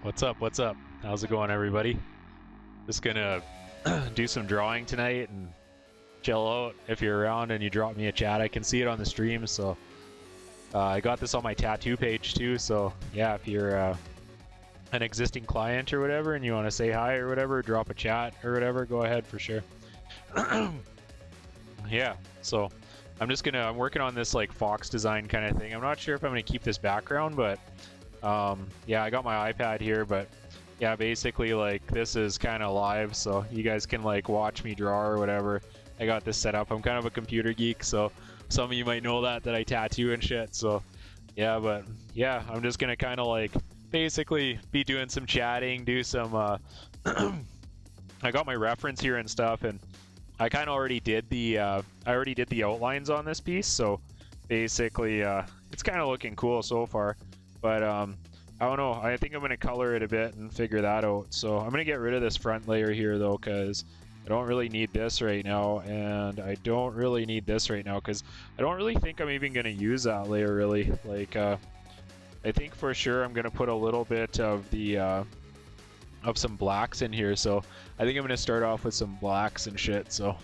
What's up? What's up? How's it going, everybody? Just gonna do some drawing tonight and chill out. If you're around and you drop me a chat, I can see it on the stream. So I got this on my tattoo page too. So yeah, if you're an existing client or whatever and you want to say hi or whatever, drop a chat or whatever, go ahead for sure. Yeah, so I'm working on this like fox design kind of thing. I'm not sure if I'm gonna keep this background, but yeah, I got my iPad here, but yeah, basically like this is kind of live, so you guys can like watch me draw or whatever. I got this set up. I'm kind of a computer geek, so some of you might know that I tattoo and shit. So yeah, but yeah, I'm just gonna kind of like basically be doing some chatting, do some I got my reference here and stuff, and I kind of already did the outlines on this piece, so basically it's kind of looking cool so far. But I don't know, I think I'm going to color it a bit and figure that out. So I'm going to get rid of this front layer here though, because I don't really need this right now, and I don't really need this right now because I don't really think I'm even going to use that layer really. Like I think for sure I'm going to put a little bit of the of some blacks in here, so I think I'm going to start off with some blacks and shit. So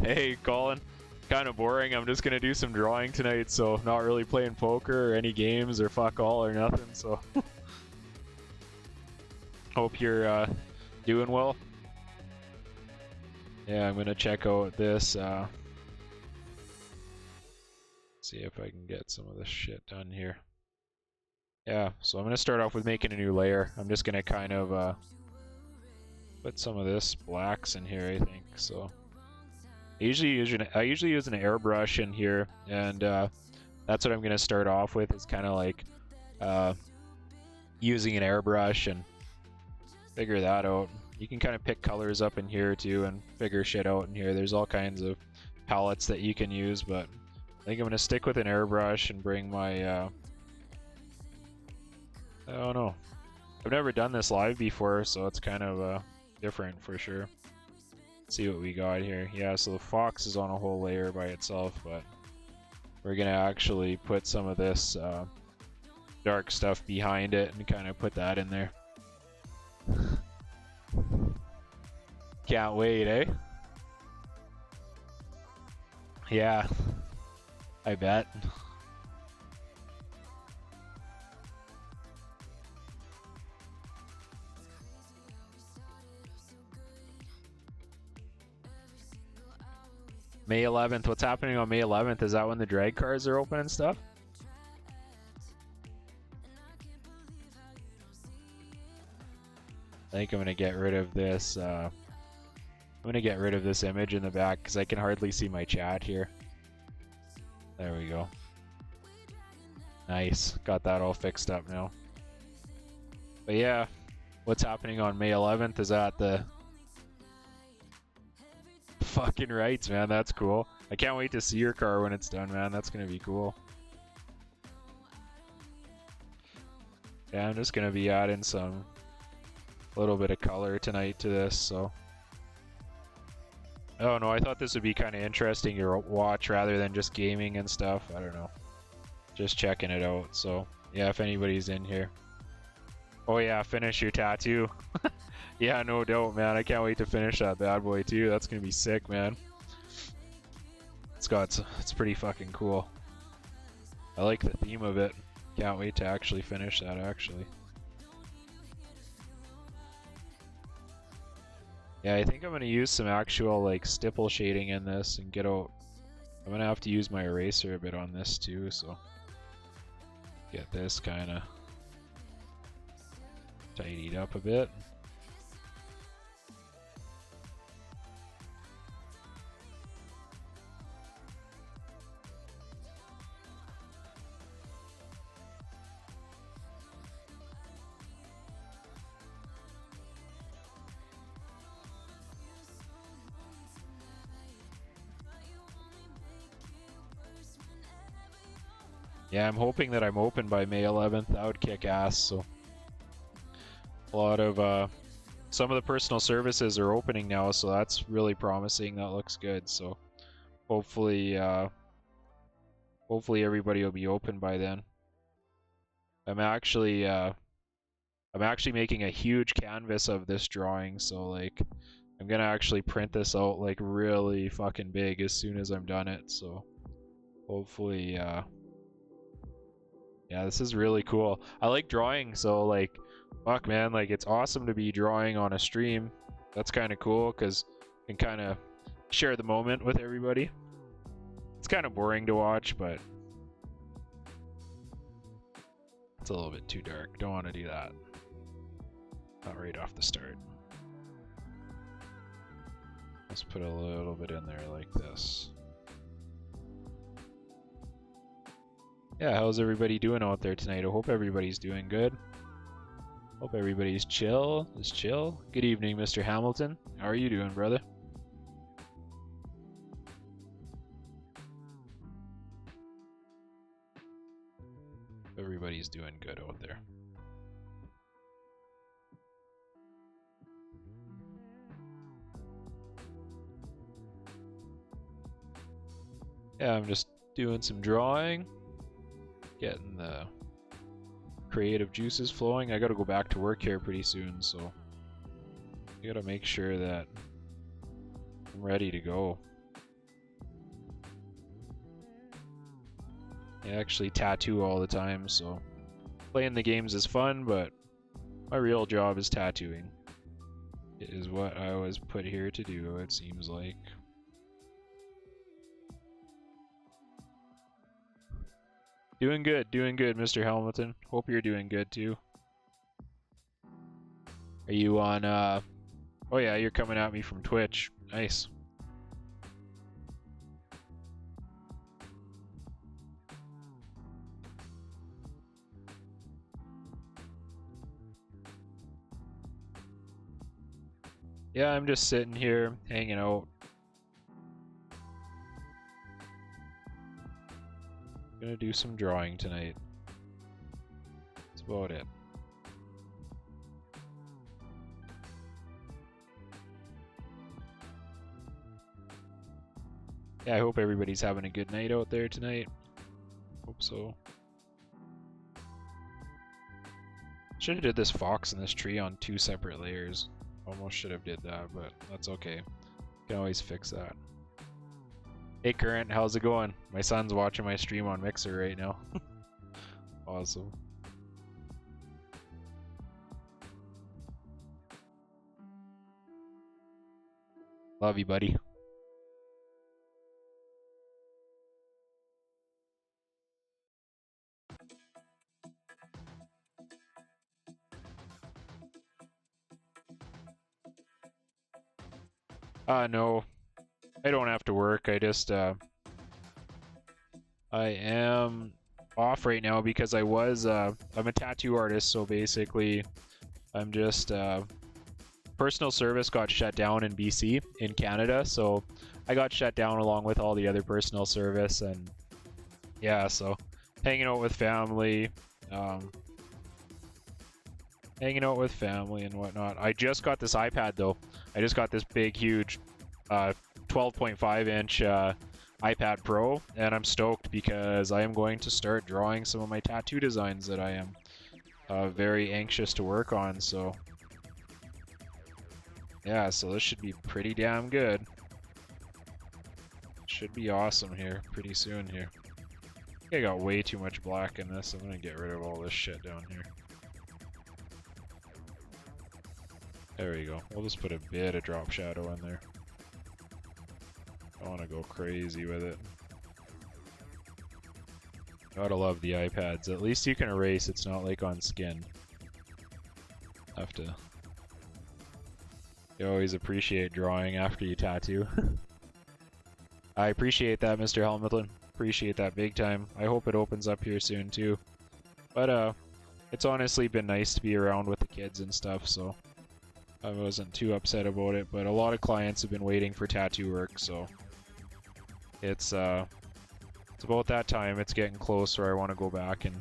hey Colin, kind of boring. I'm just gonna do some drawing tonight, so not really playing poker or any games or fuck all or nothing. So hope you're doing well. Yeah, I'm gonna check out this see if I can get some of this shit done here. Yeah, so I'm gonna start off with making a new layer. I'm just gonna kind of put some of this blacks in here, I think. So I usually use an airbrush in here, and that's what I'm gonna start off with. Is kind of like using an airbrush and figure that out. You can kind of pick colors up in here too and figure shit out in here. There's all kinds of palettes that you can use, but I think I'm gonna stick with an airbrush and bring my I don't know. I've never done this live before, so it's kind of different for sure. Let's see what we got here. Yeah, so the fox is on a whole layer by itself, but we're gonna actually put some of this dark stuff behind it and kind of put that in there. Can't wait, eh? Yeah, I bet. May 11th. What's happening on May 11th? Is that when the drag cars are open and stuff? I think I'm gonna get rid of this. I'm gonna get rid of this image in the back because I can hardly see my chat here. There we go. Nice. Got that all fixed up now. But yeah, what's happening on May 11th is at the fucking rights, man. That's cool. I can't wait to see your car when it's done, man. That's gonna be cool. Yeah, I'm just gonna be adding a little bit of color tonight to this, so. Oh no, I thought this would be kind of interesting to watch rather than just gaming and stuff. I don't know. Just checking it out, so yeah, if anybody's in here. Oh yeah, finish your tattoo. Yeah, no doubt, man. I can't wait to finish that bad boy too. That's gonna be sick, man. It's pretty fucking cool. I like the theme of it. Can't wait to actually finish that, actually. Yeah, I think I'm gonna use some actual like stipple shading in this and get out. I'm gonna have to use my eraser a bit on this too, so get this kind of tidied up a bit. Yeah, I'm hoping that I'm open by May 11th. That would kick ass. So a lot of some of the personal services are opening now, so that's really promising. That looks good. So hopefully hopefully everybody will be open by then. I'm actually I'm actually making a huge canvas of this drawing, so like I'm gonna actually print this out like really fucking big as soon as I'm done it. So hopefully, yeah, this is really cool. I like drawing, so like, fuck man, like it's awesome to be drawing on a stream. That's kind of cool because you can kind of share the moment with everybody. It's kind of boring to watch, but it's a little bit too dark. Don't want to do that. Not right off the start. Let's put a little bit in there like this. Yeah, how's everybody doing out there tonight? I hope everybody's doing good. Hope everybody's chill. Is chill. Good evening, Mr. Hamilton. How are you doing, brother? Everybody's doing good out there. Yeah, I'm just doing some drawing, getting the creative juices flowing. I gotta go back to work here pretty soon, so I gotta make sure that I'm ready to go. I actually tattoo all the time, so playing the games is fun, but my real job is tattooing. It is what I was put here to do, it seems like. Doing good, Mr. Hamilton. Hope you're doing good too. Are you on, oh yeah, you're coming at me from Twitch. Nice. Yeah, I'm just sitting here, hanging out. Gonna do some drawing tonight. That's about it. Yeah, I hope everybody's having a good night out there tonight. Hope so. Should have did this fox and this tree on 2 separate layers. Almost should have did that, but that's okay. Can always fix that. Hey Current, how's it going? My son's watching my stream on Mixer right now. Awesome. Love you, buddy. No. I don't have to work. I just, I am off right now because I'm a tattoo artist, so basically I'm just, personal service got shut down in BC, in Canada, so I got shut down along with all the other personal service, and yeah, so hanging out with family, and whatnot. I just got this iPad though. I just got this big, huge, 12.5 inch iPad Pro, and I'm stoked because I am going to start drawing some of my tattoo designs that I am very anxious to work on, so yeah, so this should be pretty damn good. Should be awesome here pretty soon here. I think I got way too much black in this. I'm gonna get rid of all this shit down here. There we go. We'll just put a bit of drop shadow in there. I want to go crazy with it. Gotta love the iPads. At least you can erase. It's not like on skin. Have to. You always appreciate drawing after you tattoo. I appreciate that, Mr. Hamilton. Appreciate that big time. I hope it opens up here soon too. But it's honestly been nice to be around with the kids and stuff, so I wasn't too upset about it. But a lot of clients have been waiting for tattoo work, so it's about that time. It's getting close where I want to go back and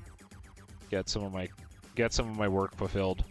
get some of my work fulfilled.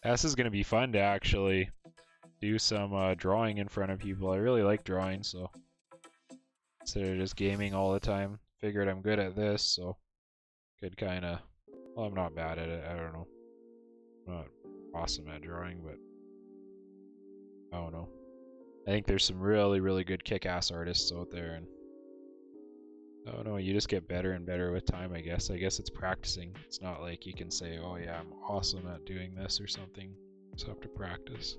This is gonna be fun to actually do some drawing in front of people. I really like drawing, so instead of just gaming all the time, figured I'm good at this, so could kind of. Well, I'm not bad at it. I don't know. I'm not awesome at drawing, but I don't know. I think there's some really, really good kick-ass artists out there, and I don't know. You just get better and better with time, I guess. I guess it's practicing. It's not like you can say, "Oh yeah, I'm awesome at doing this" or something. You just have to practice.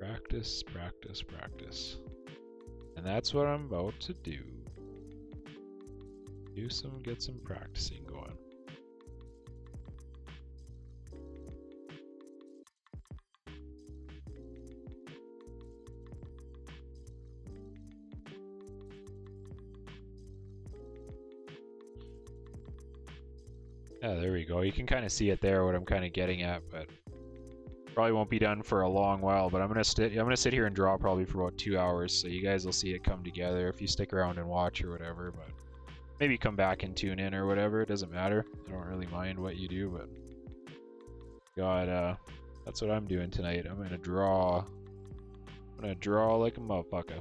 Practice, practice, practice. And that's what I'm about to do. Get some practicing going. Yeah, there we go. You can kind of see it there, what I'm kind of getting at, but probably won't be done for a long while. But I'm gonna sit here and draw probably for about 2 hours, so you guys will see it come together if you stick around and watch or whatever. But maybe come back and tune in or whatever. It doesn't matter. I don't really mind what you do, but that's what I'm doing tonight. I'm gonna draw. I'm gonna draw like a motherfucker.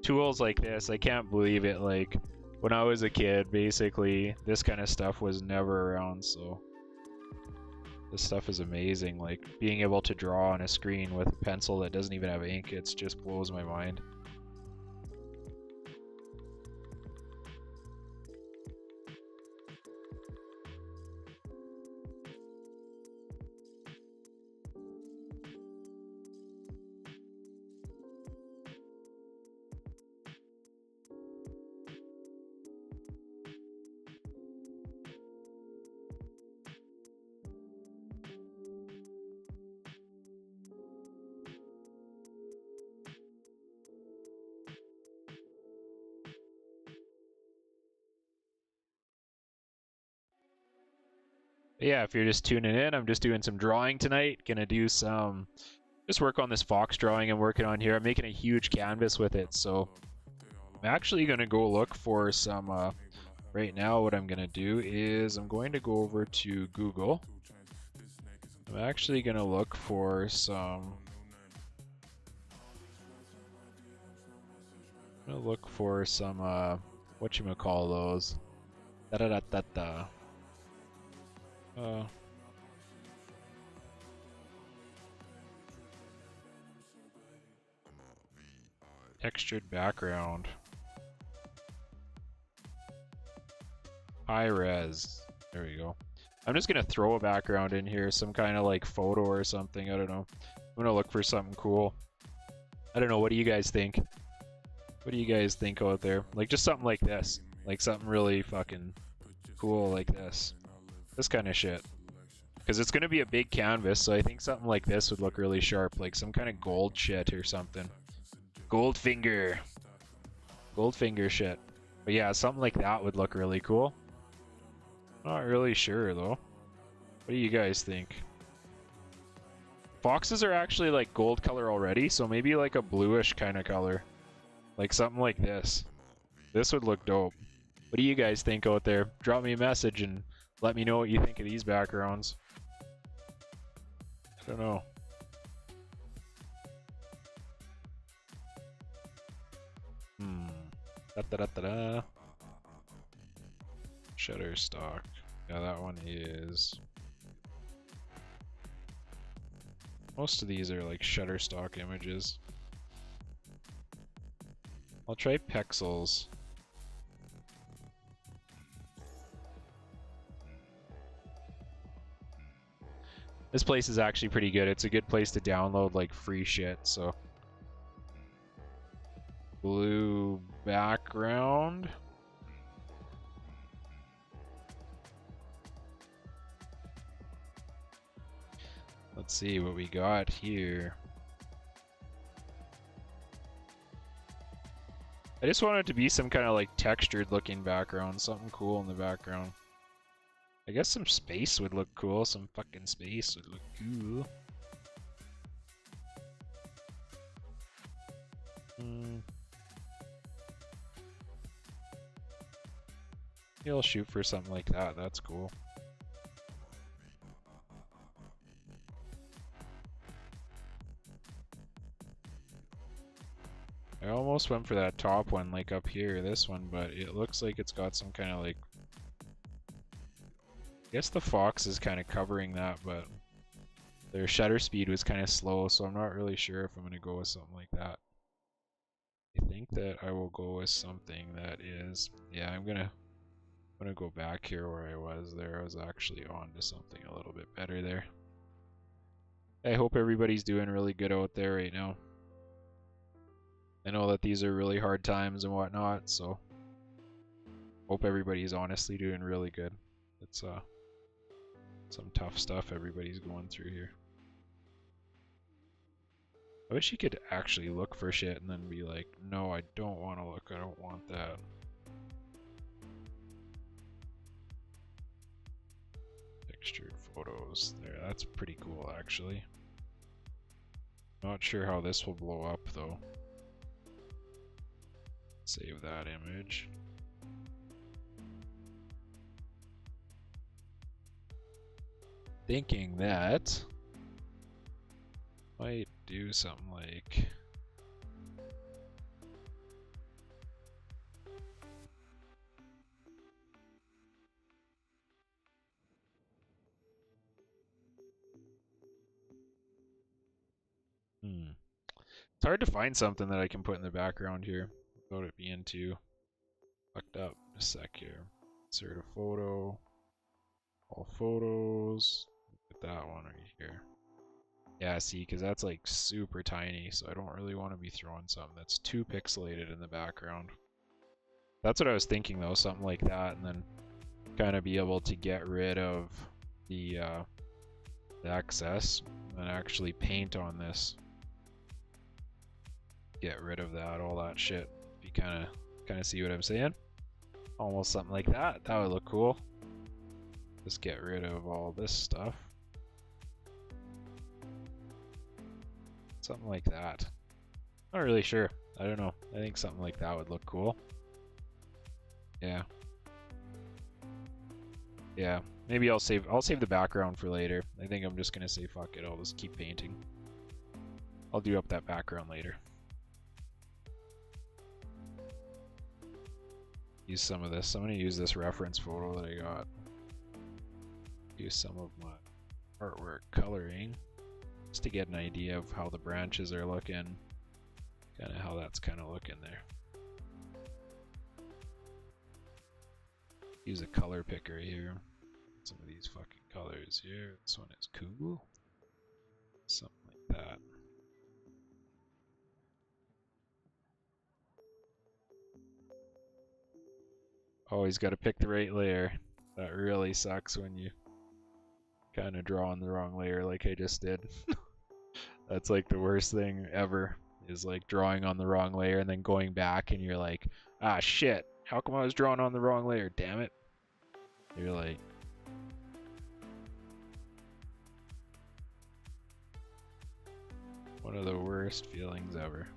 Tools like this, I can't believe it. Like when I was a kid, basically this kind of stuff was never around, so this stuff is amazing. Like being able to draw on a screen with a pencil that doesn't even have ink, it just blows my mind. Yeah, if you're just tuning in, I'm just doing some drawing tonight. Gonna do some, just work on this fox drawing I'm working on here. I'm making a huge canvas with it, so I'm actually gonna go look for some, right now what I'm gonna do is I'm going to go over to Google. I'm actually gonna look for some, whatchamacall those, da-da-da-da-da. Textured background. High res. There we go. I'm just gonna throw a background in here, some kind of like photo or something. I don't know. I'm gonna look for something cool. I don't know. What do you guys think? What do you guys think out there? Like just something like this. Like something really fucking cool like this. This kind of shit. Because it's going to be a big canvas, so I think something like this would look really sharp. Like some kind of gold shit or something. Goldfinger. Goldfinger shit. But yeah, something like that would look really cool. Not really sure, though. What do you guys think? Foxes are actually like gold color already, so maybe like a bluish kind of color. Like something like this. This would look dope. What do you guys think out there? Drop me a message and let me know what you think of these backgrounds. I don't know. Da-da-da-da-da. Shutterstock. Yeah, that one is... Most of these are like Shutterstock images. I'll try Pexels. This place is actually pretty good. It's a good place to download like free shit, so. Blue background. Let's see what we got here. I just want it to be some kind of like textured looking background, something cool in the background. I guess some space would look cool, some fucking space would look cool. He'll shoot for something like that. That's cool. I almost went for that top one, like up here, this one, but it looks like it's got some kind of like... I guess the fox is kind of covering that, but their shutter speed was kind of slow, so I'm not really sure if I'm going to go with something like that. I think that I will go with something that is... Yeah, I'm gonna go back here where I was there. I was actually on to something a little bit better there. I hope everybody's doing really good out there right now. I know that these are really hard times and whatnot, so hope everybody's honestly doing really good. It's some tough stuff everybody's going through here. I wish you could actually look for shit and then be like, no, I don't want to look, I don't want that. Textured photos there, that's pretty cool actually. Not sure how this will blow up though. Save that image. Thinking that might do something like It's hard to find something that I can put in the background here without it being too fucked up. A sec here. Insert a photo. All photos. Look at that one right here. Yeah, see, because that's like super tiny, so I don't really want to be throwing something that's too pixelated in the background. That's what I was thinking though, something like that, and then kind of be able to get rid of the excess and actually paint on this. Get rid of that, all that shit. If you kind of see what I'm saying, almost something like that. That would look cool. Just get rid of all this stuff. Something like that. Not really sure. I don't know. I think something like that would look cool. Yeah. Yeah. Maybe I'll save the background for later. I think I'm just gonna say fuck it. I'll just keep painting. I'll do up that background later. Use some of this. I'm gonna use this reference photo that I got. Use some of my artwork coloring just to get an idea of how the branches are looking, kind of how that's kind of looking there. Use a color picker here. Some of these fucking colors here. This one is cool. Something like that. Always got to pick the right layer. That really sucks when you kind of draw on the wrong layer like I just did. That's like the worst thing ever, is like drawing on the wrong layer and then going back and you're like, ah shit, how come I was drawing on the wrong layer, damn it. You're like, one of the worst feelings ever.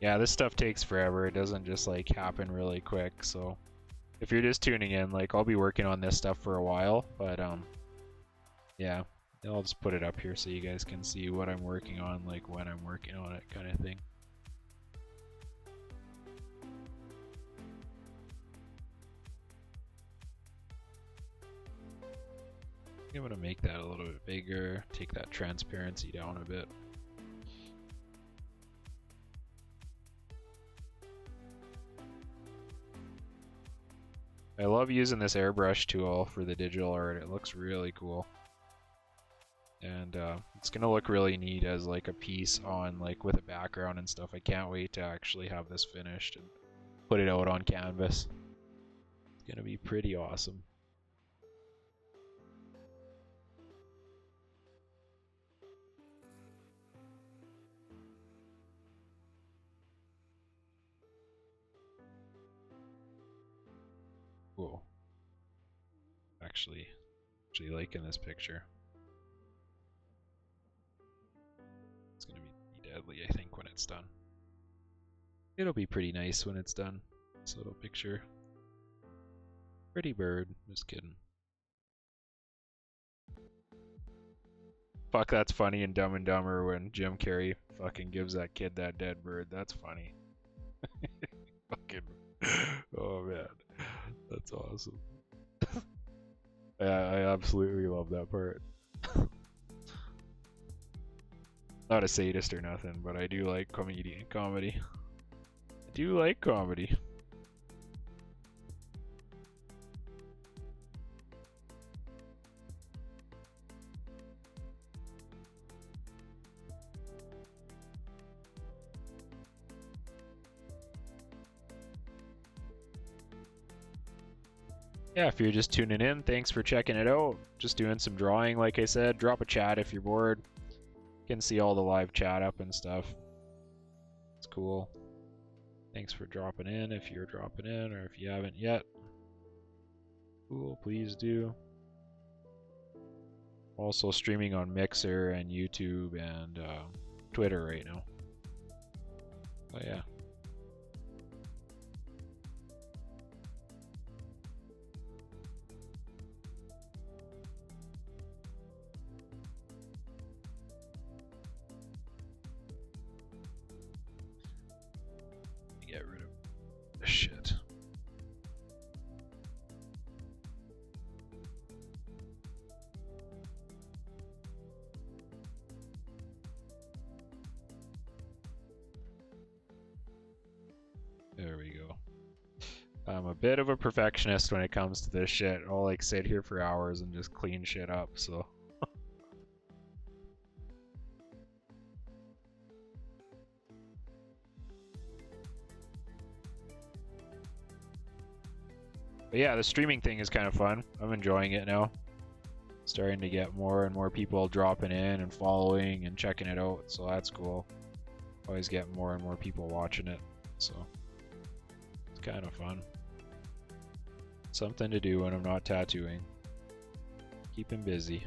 Yeah, this stuff takes forever. It doesn't just like happen really quick. So if you're just tuning in, like I'll be working on this stuff for a while, but yeah, I'll just put it up here so you guys can see what I'm working on, like when I'm working on it, kind of thing. I'm gonna make that a little bit bigger, take that transparency down a bit. I love using this airbrush tool for the digital art. It looks really cool. And it's gonna look really neat as like a piece on like with a background and stuff. I can't wait to actually have this finished and put it out on canvas. It's gonna be pretty awesome. actually liking this picture. It's gonna be deadly, I think, when it's done. It'll be pretty nice when it's done. This little picture. Pretty bird. Just kidding. Fuck, that's funny in Dumb and Dumber when Jim Carrey fucking gives that kid that dead bird. That's funny. Fucking. Oh man. That's awesome. Yeah, I absolutely love that part. Not a sadist or nothing, but I do like comedy. I do like comedy. Yeah, if you're just tuning in, thanks for checking it out. Just doing some drawing, like I said. Drop a chat if you're bored. You can see all the live chat up and stuff. It's cool. Thanks for dropping in if you're dropping in, or if you haven't yet. Cool, please do. Also streaming on Mixer and YouTube and Twitter right now. Oh yeah. Get rid of the shit. There we go. I'm a bit of a perfectionist when it comes to this shit. I'll like sit here for hours and just clean shit up, so. But yeah, the streaming thing is kind of fun. I'm enjoying it now. Starting to get more and more people dropping in and following and checking it out, so that's cool. Always get more and more people watching it, so it's kind of fun. Something to do when I'm not tattooing. Keeping busy.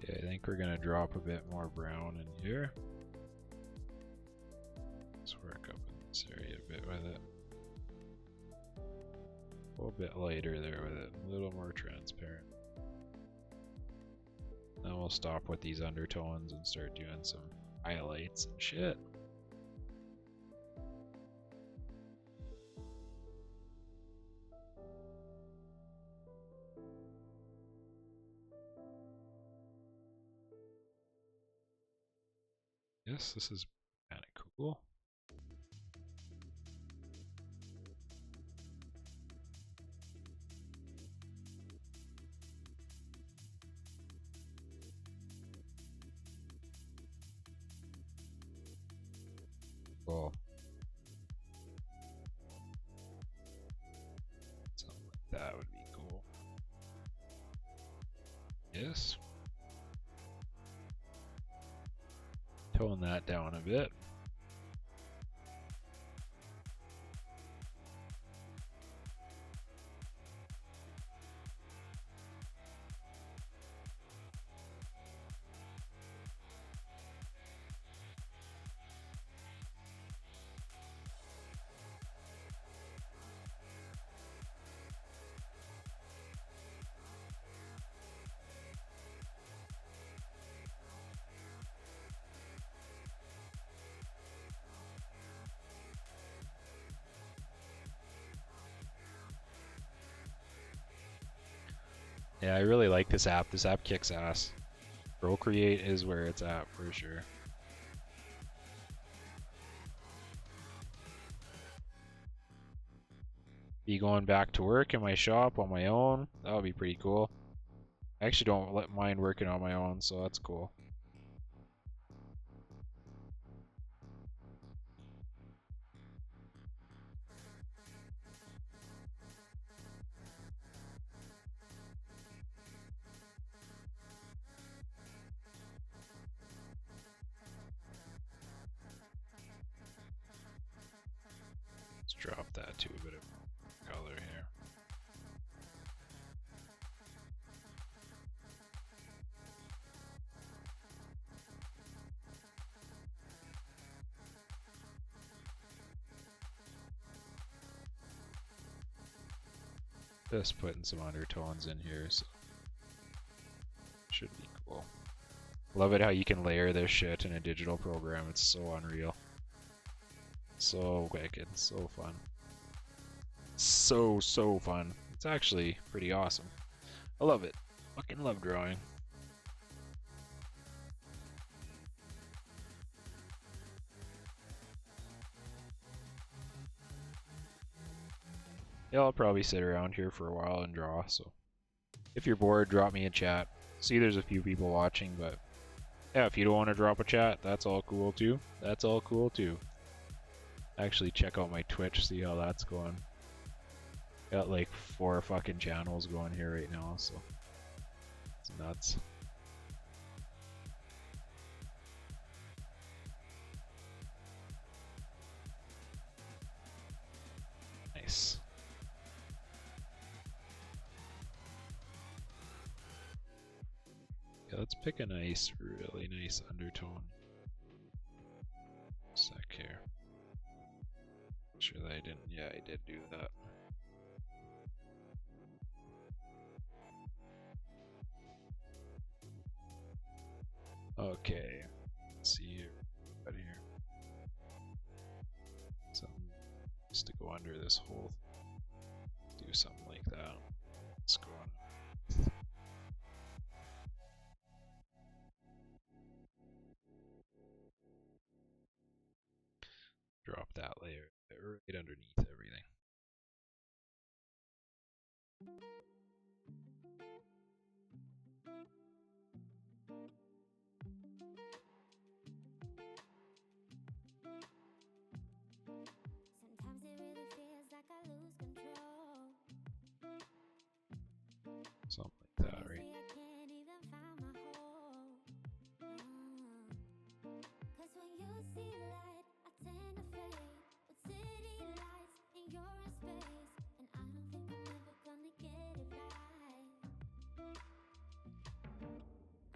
Okay, I think we're gonna drop a bit more brown in here. Let's work up in this area a bit with it. A little bit lighter there with it, a little more transparent. Then we'll stop with these undertones and start doing some highlights and shit. Yes, this is kind of cool. Cool. Something like that would be cool. Yes. Tone that down a bit. Yeah, I really like this app. This app kicks ass. Procreate is where it's at for sure. Be going back to work in my shop on my own. That would be pretty cool. I actually don't mind working on my own, so that's cool. drop that to a bit of color here. Just putting some undertones in here, so should be cool. Love it how you can layer this shit in a digital program. It's so unreal. So wicked, so fun. So fun. It's actually pretty awesome. I love it. Fucking love drawing. Yeah, I'll probably sit around here for a while and draw, so if you're bored, drop me a chat. See, there's a few people watching, but yeah, if you don't want to drop a chat, that's all cool too. That's all cool too. Actually, check out my Twitch, see how that's going. Got like 4 fucking channels going here right now, so it's nuts. Nice. Yeah, let's pick a nice, really nice undertone. Sec here. Make sure that I didn't, yeah, I did do that. Okay, let's see here, right here. Something just to go under this whole, do something like that. Let's go on. Drop that layer right underneath everything. Sometimes it really feels like I lose control. Something like that, right? I can't even find my hole. 'Cause when you see light, I tend to fade. With city lights and you're in space, and I don't think I'm ever gonna get it right.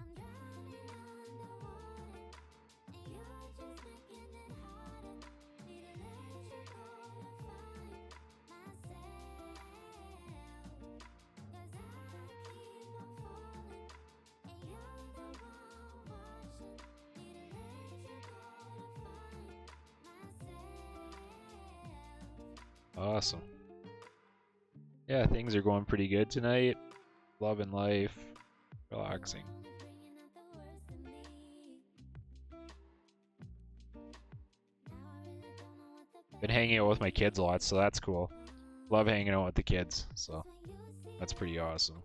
I'm drowning underwater, and you're just making it harder. Need to let you go to find myself. 'Cause I keep on falling, and you're the one watching. Need to let you go to find myself. Awesome. Yeah, things are going pretty good tonight. Loving life. Relaxing. Only bringing out the worst in me. Now I really don't know what the Been hanging out with my kids a lot, so that's cool. Love hanging out with the kids, so that's pretty awesome.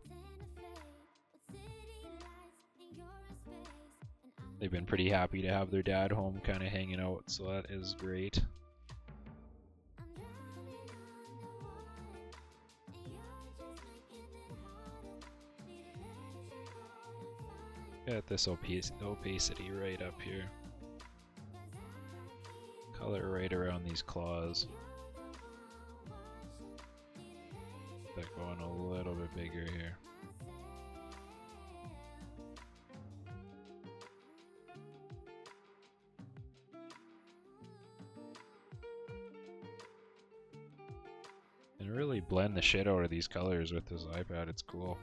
They've been pretty happy to have their dad home kind of hanging out, so that is great. Got this opacity right up here. Color right around these claws. That going a little bit bigger here. And really blend the shit out of these colors with this iPad, it's cool.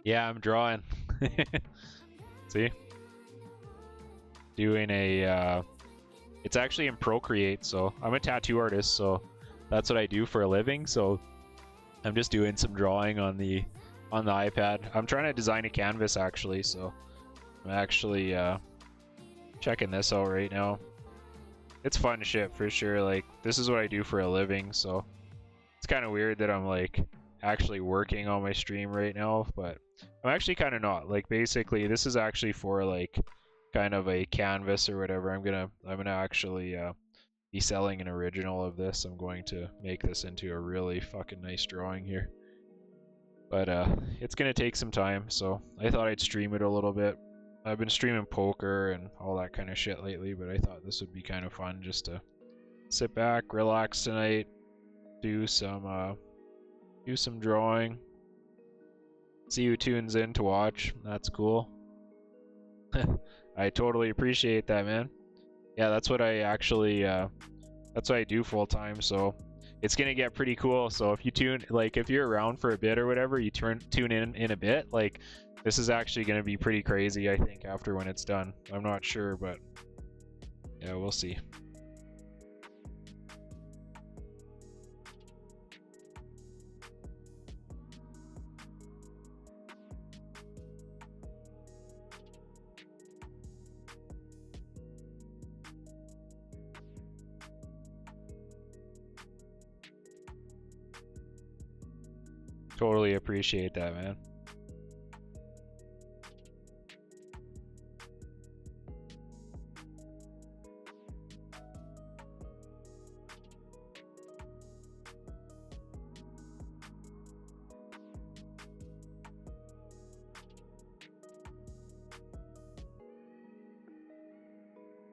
Yeah, I'm drawing. See? Doing a, it's actually in Procreate, so I'm a tattoo artist, so that's what I do for a living, so I'm just doing some drawing on the iPad. I'm trying to design a canvas actually, so I'm actually checking this out right now. It's fun shit for sure, like this is what I do for a living, so it's kind of weird that I'm like actually working on my stream right now, but I'm actually kind of not. Like basically, this is actually for like kind of a canvas or whatever. I'm gonna actually be selling an original of this. I'm going to make this into a really fucking nice drawing here. But it's gonna take some time, so I thought I'd stream it a little bit. I've been streaming poker and all that kind of shit lately, but I thought this would be kind of fun just to sit back, relax tonight, do some drawing. See who tunes in to watch. That's cool. I totally appreciate that, man. Yeah, that's what I actually that's what I do full time, so it's gonna get pretty cool. So if you if you're around for a bit or whatever, you tune in a bit, like this is actually gonna be pretty crazy, I think, after when it's done. I'm not sure, but yeah, we'll see. Totally appreciate that, man.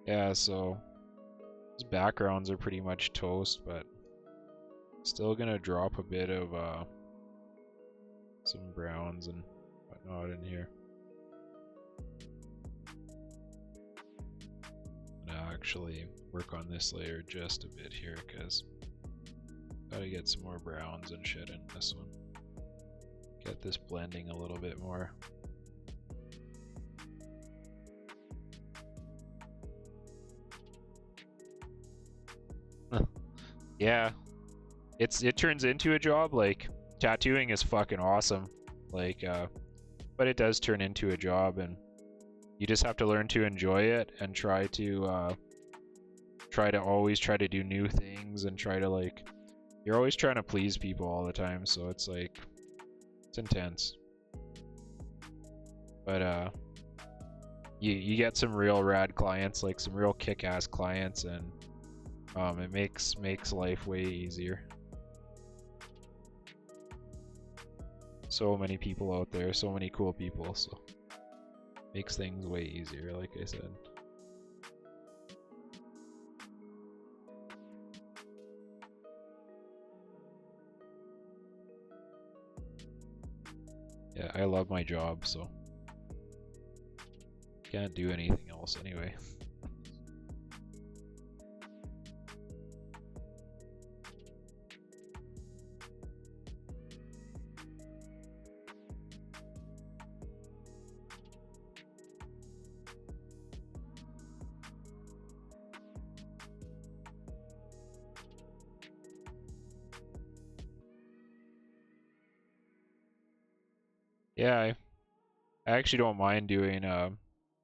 Yeah, so these backgrounds are pretty much toast, but still gonna drop a bit of some browns and whatnot in here. And I'll actually work on this layer just a bit here, because gotta get some more browns and shit in this one. Get this blending a little bit more. Yeah, it turns into a job. Like tattooing is fucking awesome, like but it does turn into a job, and you just have to learn to enjoy it and try to always try to do new things, and try to like, you're always trying to please people all the time, so it's like, it's intense. But you get some real rad clients, like some real kick-ass clients, and it makes life way easier. So many people out there, so many cool people, so makes things way easier, like I said. Yeah, I love my job, so can't do anything else anyway. Yeah, I actually don't mind doing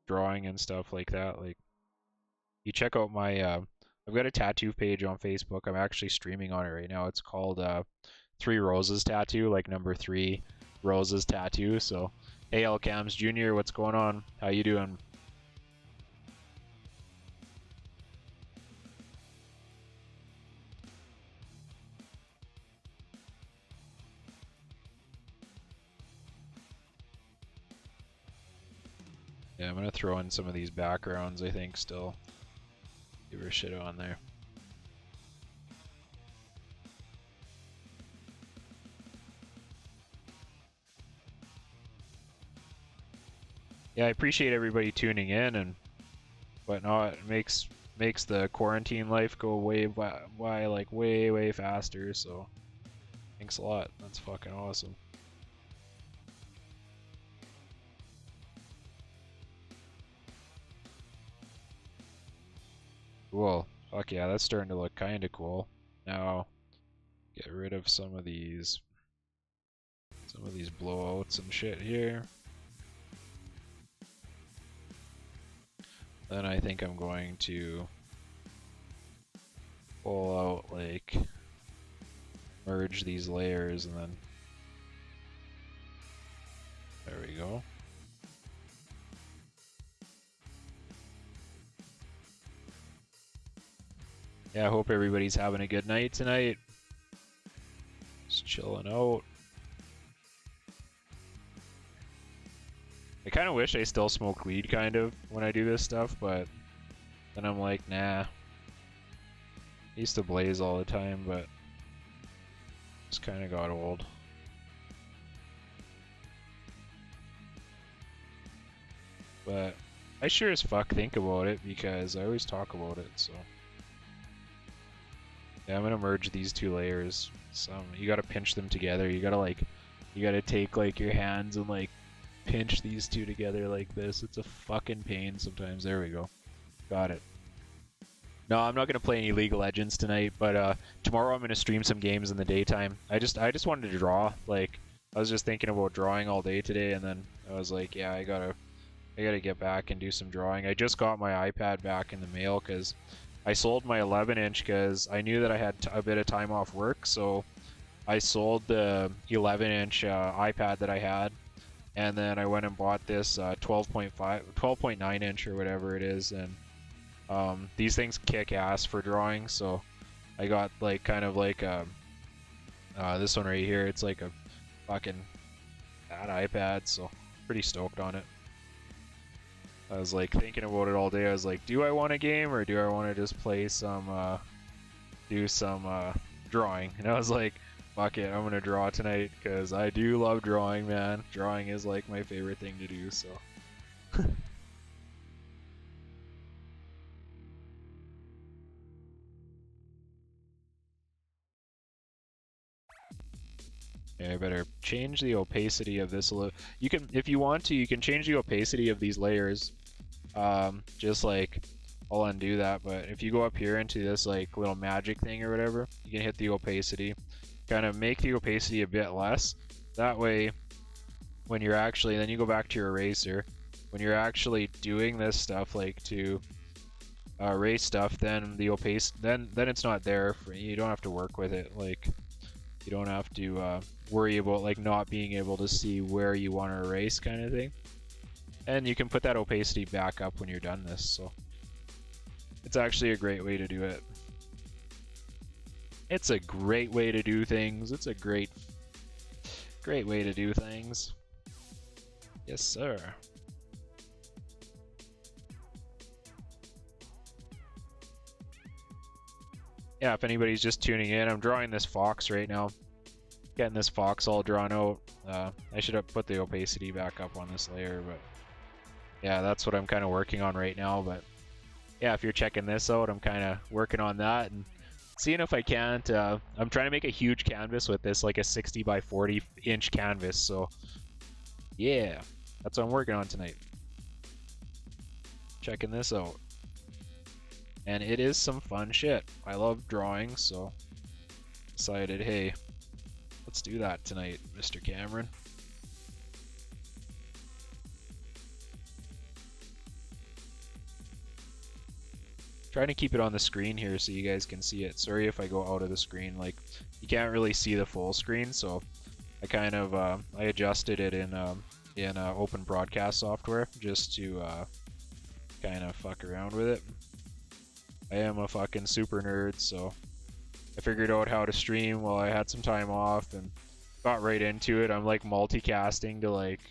drawing and stuff like that. Like, you check out my I've got a tattoo page on Facebook. I'm actually streaming on it right now. It's called 3 Roses Tattoo, like number 3 Roses Tattoo. So, hey, Cams Jr., what's going on? How you doing? Yeah, I'm gonna throw in some of these backgrounds, I think, still. Give her shit on there. Yeah, I appreciate everybody tuning in and whatnot. It makes the quarantine life go way like way faster, so thanks a lot. That's fucking awesome. Cool. Fuck yeah, that's starting to look kind of cool. Now, get rid of some of these blowouts and shit here. Then I think I'm going to pull out, like, merge these layers and then go. Yeah, I hope everybody's having a good night tonight. Just chilling out. I kind of wish I still smoke weed, kind of, when I do this stuff, but then I'm like, nah. I used to blaze all the time, but just kind of got old. But I sure as fuck think about it because I always talk about it, so. Yeah, I'm gonna merge these two layers. You gotta pinch them together. You gotta take like your hands and like pinch these two together like this. It's a fucking pain sometimes. There we go. Got it. No, I'm not gonna play any League of Legends tonight, but tomorrow I'm gonna stream some games in the daytime. I just wanted to draw. Like, I was just thinking about drawing all day today, and then I was like, yeah, I gotta get back and do some drawing. I just got my iPad back in the mail because I sold my 11-inch because I knew that I had a bit of time off work, so I sold the 11-inch iPad that I had, and then I went and bought this 12.9 inch or whatever it is, and these things kick ass for drawing. So I got like kind of like this one right here. It's like a fucking bad iPad, so pretty stoked on it. I was like thinking about it all day. I was like, do I want a game or do I want to just play some do some drawing? And I was like, fuck it, I'm gonna draw tonight because I do love drawing, man. Drawing is like my favorite thing to do, so. Yeah, I better change the opacity of this a little. You can, if you want to, you can change the opacity of these layers. Just like, I'll undo that, but if you go up here into this like little magic thing or whatever, you can hit the opacity. Kind of make the opacity a bit less. That way, when you're actually, then you go back to your eraser. When you're actually doing this stuff, like to erase stuff, then the then it's not there for you. You don't have to work with it. Like, you don't have to worry about like not being able to see where you want to erase, kind of thing. And you can put that opacity back up when you're done this, so it's actually a great way to do it. It's a great way to do things. It's a great way to do things. Yes, sir. Yeah, if anybody's just tuning in, I'm drawing this fox right now. Getting this fox all drawn out. I should have put the opacity back up on this layer, but yeah, that's what I'm kind of working on right now. But yeah, if you're checking this out, I'm kind of working on that and seeing if I can't. I'm trying to make a huge canvas with this, like a 60 by 40 inch canvas. So yeah, that's what I'm working on tonight. Checking this out. And it is some fun shit. I love drawing, so decided, hey, let's do that tonight, Mr. Cameron. Trying to keep it on the screen here so you guys can see it. Sorry if I go out of the screen. Like, you can't really see the full screen, so I kind of I adjusted it in open broadcast software just to kind of fuck around with it. I am a fucking super nerd, so I figured out how to stream while I had some time off and got right into it. I'm like multicasting to like,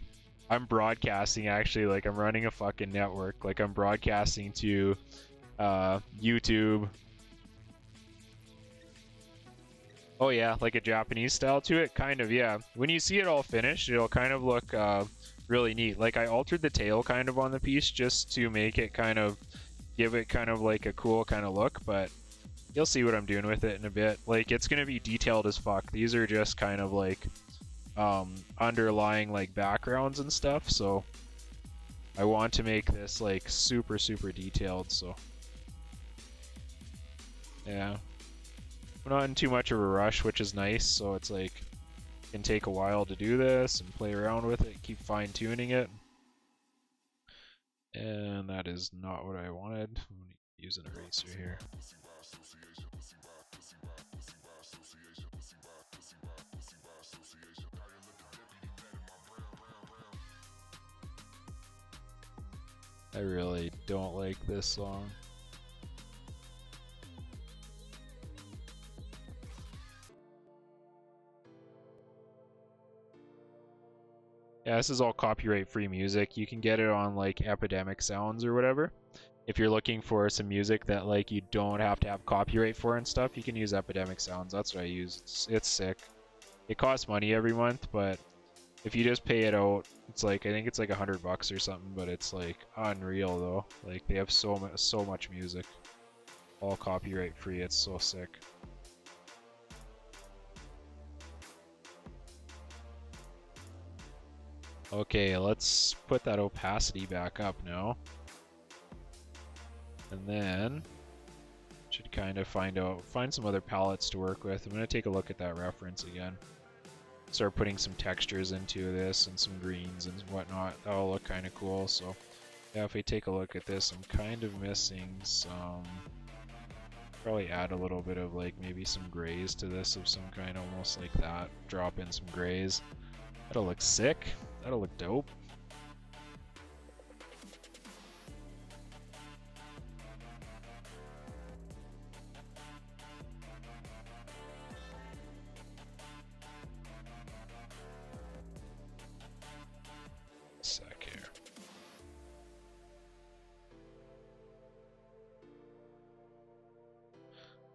I'm broadcasting actually, like I'm running a fucking network. Like I'm broadcasting to YouTube. Oh yeah, like a Japanese style to it, kind of, yeah. When you see it all finished, it'll kind of look really neat. Like I altered the tail kind of on the piece just to make it kind of, give it kind of like a cool kind of look, but you'll see what I'm doing with it in a bit. Like it's gonna be detailed as fuck. These are just kind of like underlying like backgrounds and stuff, so I want to make this like super detailed, so yeah. I'm not in too much of a rush, which is nice, so it's like it can take a while to do this and play around with it, keep fine-tuning it. And that is not what I wanted. I'm gonna use an eraser here. I really don't like this song. Yeah, this is all copyright-free music. You can get it on like Epidemic Sounds or whatever. If you're looking for some music that like you don't have to have copyright for and stuff, you can use Epidemic Sounds. That's what I use. It's sick. It costs money every month, but if you just pay it out, it's like I think it's like $100 or something. But it's like unreal though. Like they have so much music, all copyright-free. It's so sick. Okay, let's put that opacity back up now. And then should kind of find some other palettes to work with. I'm going to take a look at that reference again. Start putting some textures into this and some greens and whatnot. That'll look kind of cool. So yeah, if we take a look at this, I'm kind of missing some, probably add a little bit of like maybe some grays to this of some kind, almost like that. Drop in some grays. That'll look sick. That'll look dope. Sec here.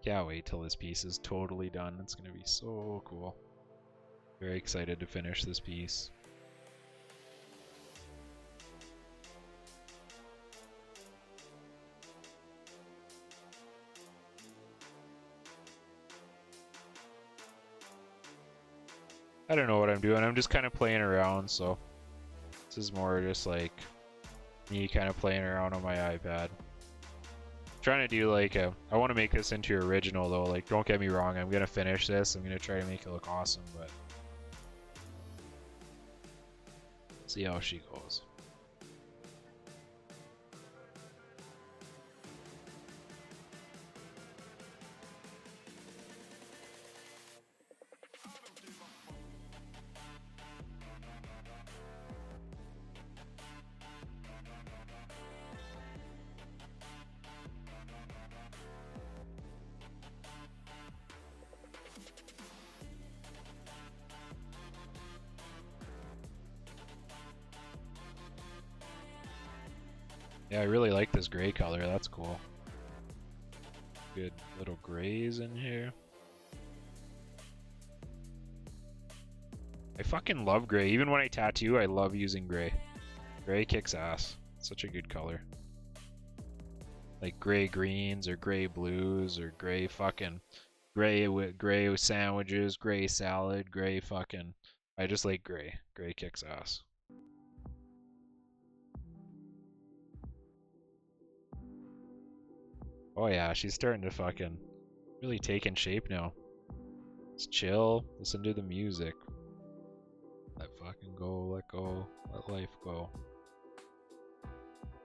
Can't wait till this piece is totally done. It's gonna be so cool. Very excited to finish this piece. I don't know what I'm doing. I'm just kind of playing around, so this is more just like me kind of playing around on my iPad. Trying to do like I want to make this into original though. Like, don't get me wrong. I'm gonna finish this. I'm gonna try to make it look awesome, but see how she goes. Yeah, I really like this gray color. That's cool. Good little grays in here. I fucking love gray. Even when I tattoo, I love using gray. Gray kicks ass. It's such a good color. Like gray greens or gray blues or gray fucking gray sandwiches, gray salad, gray fucking. I just like gray. Gray kicks ass. Oh yeah, she's starting to fucking really take in shape now. Let's chill, listen to the music. Let fucking go, let go, let life go.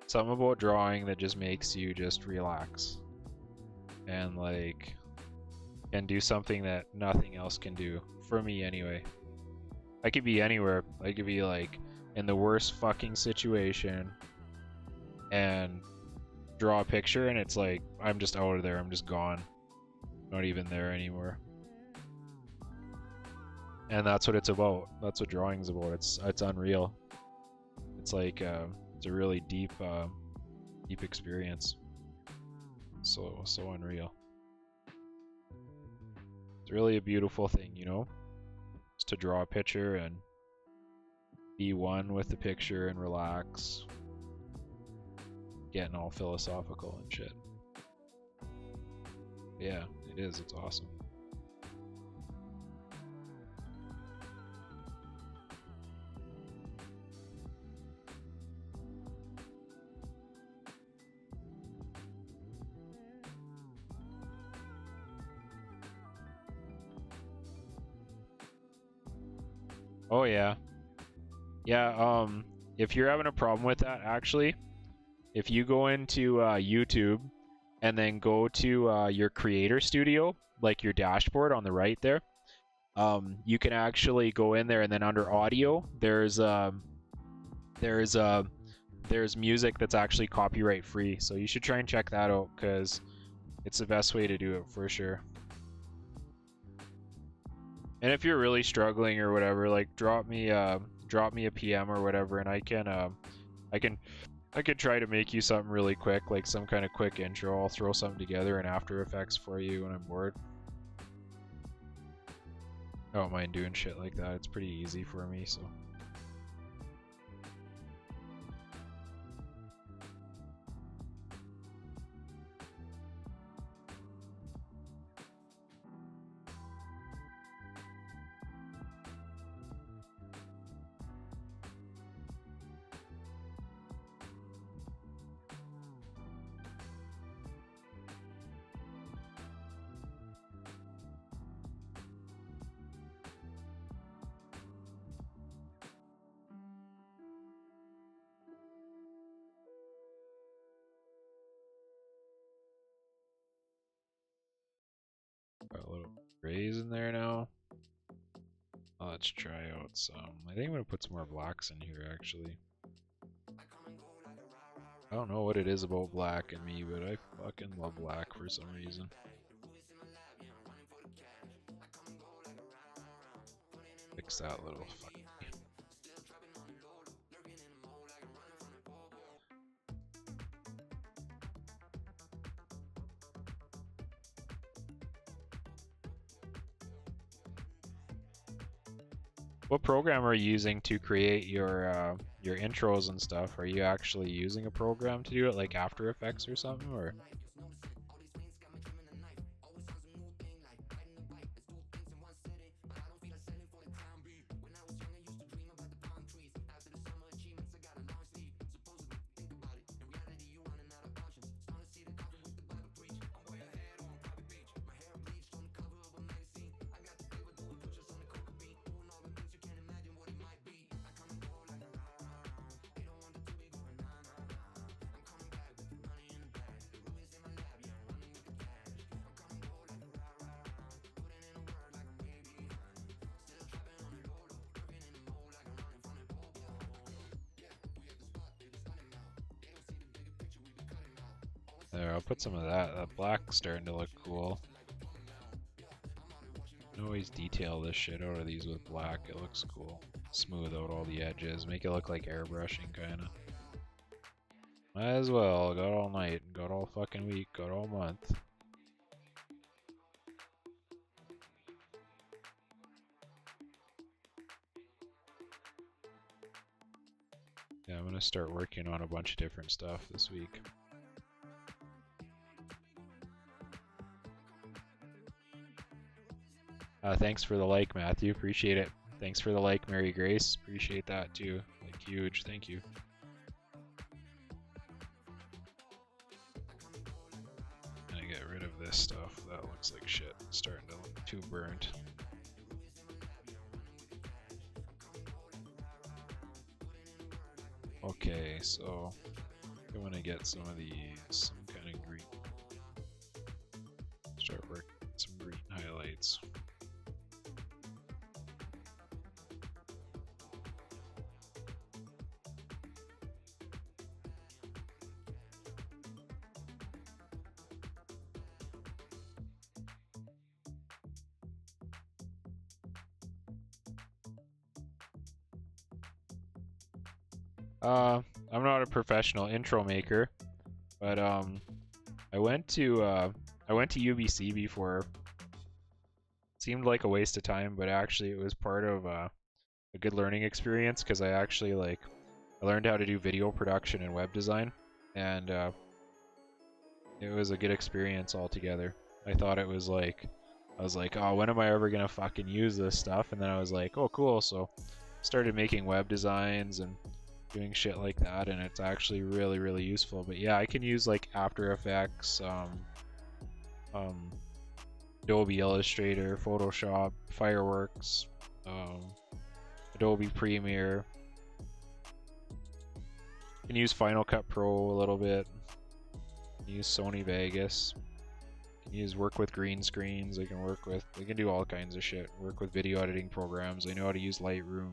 Something about drawing that just makes you just relax. And like, and do something that nothing else can do. For me anyway. I could be anywhere. I could be like in the worst fucking situation and draw a picture and it's like I'm just out of there, I'm just gone, not even there anymore. And that's what it's about. That's what drawing's about. It's unreal. It's like it's a really deep experience. So unreal. It's really a beautiful thing, you know, just to draw a picture and be one with the picture and relax. Getting all philosophical and shit. Yeah, it is. It's awesome. Oh yeah. Yeah, if you're having a problem with that, actually, if you go into YouTube and then go to your Creator Studio, like your dashboard on the right there, you can actually go in there and then under audio, there's there's music that's actually copyright free. So you should try and check that out because it's the best way to do it for sure. And if you're really struggling or whatever, like drop me a PM or whatever, and I could try to make you something really quick, like some kind of quick intro. I'll throw something together in After Effects for you when I'm bored. I don't mind doing shit like that. It's pretty easy for me, so. Got a little grays in there now. Let's try out some. I think I'm gonna put some more blacks in here actually. I don't know what it is about black in me, but I fucking love black for some reason. Fix that little fuck. What program are you using to create your intros and stuff? Are you actually using a program to do it, like After Effects or something, or? There, I'll put some of that. That black's starting to look cool. I always detail this shit out of these with black. It looks cool. Smooth out all the edges. Make it look like airbrushing, kinda. Might as well. Got all night. Got all fucking week. Got all month. Yeah, I'm gonna start working on a bunch of different stuff this week. Thanks for the like, Matthew. Appreciate it. Thanks for the like, Mary Grace. Appreciate that too. Like, huge. Thank you. Gonna get rid of this stuff. That looks like shit. It's starting to look too burnt. Okay, so I'm gonna get some of these, some kind of green. Start working some green highlights. I'm not a professional intro maker, but I went to UBC before. It seemed like a waste of time, but actually it was part of a good learning experience because I actually I learned how to do video production and web design, and it was a good experience altogether. I thought it was I was like, oh, when am I ever gonna fucking use this stuff? And then I was like, oh, cool. So started making web designs and doing shit like that, and it's actually really, really useful. But yeah, I can use like After Effects, Adobe Illustrator, Photoshop, Fireworks, Adobe Premiere. Can use Final Cut Pro a little bit. Can use Sony Vegas. Can work with green screens. I can do all kinds of shit. Work with video editing programs. I know how to use Lightroom.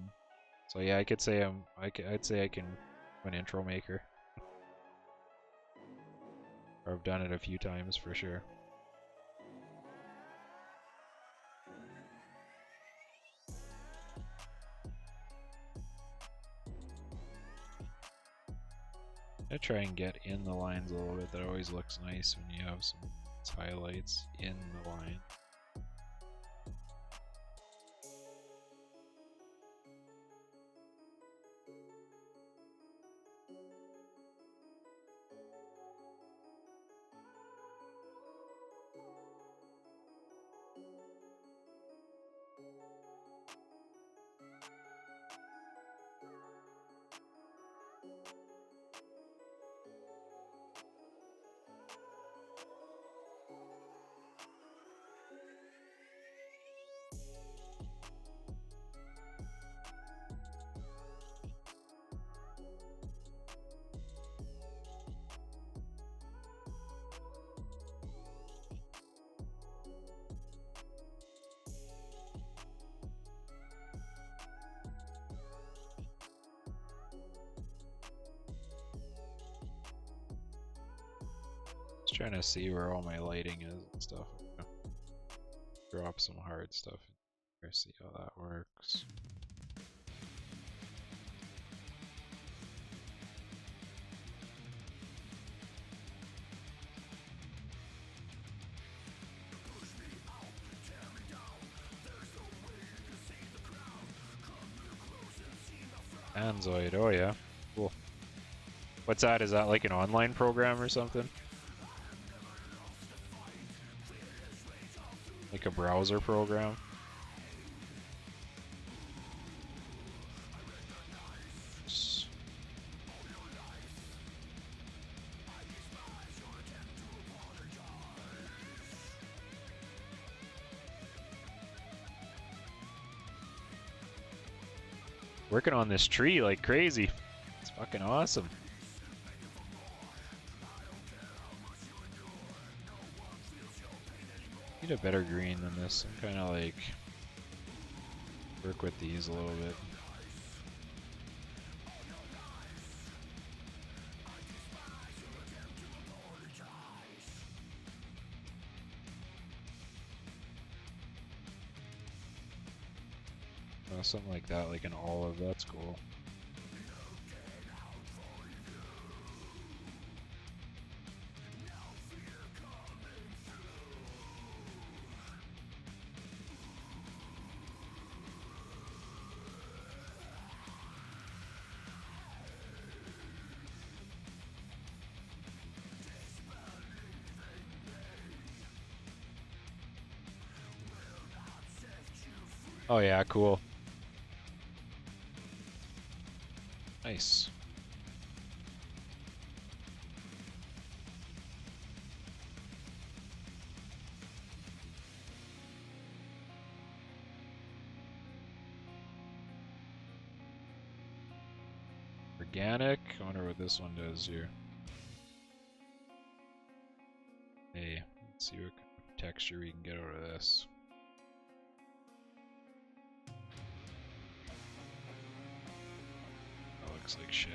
So yeah, I could say I'd say I can an intro maker. Or I've done it a few times for sure. I try and get in the lines a little bit. That always looks nice when you have some highlights in the line. Just trying to see where all my lighting is and stuff. Drop some hard stuff in here, see how that works. Anzoid, oh yeah, cool. What's that? Is that like an online program or something? Like a browser program? Working on this tree like crazy. It's fucking awesome. Need a better green than this. I'm kind of like work with these a little bit. Oh, something like that, like an olive. That's cool. Oh yeah, cool. Nice. Organic. I wonder what this one does here. Hey, let's see what kind of texture we can get out of this. Looks like shit.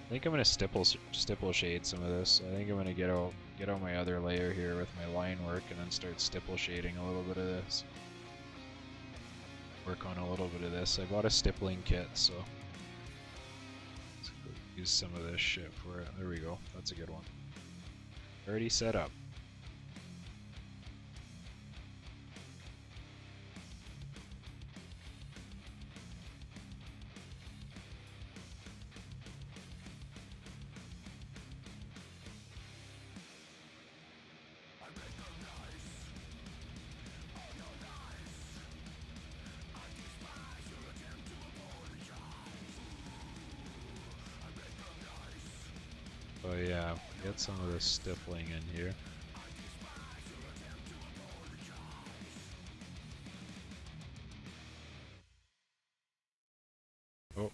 I think I'm gonna stipple shade some of this. I think I'm gonna get out my other layer here with my line work and then start stipple shading a little bit of this. Work on a little bit of this. I bought a stippling kit, so let's use some of this shit for it. There we go. That's a good one. Already set up. Oh yeah, get some of this stippling in here. Oh,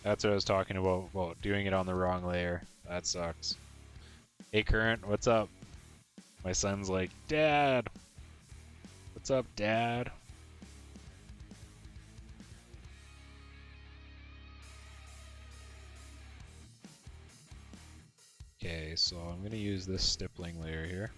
that's what I was talking about doing it on the wrong layer. That sucks. Hey Current, what's up? My son's like, Dad! What's up, Dad? Okay, so I'm going to use this stippling layer here.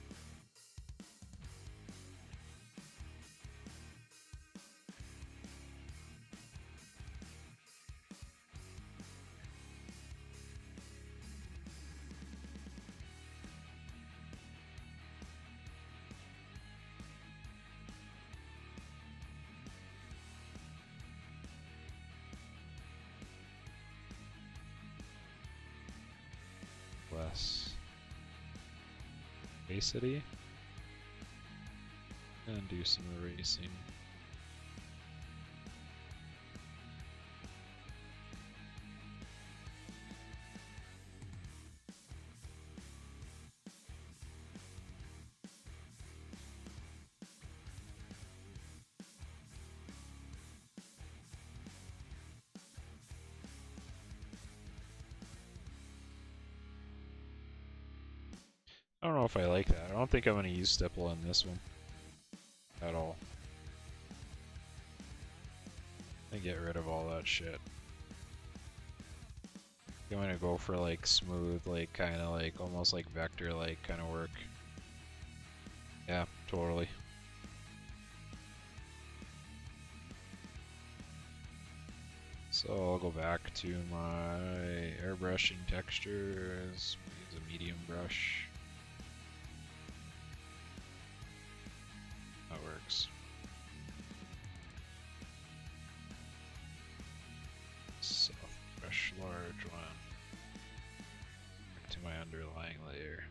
Less opacity. And do some erasing. I don't know if I like that. I don't think I'm going to use stipple in this one at all. I get rid of all that shit. I'm going to go for like smooth, like kind of like almost like vector like kind of work. Yeah, totally. So I'll go back to my airbrushing textures. Use a medium brush. That works. Soft brush, large one. Back to my underlying layer.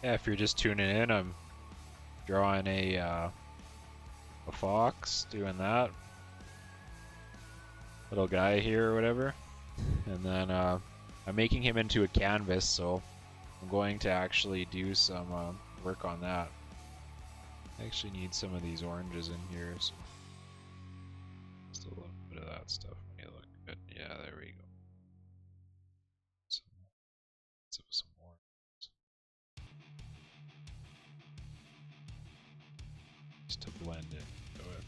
Yeah, if you're just tuning in, I'm drawing a fox, doing that little guy here or whatever, and then I'm making him into a canvas, so I'm going to actually do some work on that. I actually need some of these oranges in here, so just a little bit of that stuff when you look good. Yeah, there we go. Some orange. Just to blend it. Go ahead.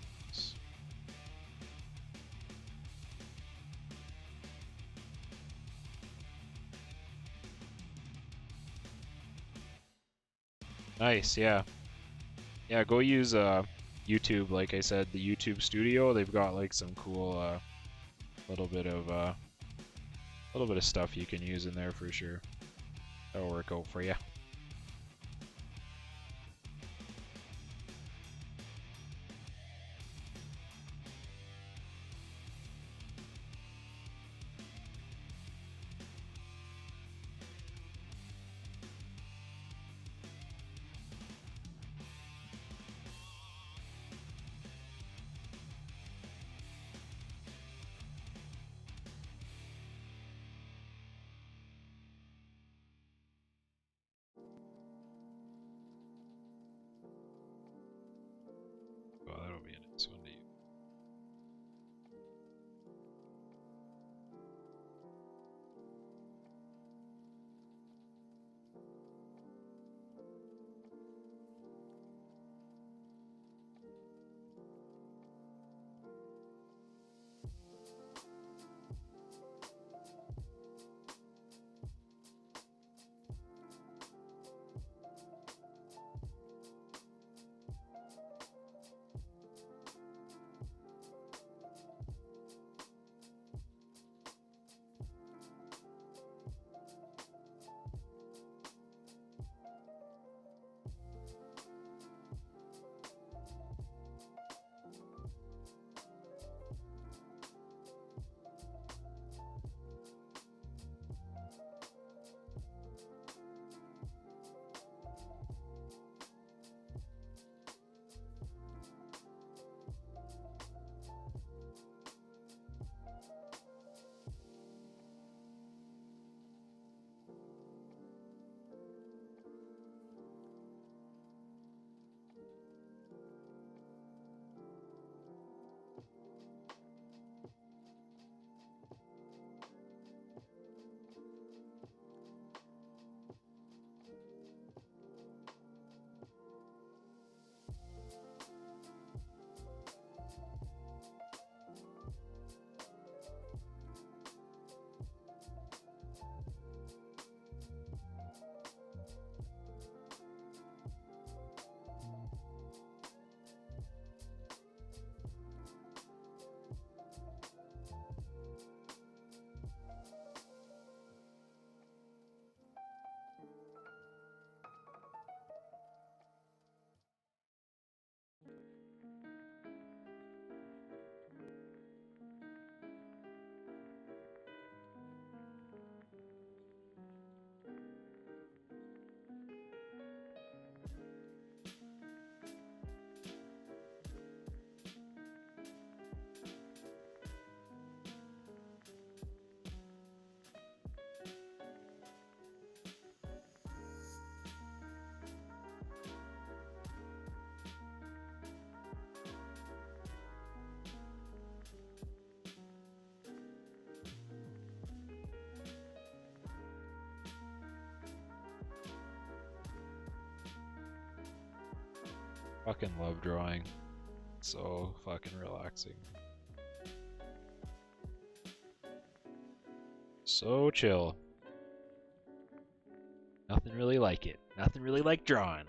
Nice, yeah. Yeah, go use YouTube, like I said, the YouTube Studio. They've got like some cool little bit of stuff you can use in there for sure. That'll work out for you. that'll be a nice one to use. Fucking love drawing. So fucking relaxing. So chill. Nothing really like it. Nothing really like drawing.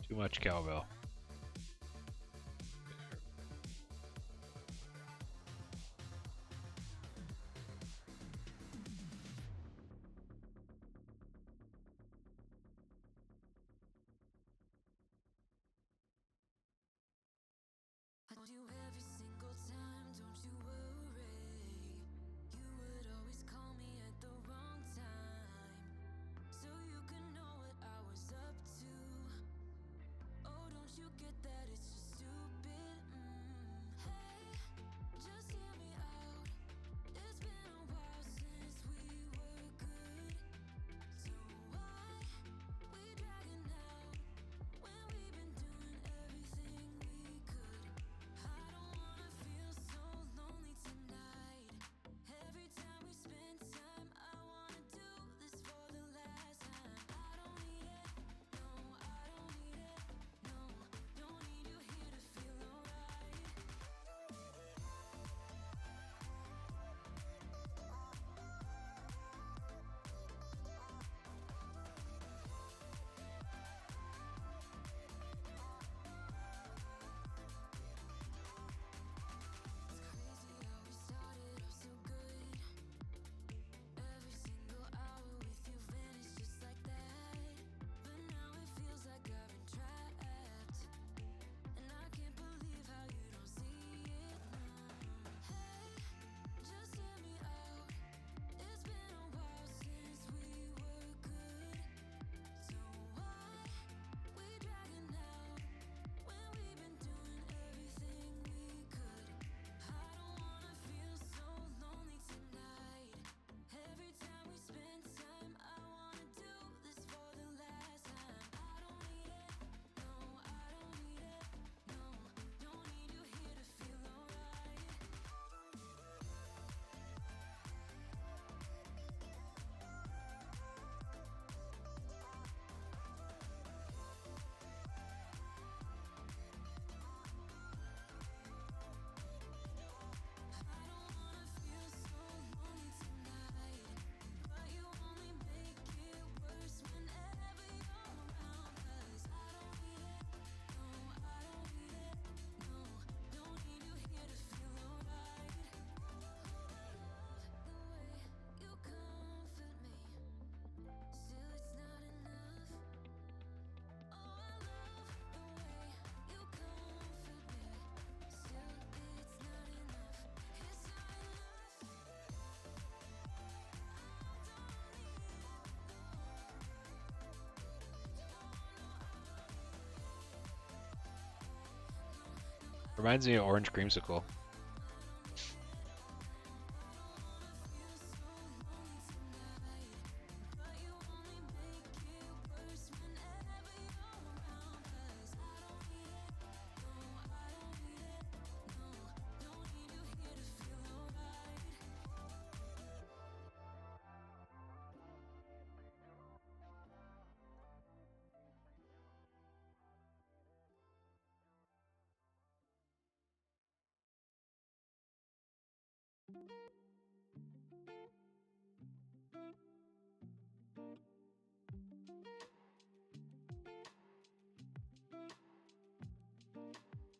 Too much cowbell. I told you every single time, don't you worry. You would always call me at the wrong time, so you can know what I was up to. Oh, don't you get that it's just stupid? Hey, just hear me out. It's been a while since we were good, so why we dragging out when we've been doing everything we could? I don't wanna feel so lonely tonight. Every time we spend time, I wanna do this for the last time. I don't need it, no, I don't need it, no, don't need you here to feel alright. It's crazy how we started off so good. Every single hour with you vanished just like that. But now it feels like I've been trapped, and I can't believe how you don't see it now. Hey, just hear me out. It's been a while since we were good, so why we dragging out when we've been doing everything we could? I don't wanna feel so lonely tonight. Every time we spend time, I wanna do this for the last time. I don't need it, no, I don't need it, no, don't need you here to feel alright. I don't wanna feel so lonely tonight, but you only make it worse whenever you're around. 'Cause I don't need it, no, I don't need it, no, don't need you here to feel alright. I love the way you comfort me, still it's not enough. Oh, I love the way you comfort me, still it's not enough. It's not enough. Reminds me of orange creamsicle.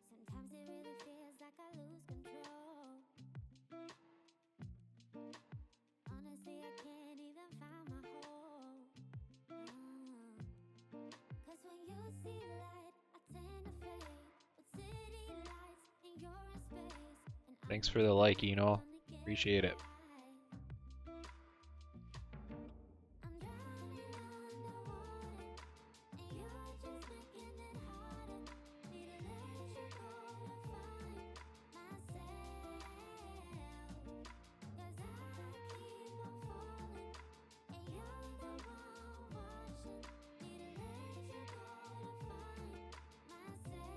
Sometimes it really feels like I lose control. Honestly, I can't even find my hole. 'Cause when you see light, I tend to fade. With city lights and you're in space, and Thanks for the like, Eno. Appreciate it. I'm drowning underwater, and you're just making it harder. Need to let you go to find myself. 'Cause I keep on falling, and you're the one watching. Need to let you go to find myself.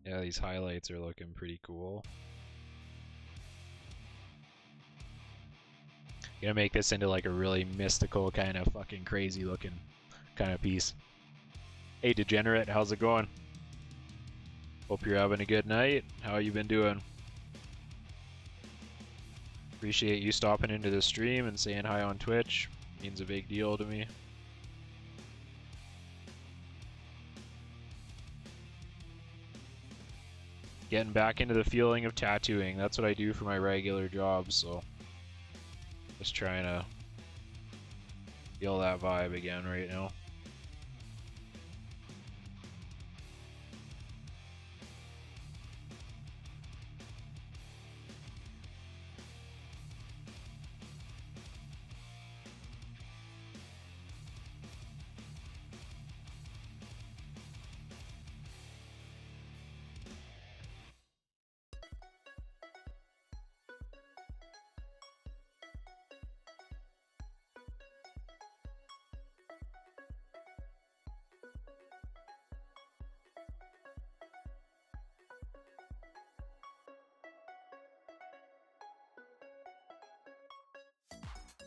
Yeah, these highlights are looking pretty cool. Gonna make this into like a really mystical kind of fucking crazy looking kind of piece. Hey Degenerate, how's it going? Hope you're having a good night. How you been doing? Appreciate you stopping into the stream and saying hi on Twitch. Means a big deal to me. Getting back into the feeling of tattooing. That's what I do for my regular job, so just trying to feel that vibe again right now.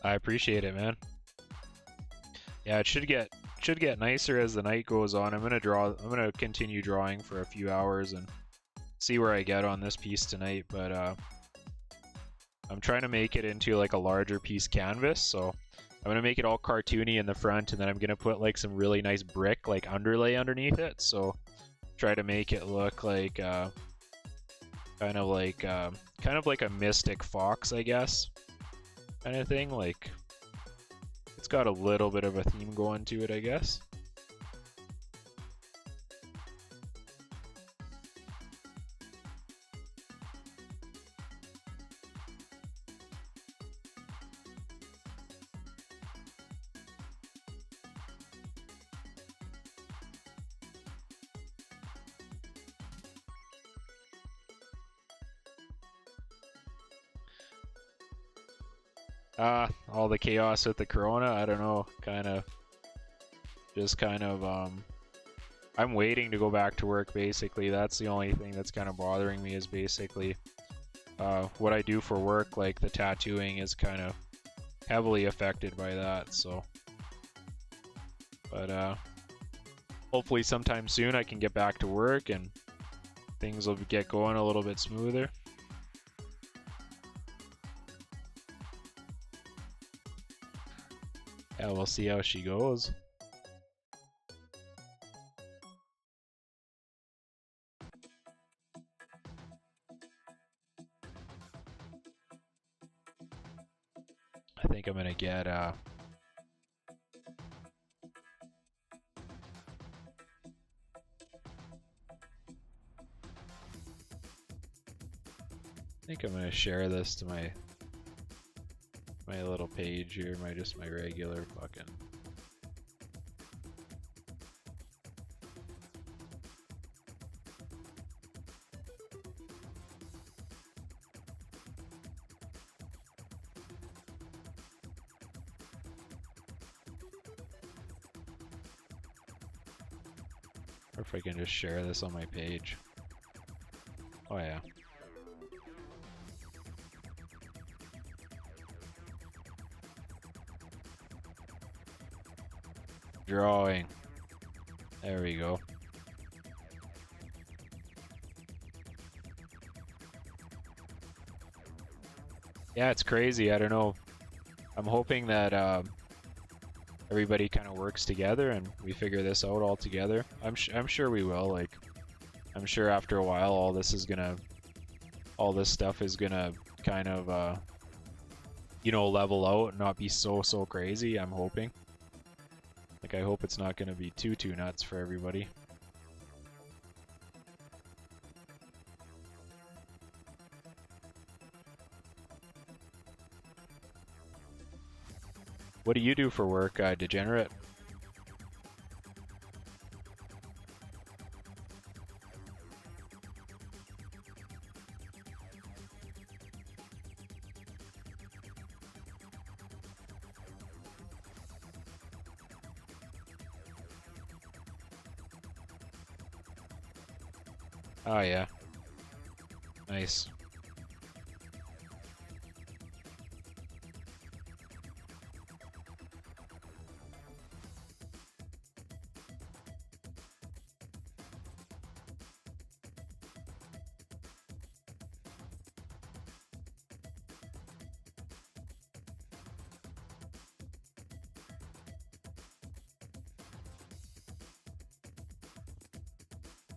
I appreciate it, man. Yeah, it should get nicer as the night goes on. I'm gonna continue drawing for a few hours and see where I get on this piece tonight, but I'm trying to make it into like a larger piece canvas, so I'm gonna make it all cartoony in the front, and then I'm gonna put like some really nice brick like underlay underneath it, so try to make it look like kind of like a mystic fox, I guess, kind of thing. Like it's got a little bit of a theme going to it, I guess. All the chaos with the corona, I don't know, I'm waiting to go back to work, basically. That's the only thing that's kind of bothering me, is basically what I do for work. Like the tattooing is kind of heavily affected by that, so. But hopefully sometime soon I can get back to work and things will get going a little bit smoother. Yeah, we'll see how she goes. I think I'm gonna get I think I'm gonna share this to my little page here, my regular fucking. Or if I can just share this on my page. Oh yeah. Drawing. There we go. Yeah, it's crazy. I don't know. I'm hoping that everybody kind of works together and we figure this out all together. I'm sure we will. Like, I'm sure after a while, all this stuff is gonna kind of, you know, level out and not be so crazy. I'm hoping. Like, I hope it's not gonna be too nuts for everybody. What do you do for work, Degenerate? Oh yeah. Nice.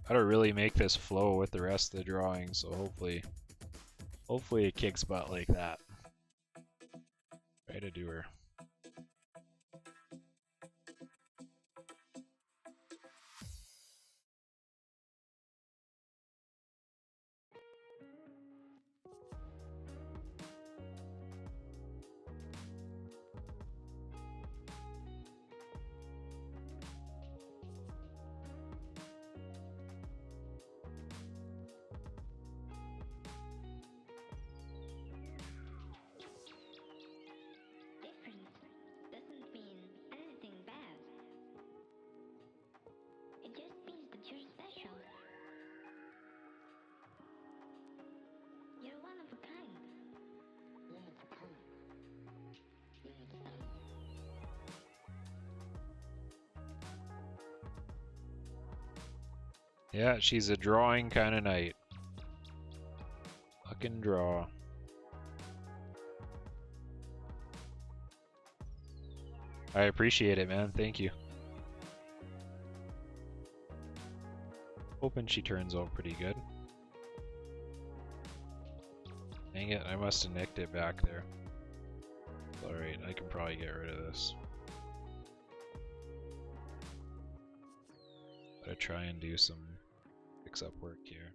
Gotta really make this flow with the rest of the drawing, so hopefully it kicks butt like that. Try to do her. Difference doesn't mean anything bad. It just means that you're special. You're one of a kind. Yeah, she's a drawing kind of night. Fucking draw. I appreciate it, man. Thank you. Hoping she turns out pretty good. Dang it, I must have nicked it back there. Alright, I can probably get rid of this. Gotta try and do some fix-up work here.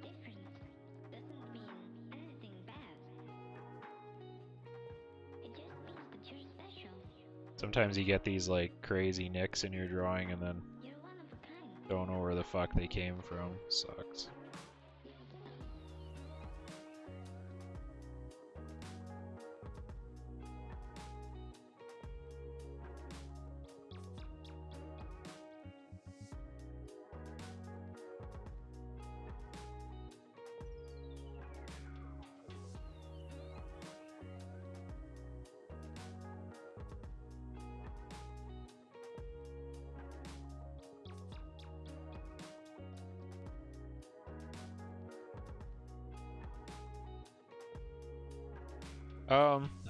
Difference doesn't mean anything bad. It just means that you're special. Sometimes you get these like crazy nicks in your drawing and then You're one of a kind. don't know where the fuck they came from. Sucks.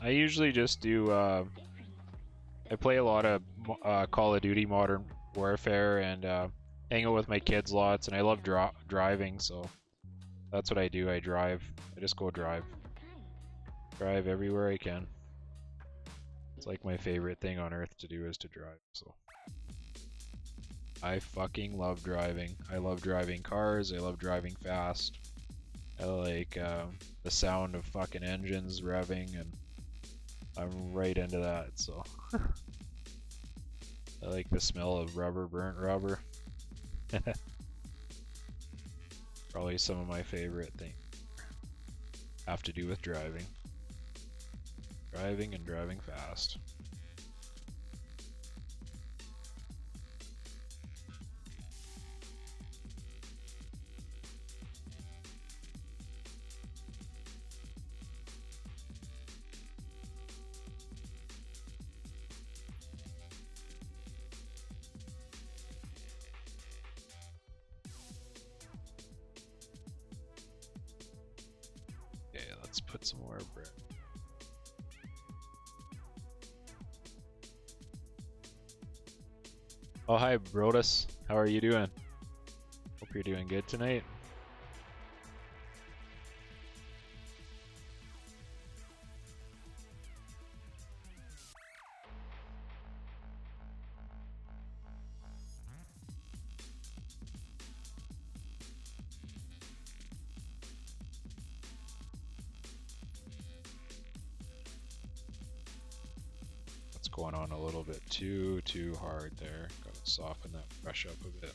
I usually just do, I play a lot of Call of Duty Modern Warfare and hang out with my kids lots, and I love driving, so that's what I do. I drive. I just go drive. Drive everywhere I can. It's like my favorite thing on earth to do is to drive, so. I fucking love driving. I love driving cars, I love driving fast. I like the sound of fucking engines revving, and I'm right into that, so. I like the smell of rubber, burnt rubber. Probably some of my favorite things have to do with driving. Driving and driving fast. Okay, let's put some more bread. Oh, hi, Brodus. How are you doing? Hope you're doing good tonight. What's going on a little bit too hard there. Gotta soften that brush up a bit.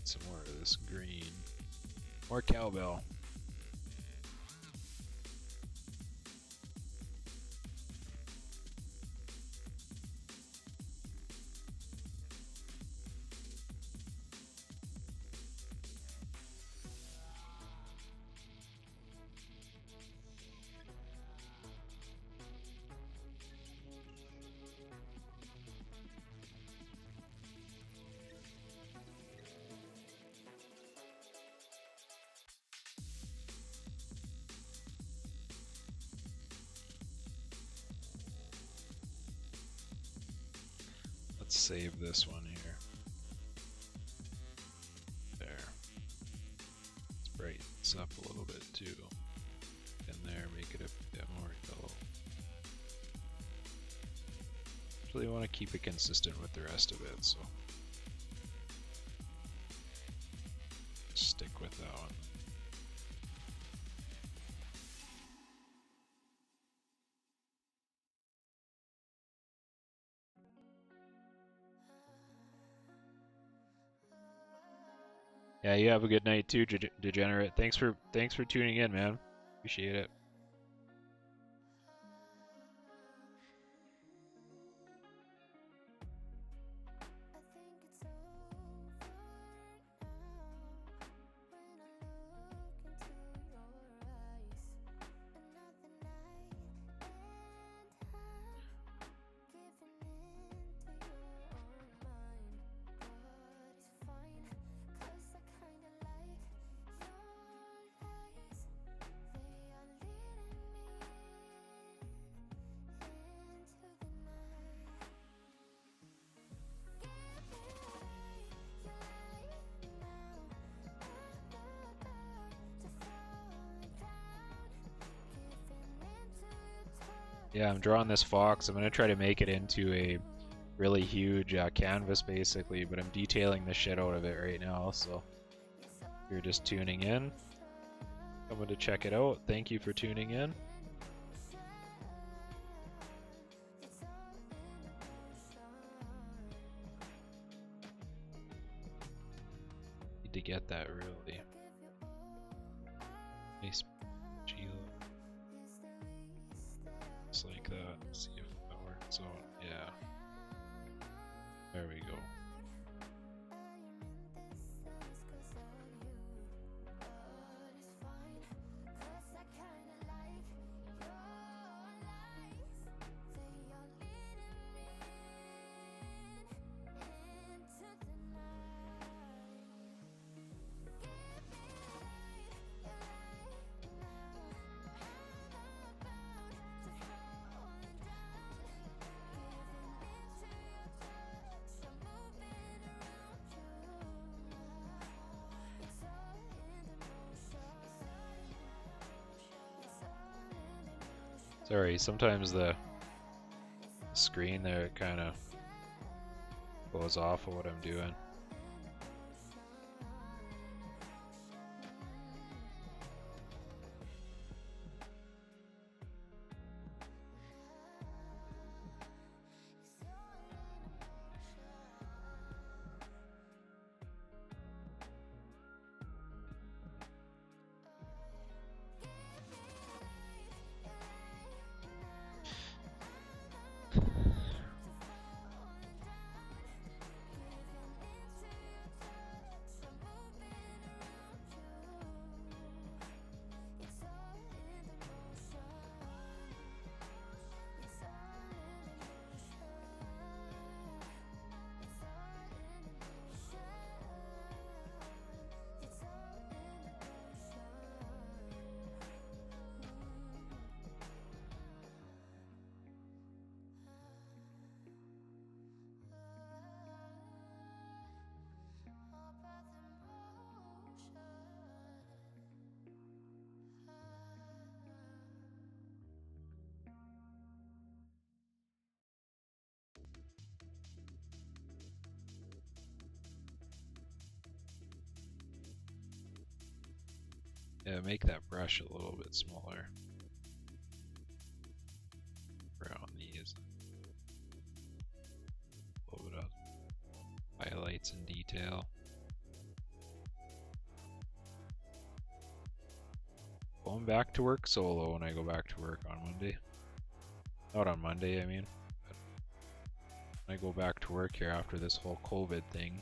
Some more of this green. More cowbell. Let's save this one here. There. Let's brighten this up a little bit too. In there, make it a bit more yellow. Actually, want to keep it consistent with the rest of it, so stick with that one. Yeah, you have a good night too, Degenerate. Thanks for tuning in, man. Appreciate it. Yeah, I'm drawing this fox. I'm going to try to make it into a really huge canvas basically, but I'm detailing the shit out of it right now, so if you're just tuning in, coming to check it out, thank you for tuning in. Need to get that really nice shield. Just like that. See if that works out. Yeah. There we go. Sorry, sometimes the screen there kind of goes off of what I'm doing. Yeah, make that brush a little bit smaller around these. A little bit of highlights and detail. I'm back to work solo when I go back to work on Monday. Not on Monday, I mean. But when I go back to work here after this whole COVID thing.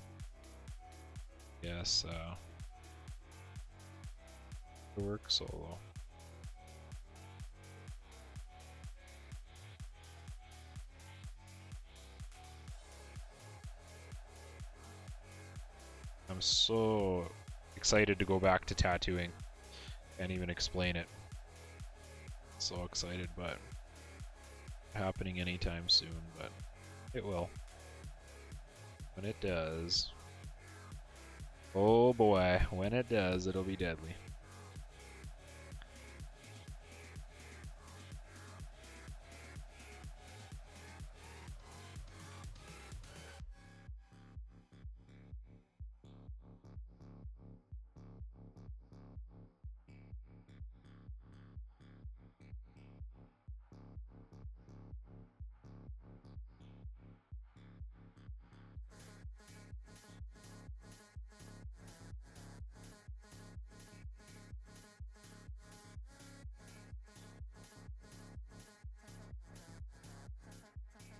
Yes, to work solo. I'm so excited to go back to tattooing. Can't even explain it. So excited, but happening anytime soon, but it will. When it does. Oh boy, when it does, it'll be deadly.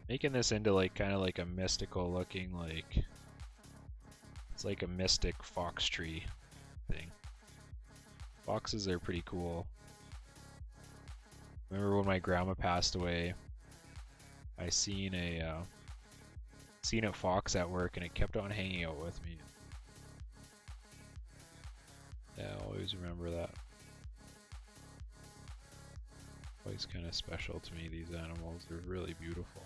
Making this into like kind of like a mystical looking, like it's like a mystic fox tree thing. Foxes are pretty cool. Remember when my grandma passed away, I seen a fox at work and it kept on hanging out with me. Yeah, I always remember that. Always kind of special to me, these animals. They're really beautiful.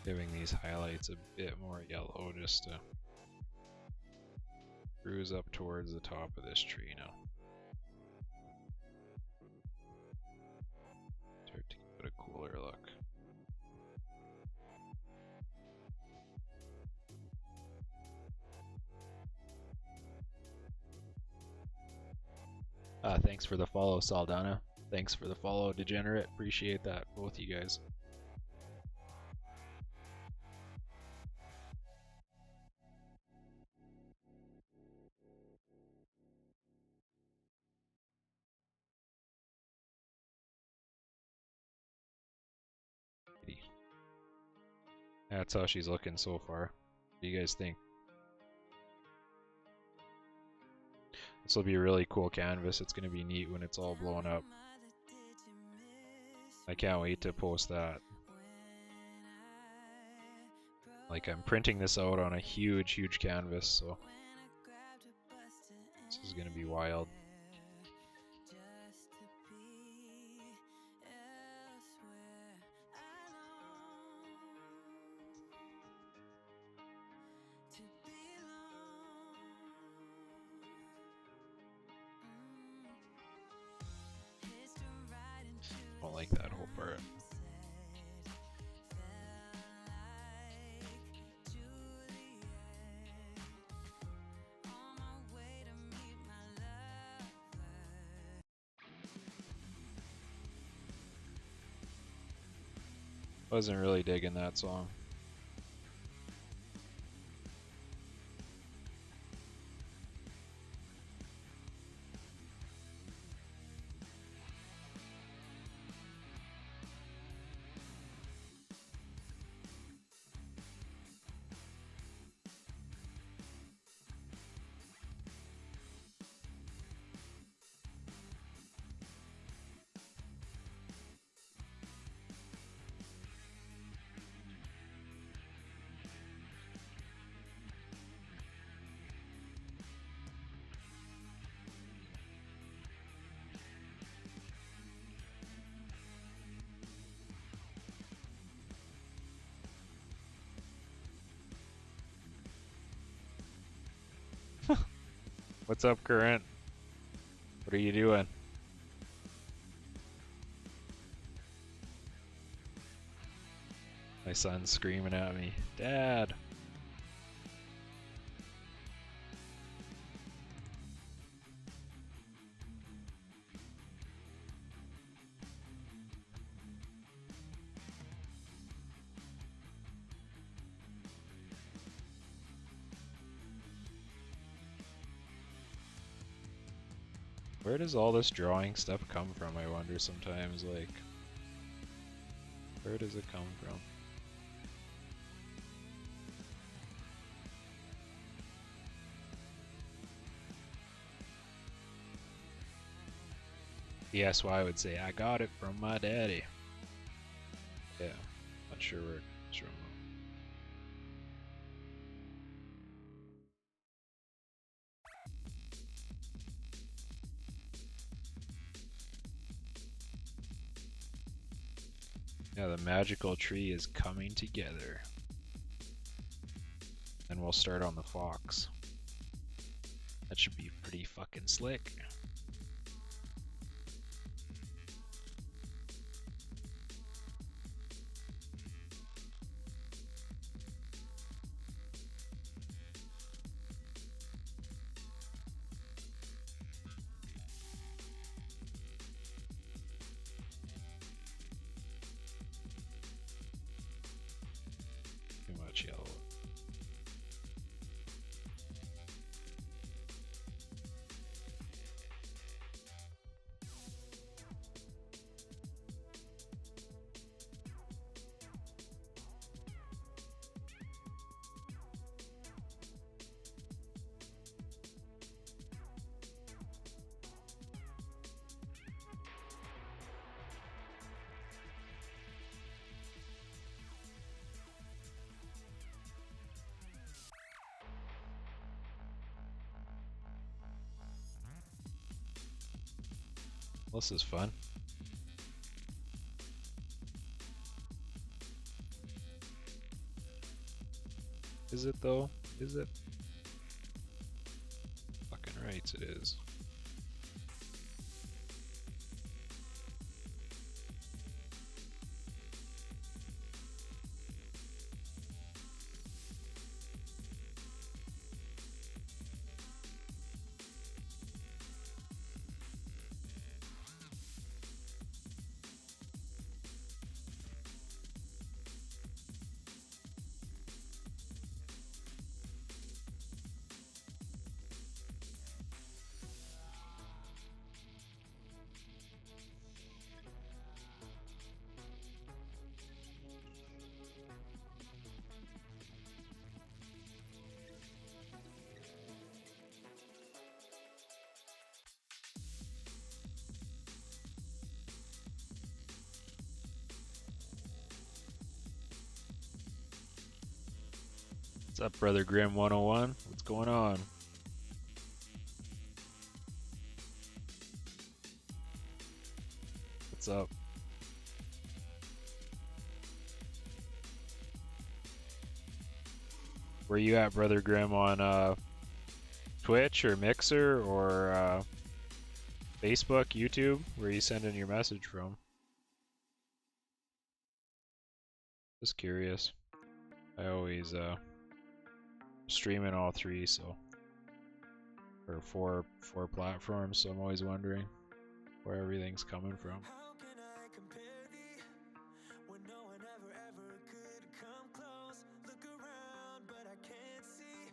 Giving these highlights a bit more yellow just to cruise up towards the top of this tree now. Start to give it a cooler look. Thanks for the follow, Saldana. Thanks for the follow, Degenerate. Appreciate that, both you guys. That's how she's looking so far. What do you guys think? This will be a really cool canvas. It's going to be neat when it's all blown up. I can't wait to post that. Like, I'm printing this out on a huge canvas, so this is going to be wild. I don't like that whole part. Wasn't really digging that song. What's up, Current? What are you doing? My son's screaming at me. Dad! Where does all this drawing stuff come from, I wonder sometimes, like... Where does it come from? Yes, well, I would say I got it from my daddy. Yeah, not sure where it's from. Yeah, the magical tree is coming together. And we'll start on the fox. That should be pretty fucking slick. Too much yellow. This is fun. Is it though? Is it? Fucking right, it is. What's up, Brother Grim 101? What's going on? What's up? Where you at, Brother Grim, on Twitch or Mixer or Facebook, YouTube? Where are you sending your message from? Just curious. I always streaming all three, so or four platforms, so I'm always wondering where everything's coming from. How can I compare thee when no one ever could come close? Look around, but I can't see.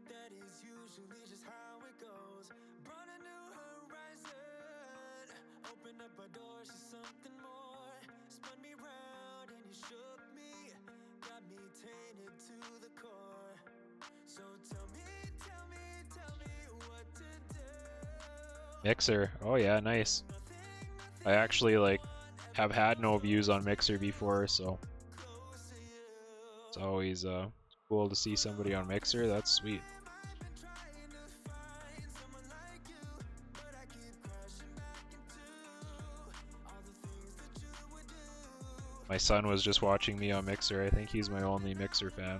That is usually just how it goes. Brought a new horizon, opened up our doors to something more. Spun me round and you shook me, got me tainted to the core. So tell me what to do. Mixer. Oh yeah, nice. I actually have had no views on Mixer before, so it's always cool to see somebody on Mixer. That's sweet. My son was just watching me on Mixer. I think he's my only Mixer fan.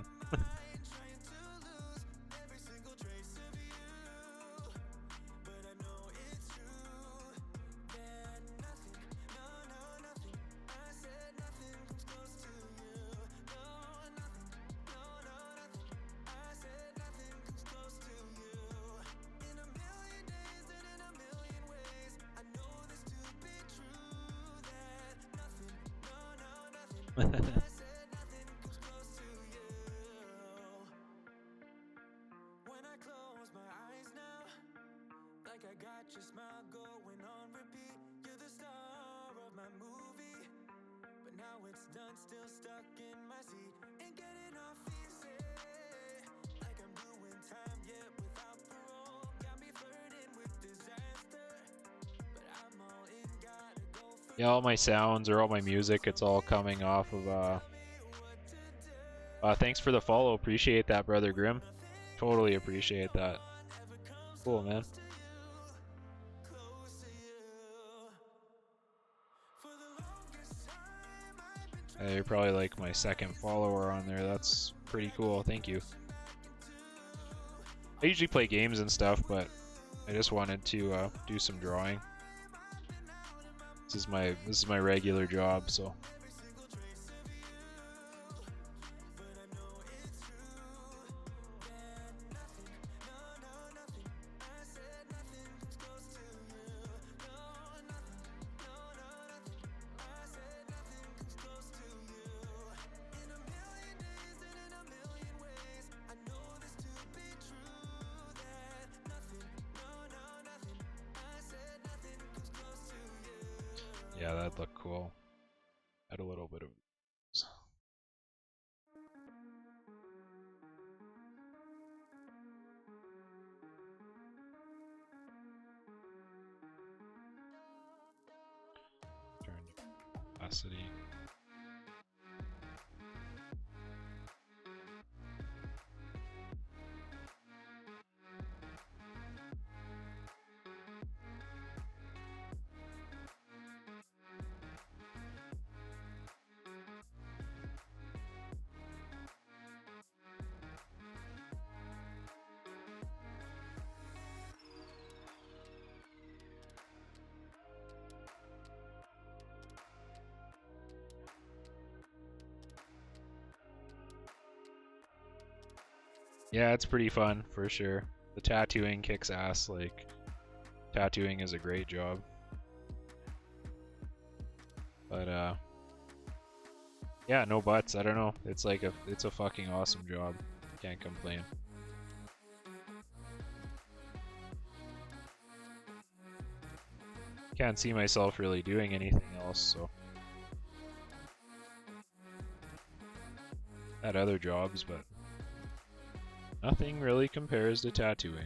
When I close my eyes now, like I got your smile going on repeat. You're the star of my movie, but now it's done, still stuck in my seat. Ain't getting off easy, like I'm doing time yet without parole. Got me flirting with disaster, but I'm all in, gotta go for Yeah, all my sounds or all my music, it's all coming off of thanks for the follow. Appreciate that, Brother Grim. Totally appreciate that. Cool, man. You're probably like my second follower on there. That's pretty cool. Thank you. I usually play games and stuff, but I just wanted to do some drawing. This is my regular job, so. Yeah, that'd look cool. Add a little bit of. Turn opacity. Yeah, it's pretty fun for sure. The tattooing kicks ass. Like, tattooing is a great job. But yeah, no buts. I don't know. It's like it's a fucking awesome job. Can't complain. Can't see myself really doing anything else, so. Had other jobs, but nothing really compares to tattooing.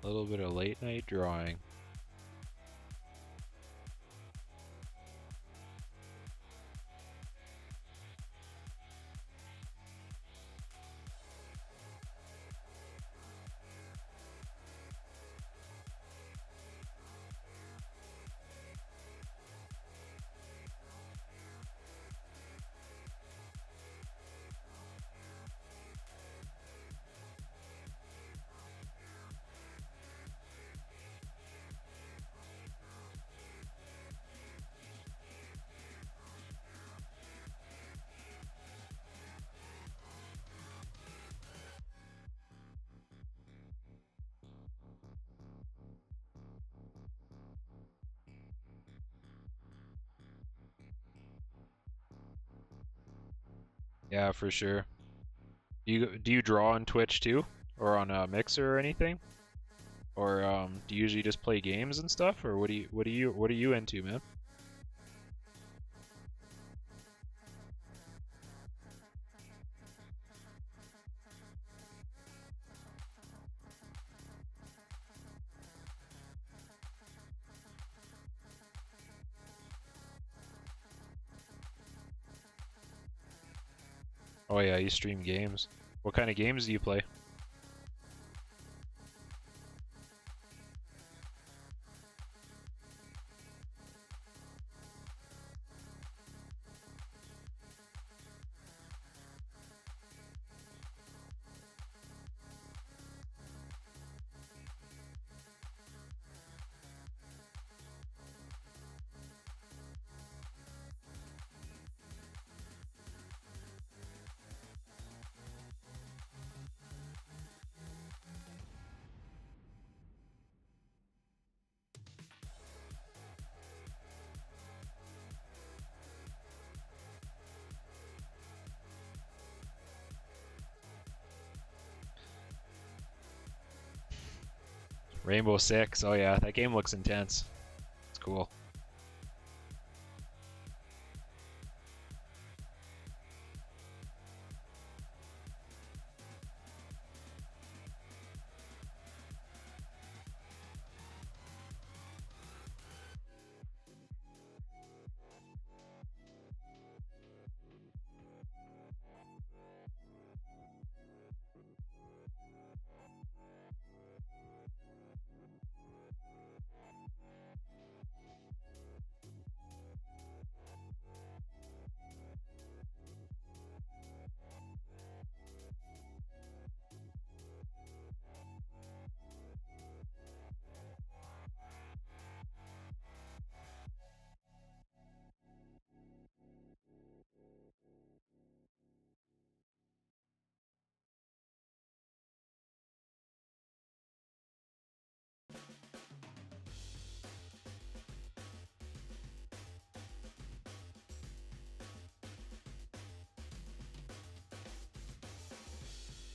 A little bit of late night drawing. Yeah, for sure. Do you draw on Twitch too, or on a Mixer or anything, or do you usually just play games and stuff, or what are you into, man? Oh yeah, you stream games. What kind of games do you play? Rainbow Six. Oh yeah, that game looks intense. It's cool.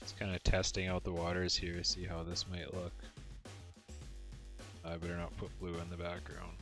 It's kind of testing out the waters here, see how this might look. I better not put blue in the background.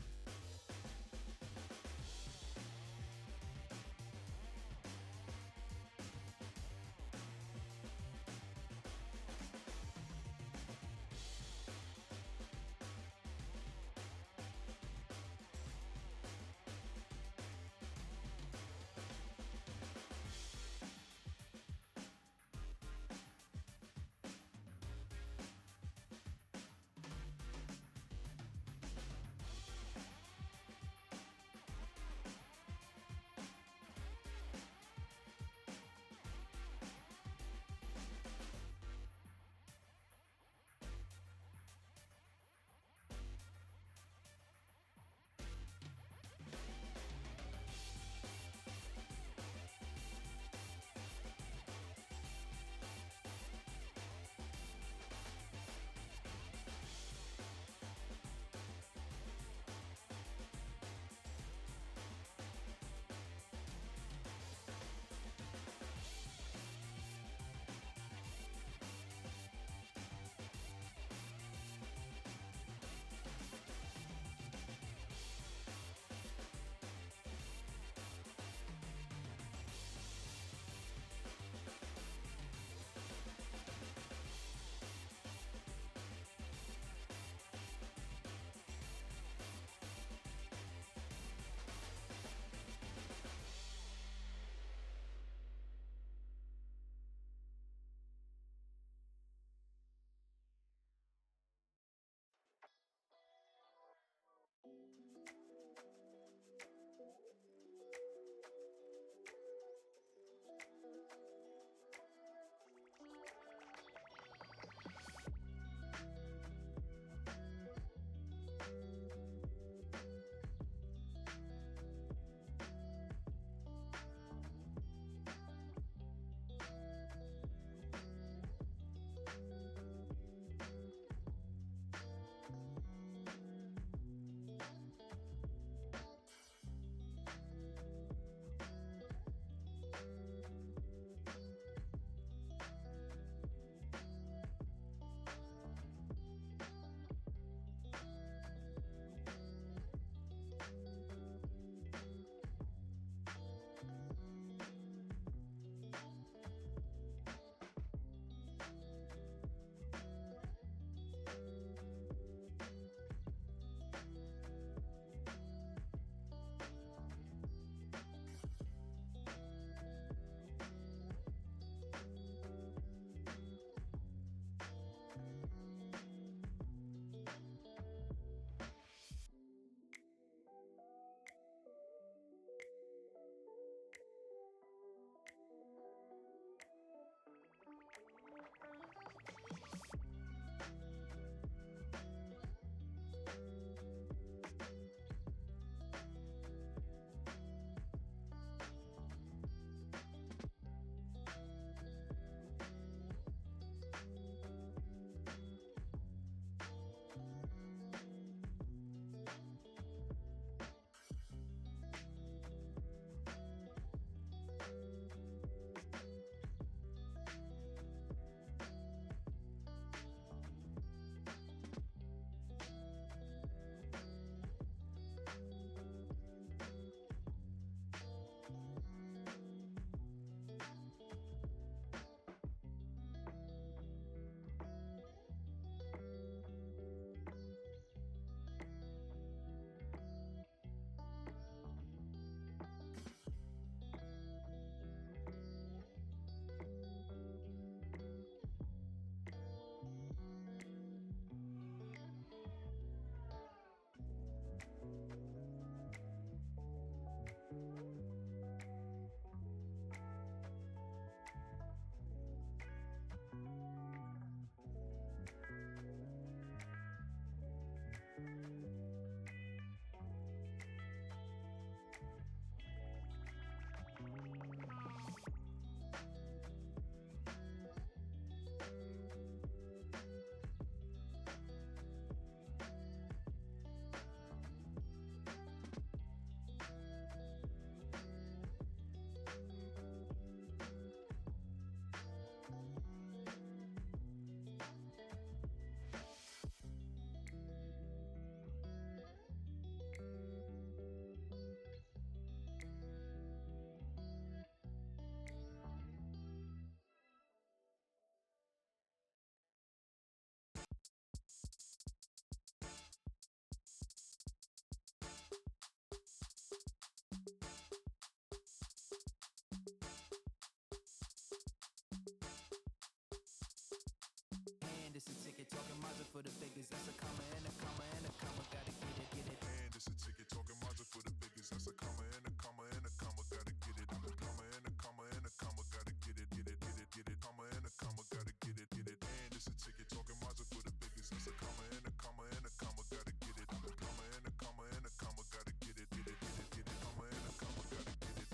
talking Mazda for the biggest. That's a comma and a comma and a comma. Gotta get it, get it. And it's a ticket talking Mazda for the biggest. That's a comma and a comma and a comma. Gotta get it. I'm a comma and a comma and a comma. Gotta get it, get it, get it, get it. Comma and a comma. Gotta get it, get it. And it's a ticket talking Mazda for the biggest. That's a comma and a comma and a comma. Gotta get it. I'm a comma and a comma and a comma. Gotta get it, get it, get it, get it. Comma and a comma. Gotta get it.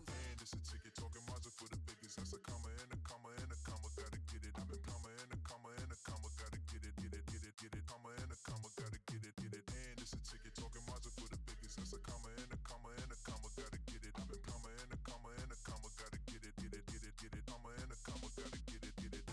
And it's a ticket talking Mazda for the biggest. That's a comma and a comma and a comma. Gotta get it. I'm a comma and a comma and a comma. Gotta get it, get it, get it, get it. Comma and a comma. Gotta get it, get it. And it's a ticket talking Mazda for the biggest. That's a comma and a comma and a comma. Gotta get it. I'm a comma and a comma and a comma. Gotta get it, get it, get it, get it. Comma and a comma. Gotta get it, get it.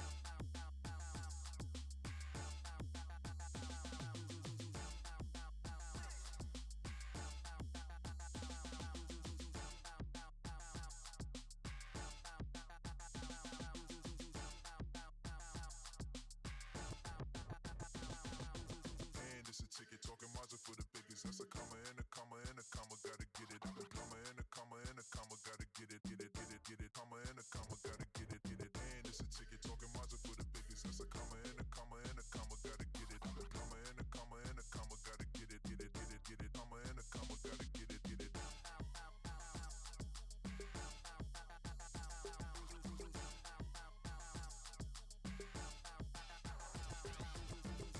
And it's a ticket talking Mazda for the biggest. That's a comma and a comma and a comma. Gotta get it. I'm a comma and a comma and a comma. Gotta get it, get it, get it, get it. Comma and a comma. Gotta get it, get it. And it's a ticket talking Mazda for the biggest. That's a comma and a comma and a comma. Gotta get it. I'm a comma and a comma and a comma. Gotta get it, get it, get it, get it. Comma and a comma. Gotta get it, get it.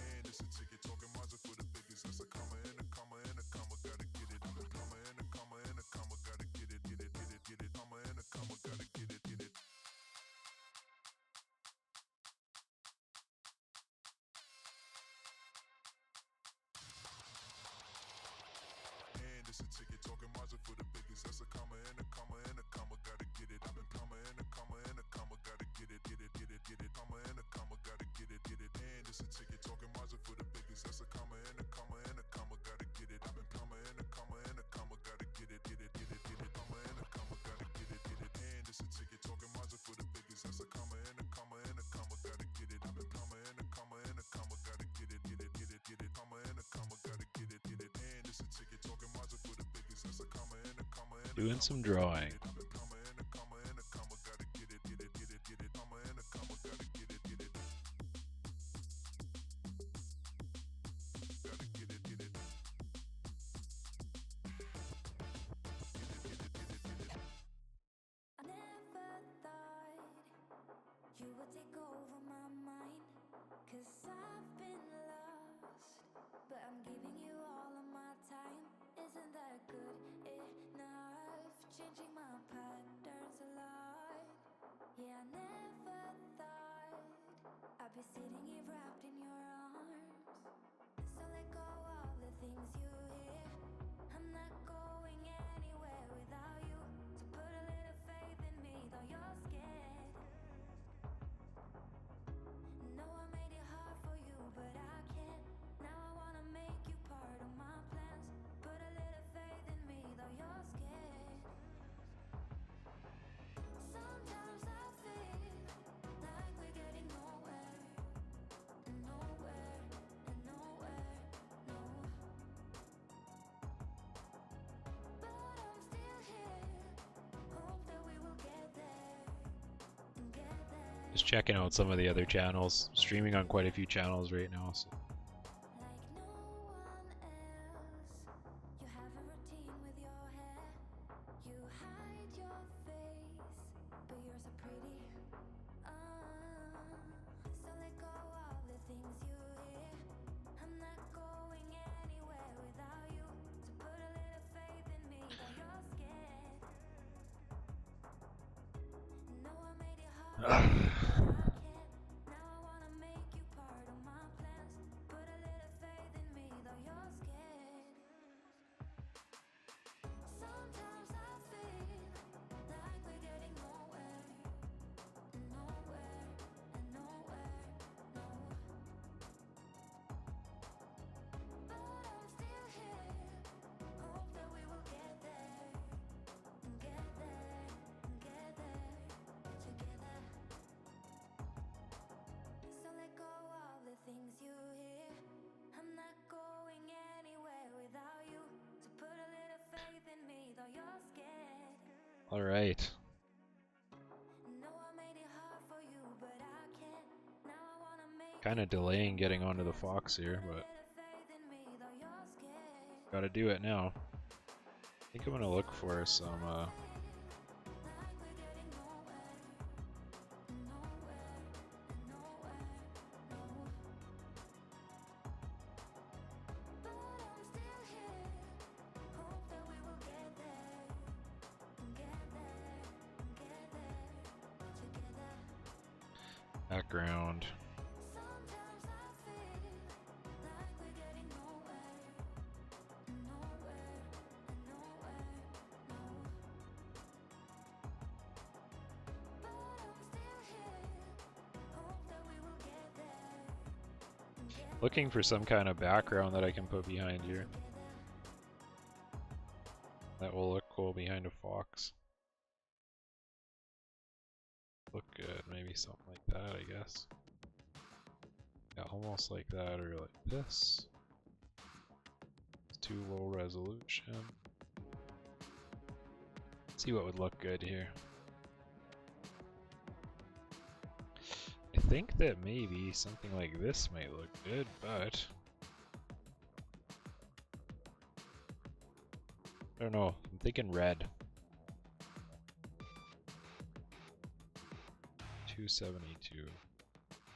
And it's a ticket talking Mazda for the biggest. That's a comma and a comma and a comma. Gotta get it. I'm a comma and a comma and a comma. Gotta get it, get it, get it, get it. Comma and a comma. Gotta get it, get it. And it's a ticket talking Mazda for the biggest. That's a comma and a comma and a comma. Gotta get it. I've been comma and a comma and a comma. Gotta get it, get it, get it, get it. Comma and a comma. Gotta get it, get it. And it's a ticket talking Mazda for the biggest. That's a comma and a comma and a comma. Gotta get it. I've been comma and a comma and a comma. Gotta get it, get it, get it, get it. Comma and a comma. Gotta get it, get it. And it's a ticket talking Mazda for the biggest. That's a comma and a comma and a comma. Gotta get it. I've been comma and a comma and a comma. Gotta get it, get it, get it, get it. Comma and a comma. Gotta get it, get it. And it's a ticket talking Mazda for the biggest. That's a comma and a comma and a Doing comma. some Gotta drawing. get it. I've been comma and a comma and a comma. Gotta get it, get it, get it, get it. Comma and a comma. Gotta get it, get it. Gotta get it, get it. Get it, get it, get it, get it. I never thought you would take over my mind, 'cause I've been lost, but I'm giving you all of my time. Isn't that good enough? Changing my patterns a lot. Yeah, I never thought I'd be sitting here wrapped in your arms. So let go of the things you hear. I'm not going anywhere without you. So put a little faith in me, though you're scared. No, I made it hard for you, but I can't. Now I wanna make you part of my plans. Put a little faith in me, though you're scared. Sometimes I feel like we're getting nowhere, nowhere, and nowhere, no. But I'm still here. Hope that we will get there, get there. Just checking out some of the other channels. Streaming on quite a few channels right now. So. Like no one else, you have a routine with your hair. You hide your face, but you're so pretty. So let go of the things you hear. I'm not going anywhere without you. So put a little faith in me, though you're scared. No, I made it hard, but I can't. Now I wanna make you part of my plans. Alright. Kind of delaying getting onto the Fox here, but gotta do it now. I think I'm gonna look for some background. Looking for some kind of background that I can put behind here. That will look cool behind a fox. Look good, maybe something like that, I guess. Yeah, almost like that, or like this. It's too low resolution. Let's see what would look good here. I think that maybe something like this might look good, but I don't know. I'm thinking red. 272.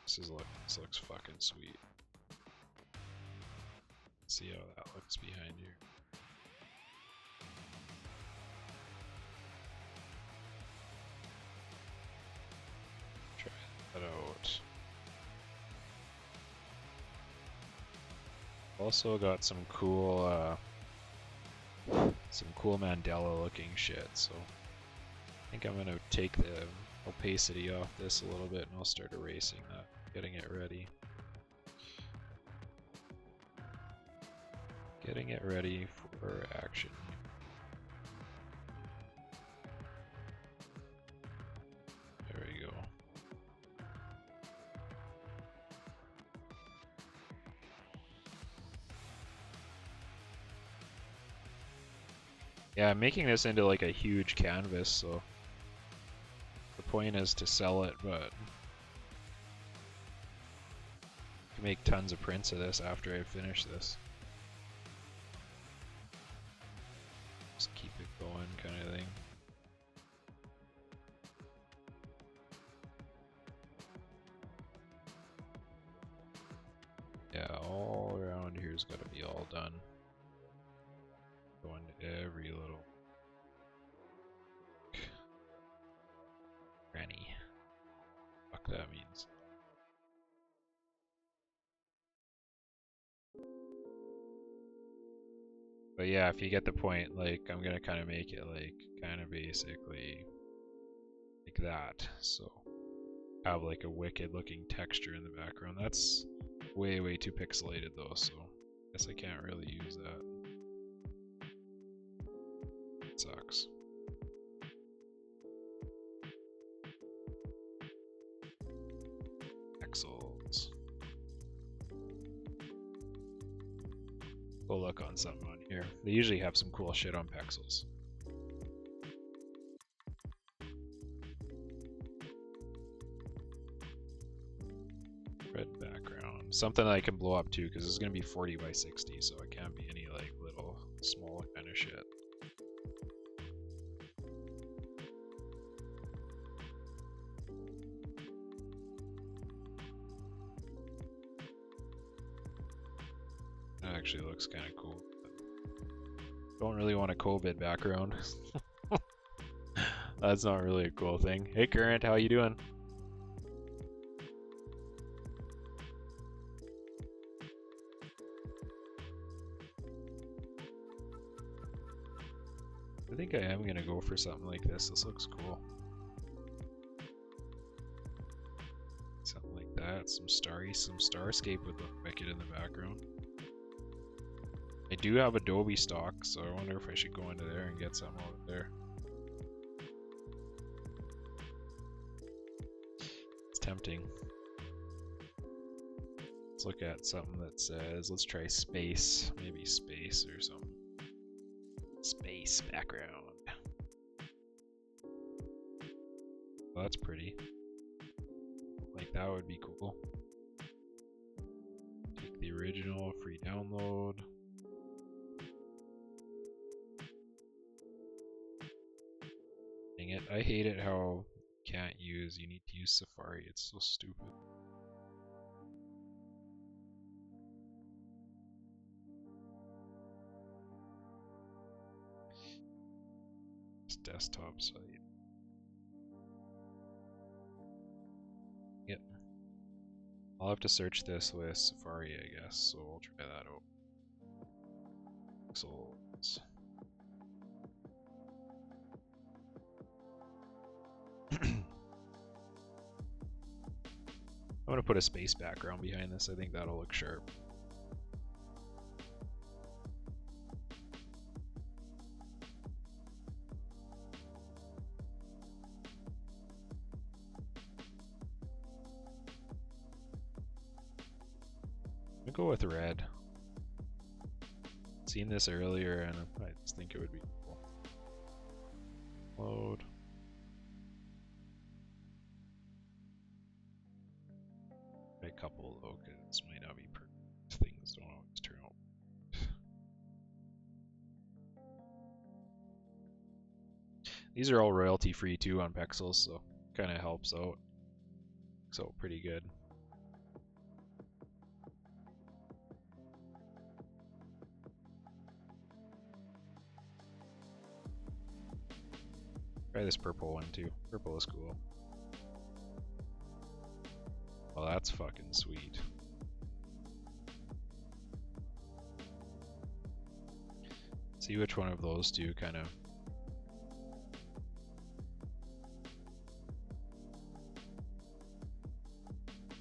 This looks fucking sweet. See how that looks behind you. Try that out. Also got some cool Mandela looking shit, so I think I'm gonna take the opacity off this a little bit and I'll start erasing that, getting it ready. Getting it ready for action. There we go. Yeah, I'm making this into like a huge canvas, so the point is to sell it, but I can make tons of prints of this after I finish this. Just keep it going, kind of thing. Yeah, all around here's got to be all done. Going to every little cranny. Fuck that means. But yeah, if you get the point, like, I'm gonna kind of make it like, kind of basically like that. So have like a wicked looking texture in the background. That's way, way too pixelated though, so I guess I can't really use that. It sucks. Pixels. Go look on something on here. They usually have some cool shit on Pexels. Red background. Something that I can blow up too, because it's going to be 40 by 60, so it can't be any like little small kind of shit. That actually looks kind of cool. Don't really want a COVID background. That's not really a cool thing. Hey Current, how you doing? I think I am gonna go for something like this. This looks cool. Something like that. Some starscape would look wicked in the background. I do have Adobe stock, so I wonder if I should go into there and get something out of there. It's tempting. Let's look at something that says, let's try space. Maybe space or something. Space background. Well, that's pretty. Like that would be cool. Take the original, free download. Dang it, I hate it how you need to use Safari, it's so stupid. This desktop site. Yep. I'll have to search this with Safari, I guess, so we'll try that out. Pixels. I'm gonna put a space background behind this, I think that'll look sharp. I'm gonna go with red. Seen this earlier and I just think it would be cool. Load. A couple though, because might not be perfect. Things don't always turn out. These are all royalty free too on Pexels, so kind of helps out. So pretty good. Try this purple one too. Purple is cool. Well, that's fucking sweet. See which one of those two kind of.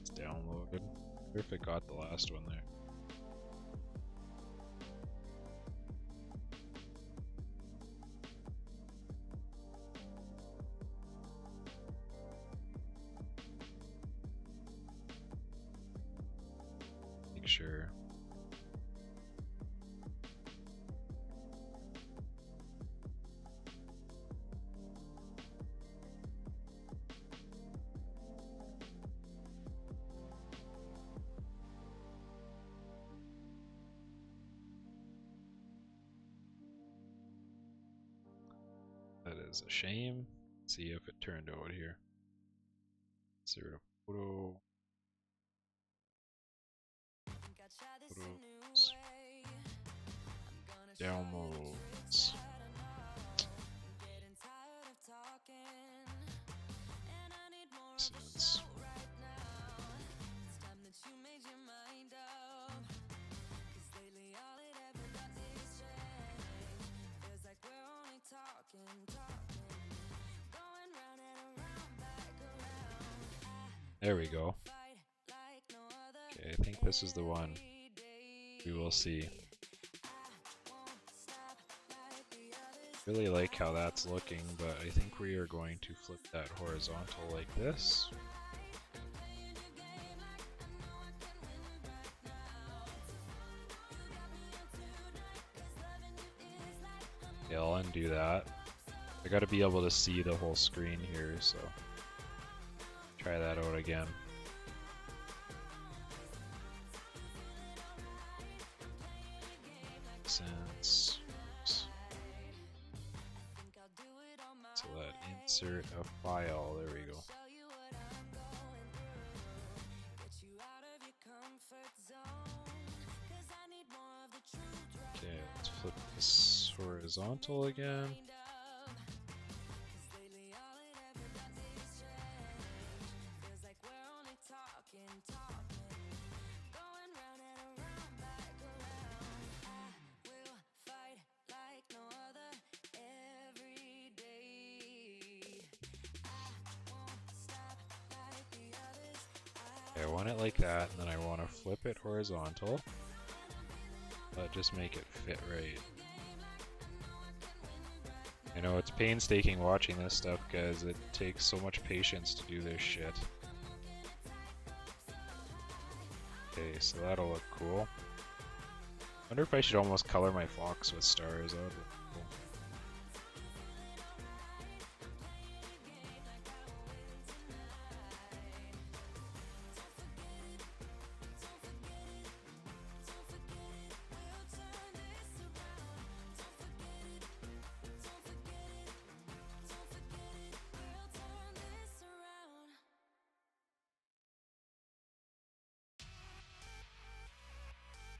It's downloaded. I wonder if it got the last one there. Sure. That is a shame. Let's see if it turned out here. Insert a photo. Photos. Downloads. Sense. There we go. Okay, I think this is the one. We will see. Really like how that's looking, but I think we are going to flip that horizontal like this. Yeah, I'll undo that. I gotta be able to see the whole screen here, so try that out again. Sense. So that insert a file, there we go. Okay, let's flip this horizontal again. Okay, I want it like that, and then I want to flip it horizontal, but just make it fit right. I know it's painstaking watching this stuff because it takes so much patience to do this shit. Okay, so that'll look cool. Wonder if I should almost color my fox with stars. That would look cool.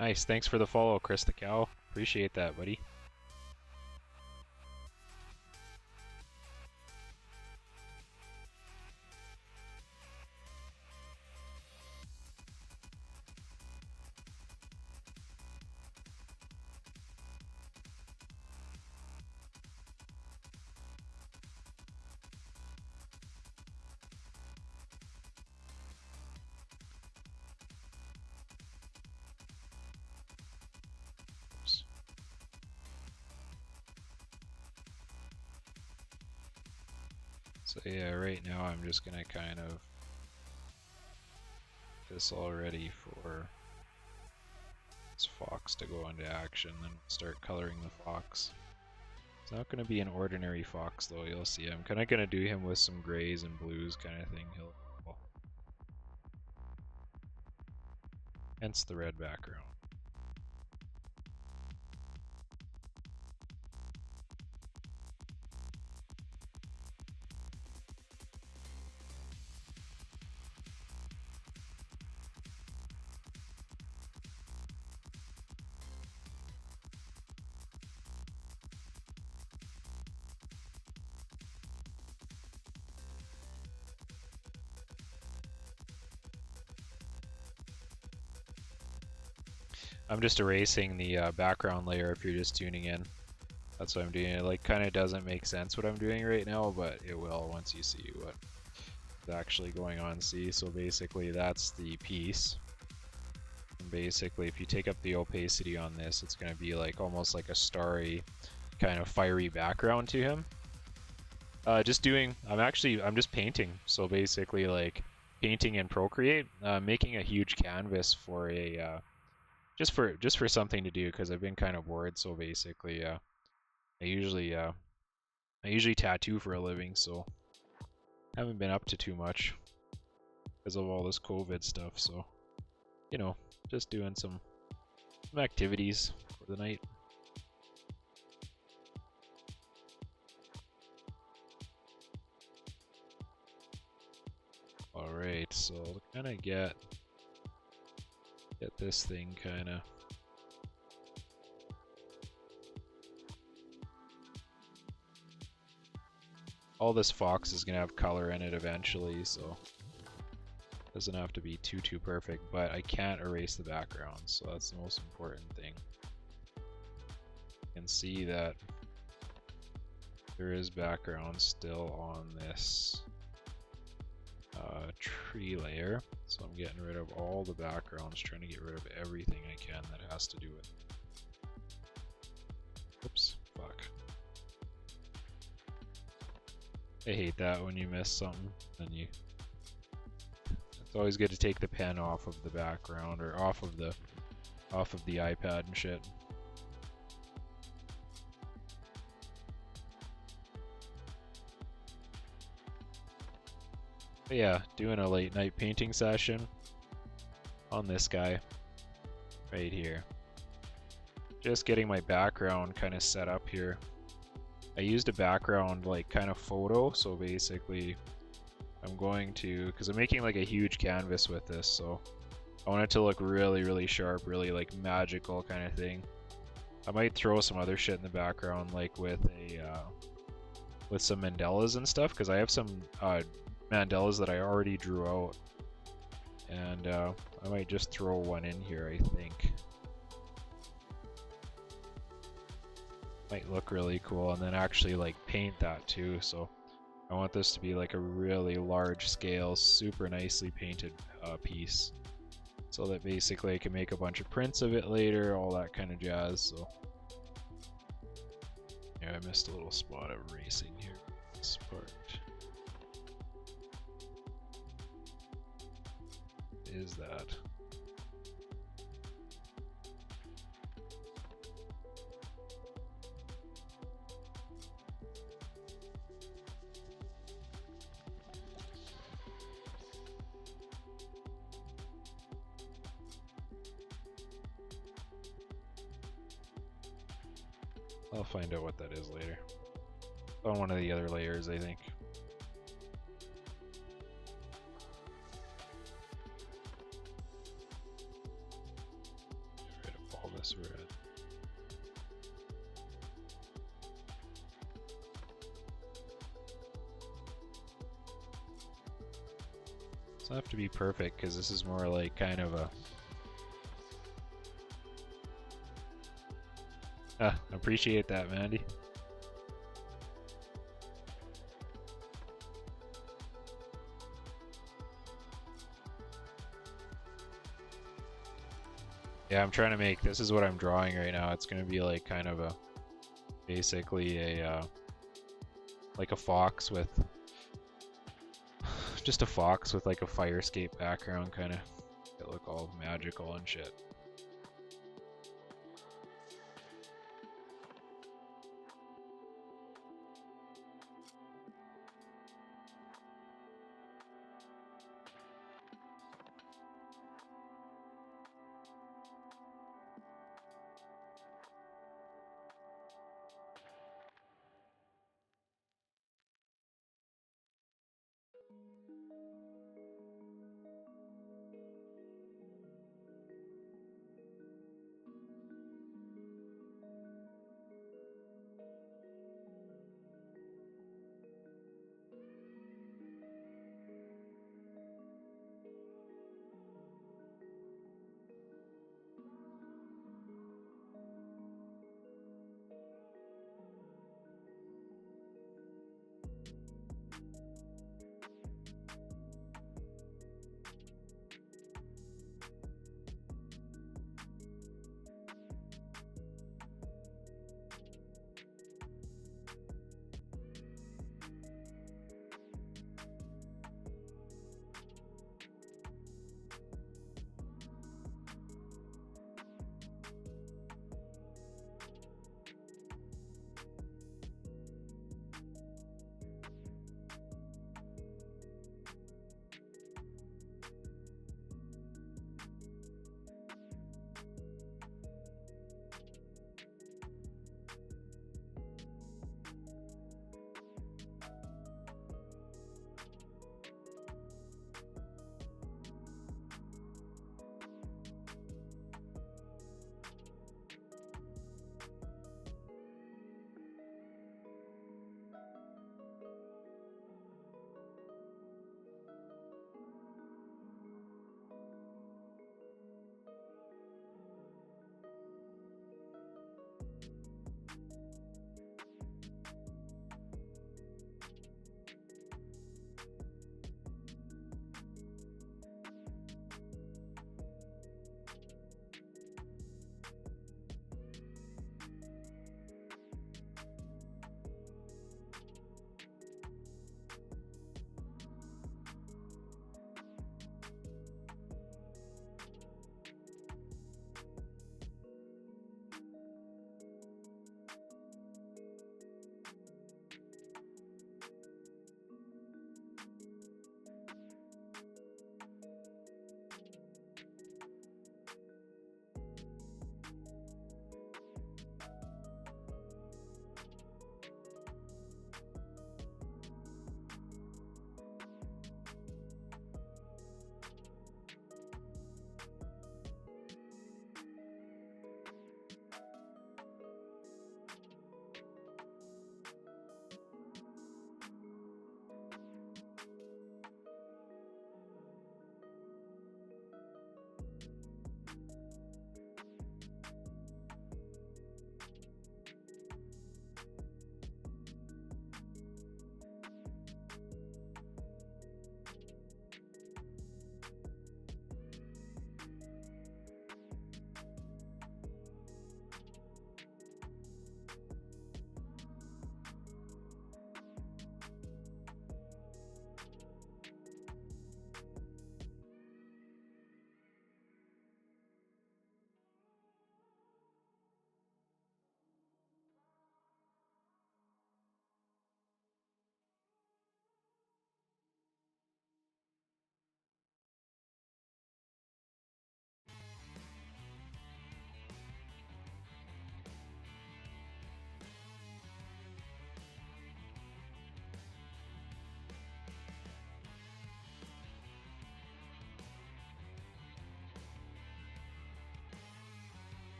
Nice, thanks for the follow, Chris the Cow. Appreciate that, buddy. Oops. So yeah, right now I'm just gonna kind of this all ready for this fox to go into action, then start coloring the fox. It's not gonna be an ordinary fox though, you'll see. I'm kinda gonna do him with some grays and blues kind of thing. Hence the red background. I'm just erasing the background layer if you're just tuning in. That's what I'm doing. It like kind of doesn't make sense what I'm doing right now, but it will once you see what is actually going on. See, so basically that's the piece. And basically, if you take up the opacity on this, it's going to be like almost like a starry, kind of fiery background to him. I'm just painting. So basically, like painting in Procreate, making a huge canvas for a just for something to do because I've been kind of bored. So basically, I usually tattoo for a living, so haven't been up to too much because of all this COVID stuff. So, you know, just doing some activities for the night. All right, so to kind of get this thing kind of. All this fox is going to have color in it eventually, so it doesn't have to be too perfect, but I can't erase the background, so that's the most important thing. You can see that there is background still on this tree layer, so I'm getting rid of all the backgrounds, trying to get rid of everything I can that has to do with. Oops, fuck. I hate that when you miss something and you. It's always good to take the pen off of the background or off of the iPad and shit. But yeah, doing a late night painting session on this guy right here. Just getting my background kind of set up here. I used a background like kind of photo, so basically I'm going to, because I'm making like a huge canvas with this, so I want it to look really sharp, really like magical kind of thing. I might throw some other shit in the background, like with some mandalas and stuff, because I have some mandalas that I already drew out, and I might just throw one in here, I think. Might look really cool, and then actually like paint that too. So I want this to be like a really large scale, super nicely painted piece, so that basically I can make a bunch of prints of it later, all that kind of jazz. So yeah, I missed a little spot of erasing here. This part is that. I'll find out what that is later. On one of the other layers, I think. Get this red. Doesn't have to be perfect because this is more like kind of a. Appreciate that, Mandy. Yeah, I'm trying to make, this is what I'm drawing right now. It's going to be like kind of a, basically a, like a fox with, just a fox with like a fire escape background kind of. It look all magical and shit.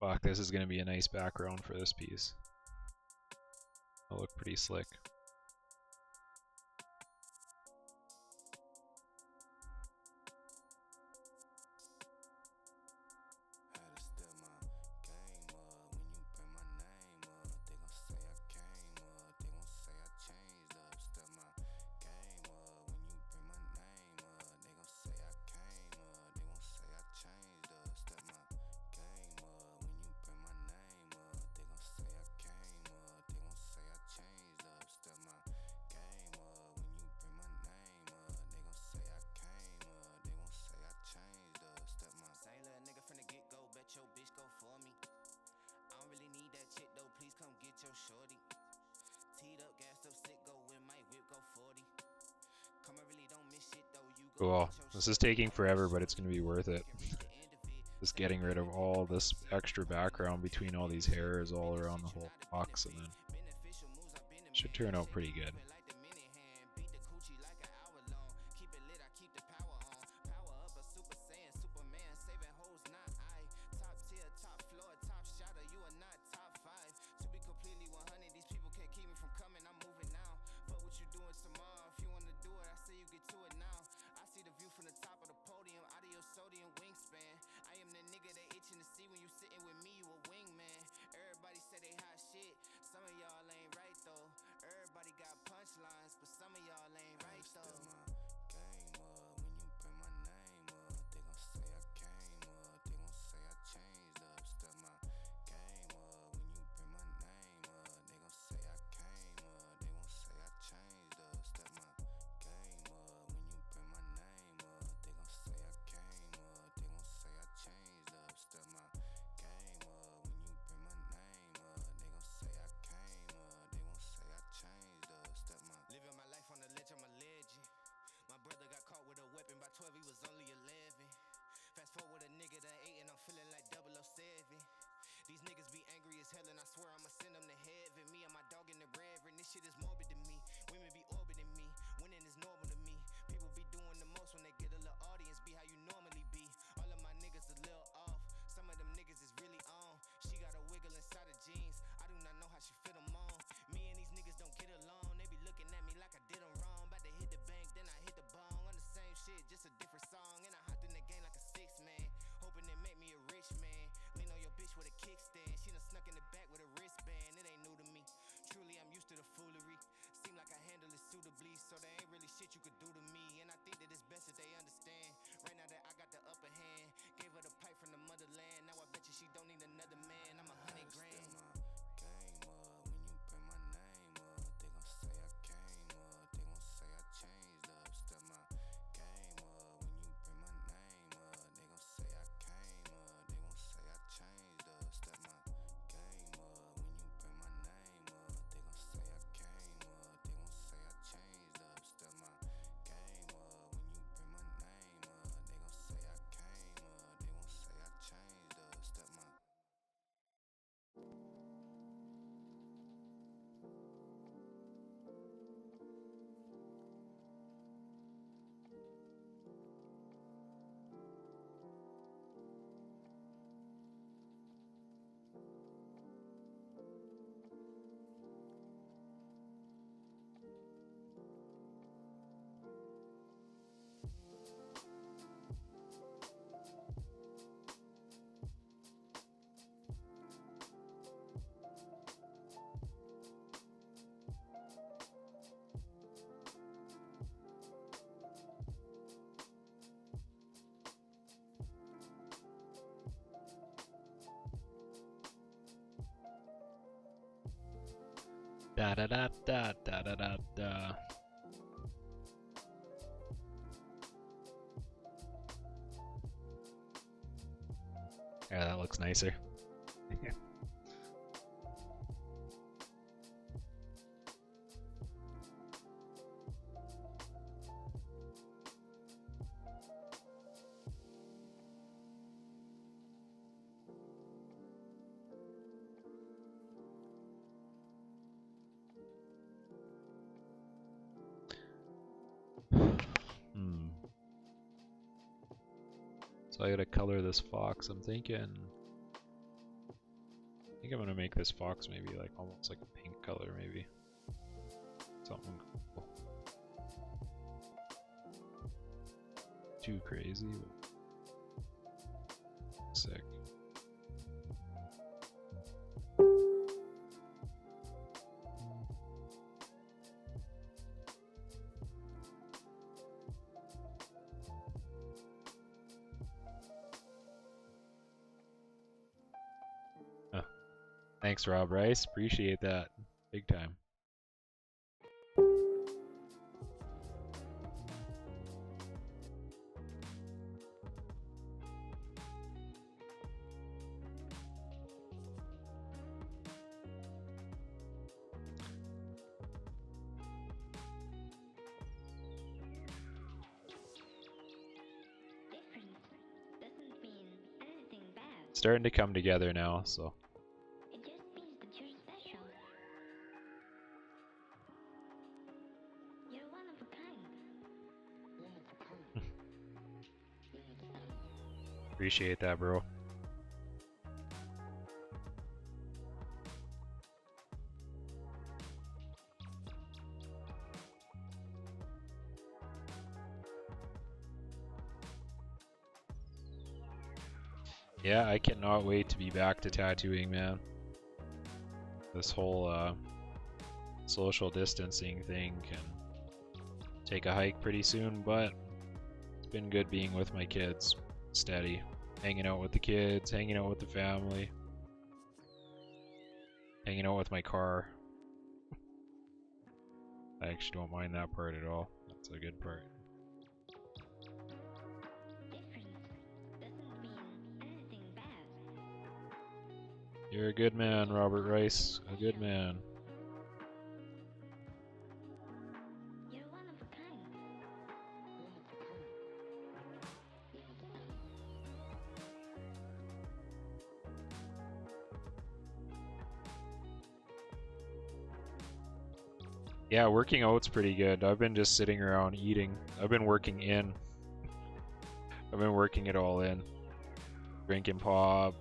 Fuck, this is gonna be a nice background for this piece. It'll look pretty slick. Cool. This is taking forever, but it's going to be worth it. Just getting rid of all this extra background between all these hairs all around the whole box, and then should turn out pretty good. Da da da da da da da da. Yeah, that looks nicer. So I gotta color this fox, I'm thinking think I'm gonna make this fox maybe like almost like a pink color, maybe. Something cool. Too crazy. Sick. Thanks, Rob Rice. Appreciate that. Big time. Difference doesn't mean anything bad. Starting to come together now, so. It just means that you're special. You're one of a kind. Appreciate that, bro. Yeah, I cannot wait to be back to tattooing, man. This whole social distancing thing can take a hike pretty soon, but it's been good being with my kids. Steady. Hanging out with the kids, hanging out with the family, hanging out with my car. I actually don't mind that part at all. That's a good part. Difference doesn't mean anything bad. You're a good man, Robert Rice. A good man. You're one of a kind. Yeah, working out's pretty good. I've been just sitting around eating. I've been working in. I've been working it all in. Drinking pop.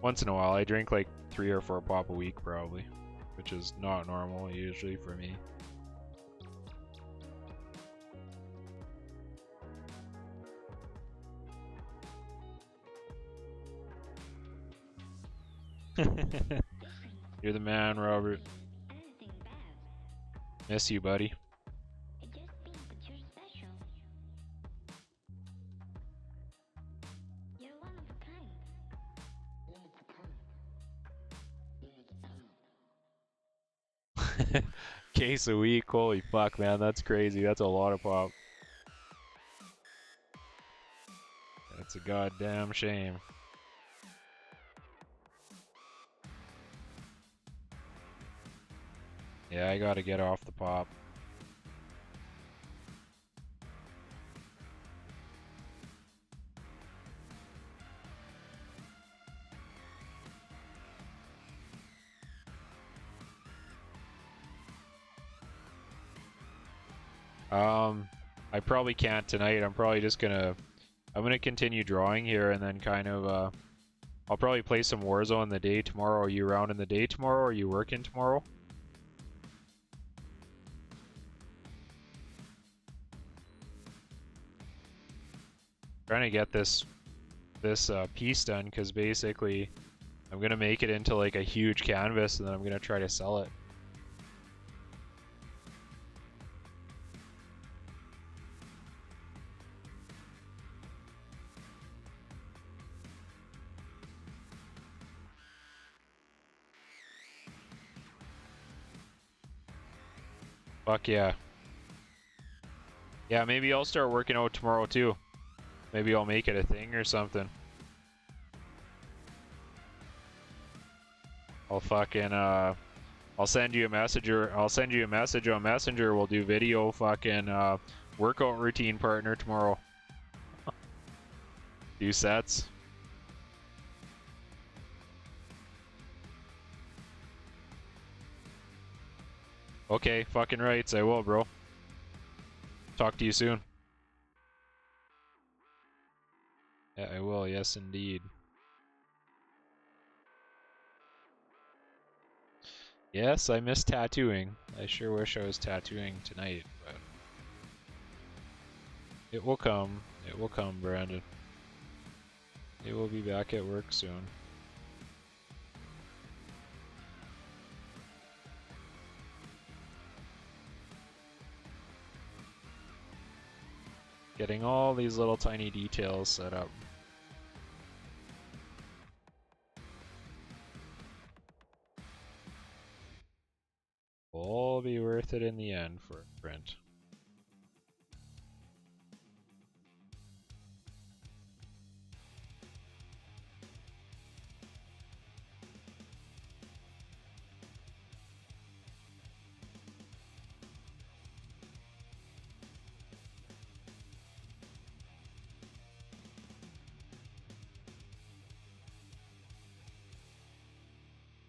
Once in a while, I drink like 3 or 4 pop a week probably, which is not normal usually for me. You're the man, Robert. Anything bad. Miss you, buddy. It just means that you're special. You're one of a kind. Case a week, holy fuck, man, that's crazy. That's a lot of pop. That's a goddamn shame. Yeah, I gotta get off the pop. I probably can't tonight. I'm probably just gonna continue drawing here and then kind of I'll probably play some Warzone in the day tomorrow. Are you around in the day tomorrow? Or are you working tomorrow? Trying to get this piece done because basically I'm gonna make it into like a huge canvas and then I'm gonna try to sell it. Fuck yeah. Yeah, maybe I'll start working out tomorrow too. Maybe I'll make it a thing or something. I'll fucking I'll send you a message on Messenger. We'll do video fucking workout routine partner tomorrow. 2 sets. Okay, fucking rights, I will, bro. Talk to you soon. Yeah, I will, yes indeed. Yes, I miss tattooing. I sure wish I was tattooing tonight, but it will come. It will come, Brandon. It will be back at work soon. Getting all these little tiny details set up. Will all be worth it in the end for a print.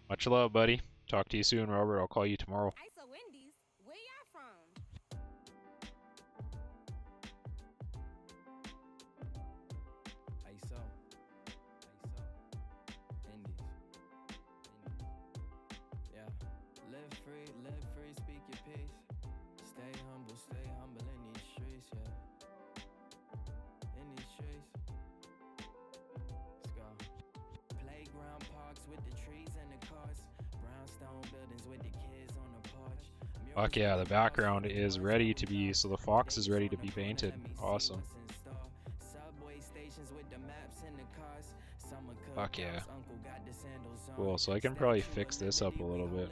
Much love, buddy. Talk to you soon, Robert. I'll call you tomorrow. ISO Wendy's, where y'all from? ISO. Indies. Yeah. Live free, speak your peace. Stay humble in these streets, yeah. In these streets. Let's go. Playground parks with the trees and the cars. Brownstone buildings with the kids on the porch. Fuck yeah, the background is ready to be, so the fox is ready to be painted. Awesome. Subway stations with the maps and the cars. Fuck yeah. Cool, so I can probably fix this up a little bit.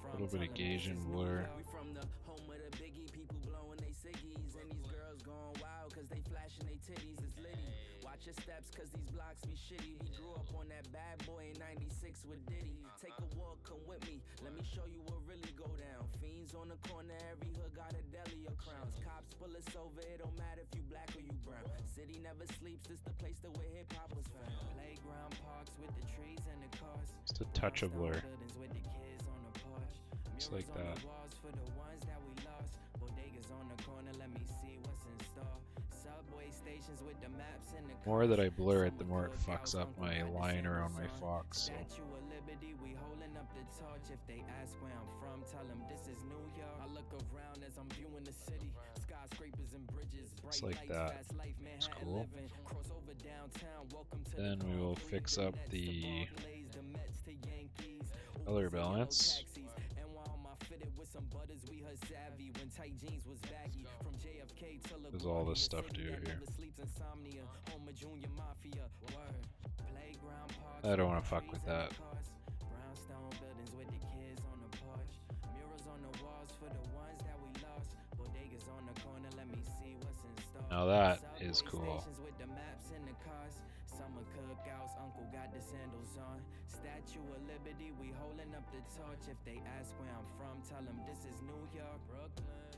A little bit of gauge and blur. We from the home of the biggie, people blowing they ciggies, and these girls going wild cause they flashing they titties. It's litty. Watch your steps cause these blocks be shitty. We grew up on that bad boy in 96 with Diddy. Take a walk, come with me. Let me show you what really go down. Fiends on the corner, every hood got a deli or crowns. Cops pull us over, it don't matter if you black or you brown. City never sleeps, this the place that where hip hop was found. Playground parks with the trees and the cars. Just a touch of blur. Buildings with the kids on the porch. Just like that. Walls for the ones that we lost. Bodegas on the corner, let me see what's in store. Subway stations with the maps and the The more that I blur it, the more it fucks up my line around my fox. So. Statue of Liberty, we holding up the torch. If they ask where I'm from, tell them this is New York. I look around as I'm viewing the city. Skyscrapers and bridges, bright Just like lights, that. fast life, It's Manhattan cool. living. Cross over downtown, welcome to Then the we will concrete, fix the up Nets, the Barclays, the Mets to Yankees. color Ubers and yellow balance. taxis. And while my fitted with some butters, we her savvy when tight jeans was baggy. From JFK to What does all this stuff do here? Sleeps insomnia, home of junior mafia. Word. Playground parks I don't with want to the fuck trees with and the that. cars. Brownstone buildings with the kids on the porch. Murals on the walls for the ones that we lost. Bodegas on the corner, let me see what's in store. Now that Subway is cool. stations with the maps and the cars. Summer cookouts, uncle got the sandals on. Statue of Liberty, we holding up the torch. If they ask where I'm from, tell them this is New York, Brooklyn,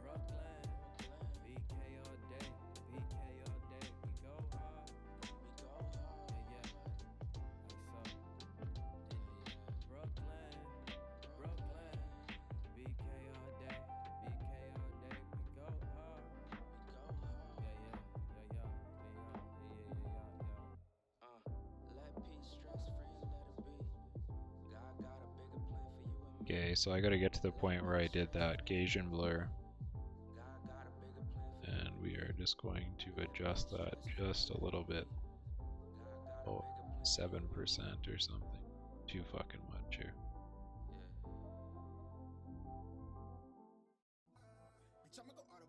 Brooklyn. BK all day, BK all day. We go hard, yeah, yeah. Like so. Brooklyn, Brooklyn. BK all day, BK all day. We go hard, yeah, yeah, let peace stress free, let it be. God got a bigger plan for you and me. Okay, so I gotta get to the point where I did that gauge and blur. God got a bigger plan for you. And we are just going to adjust that just a little bit. Oh, 7% or something. Too fucking much here. Bitch, I'ma go all the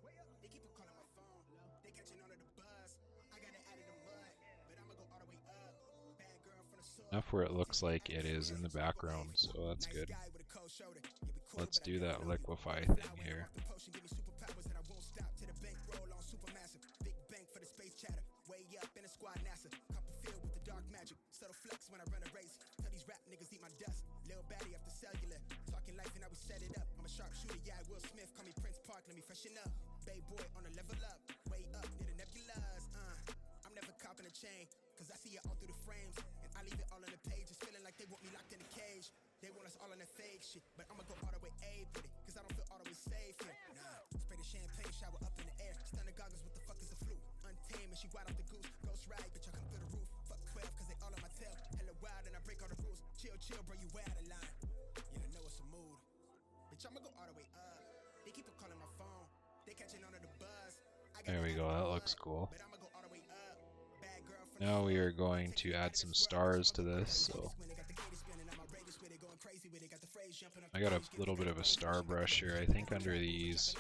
way up. They keep on calling my phone. They catching on to the buzz. I got it out of the mud, but I'ma go all the way up. Bad girl from the soul. Enough where it looks like it is in the background, so that's good. Guy with a cold shoulder. Yeah, we cool, Let's but I do never that know. liquefy thing here. The potion give me superpowers and I won't stop till the bank roll on supermassive. Big bank for the space chatter. Way up in a squad NASA. Copperfield with the dark magic. Subtle flex when I run a race. Tell these rap niggas eat my dust. Lil baddie after cellular. Talking life and how we set it up. I'm a sharpshooter, yeah, Will Smith. Call me Prince Park, let me freshen up. Bay boy on a level up. Way up near the nebulas. I'm never copping a chain. Cause I see it all through the frames. And I leave it all on the pages. Feeling like they want me locked in a cage. They want us all on that fake shit. But I'ma go all the way A with it. Cause I don't feel all the way safe here. Nah. Spray the champagne, shower up in the air. Stunner goggles, what the fuck is a fluke? Untamed and she wild off the goose. Ghost ride, bitch, I come through the roof. Fuck 12 cause they all on my tail. Hella wild and I break all the rules. Chill, bro, you way out of line. Yeah, I know it's a mood. Bitch, I'ma go all the way up. They keep on calling my phone. They catching on to the buzz. There we go, that looks cool. But I'ma go all the way up. Bad girl from Now we are going to add some stars to this, so I got a little bit of a star brush here, I think under these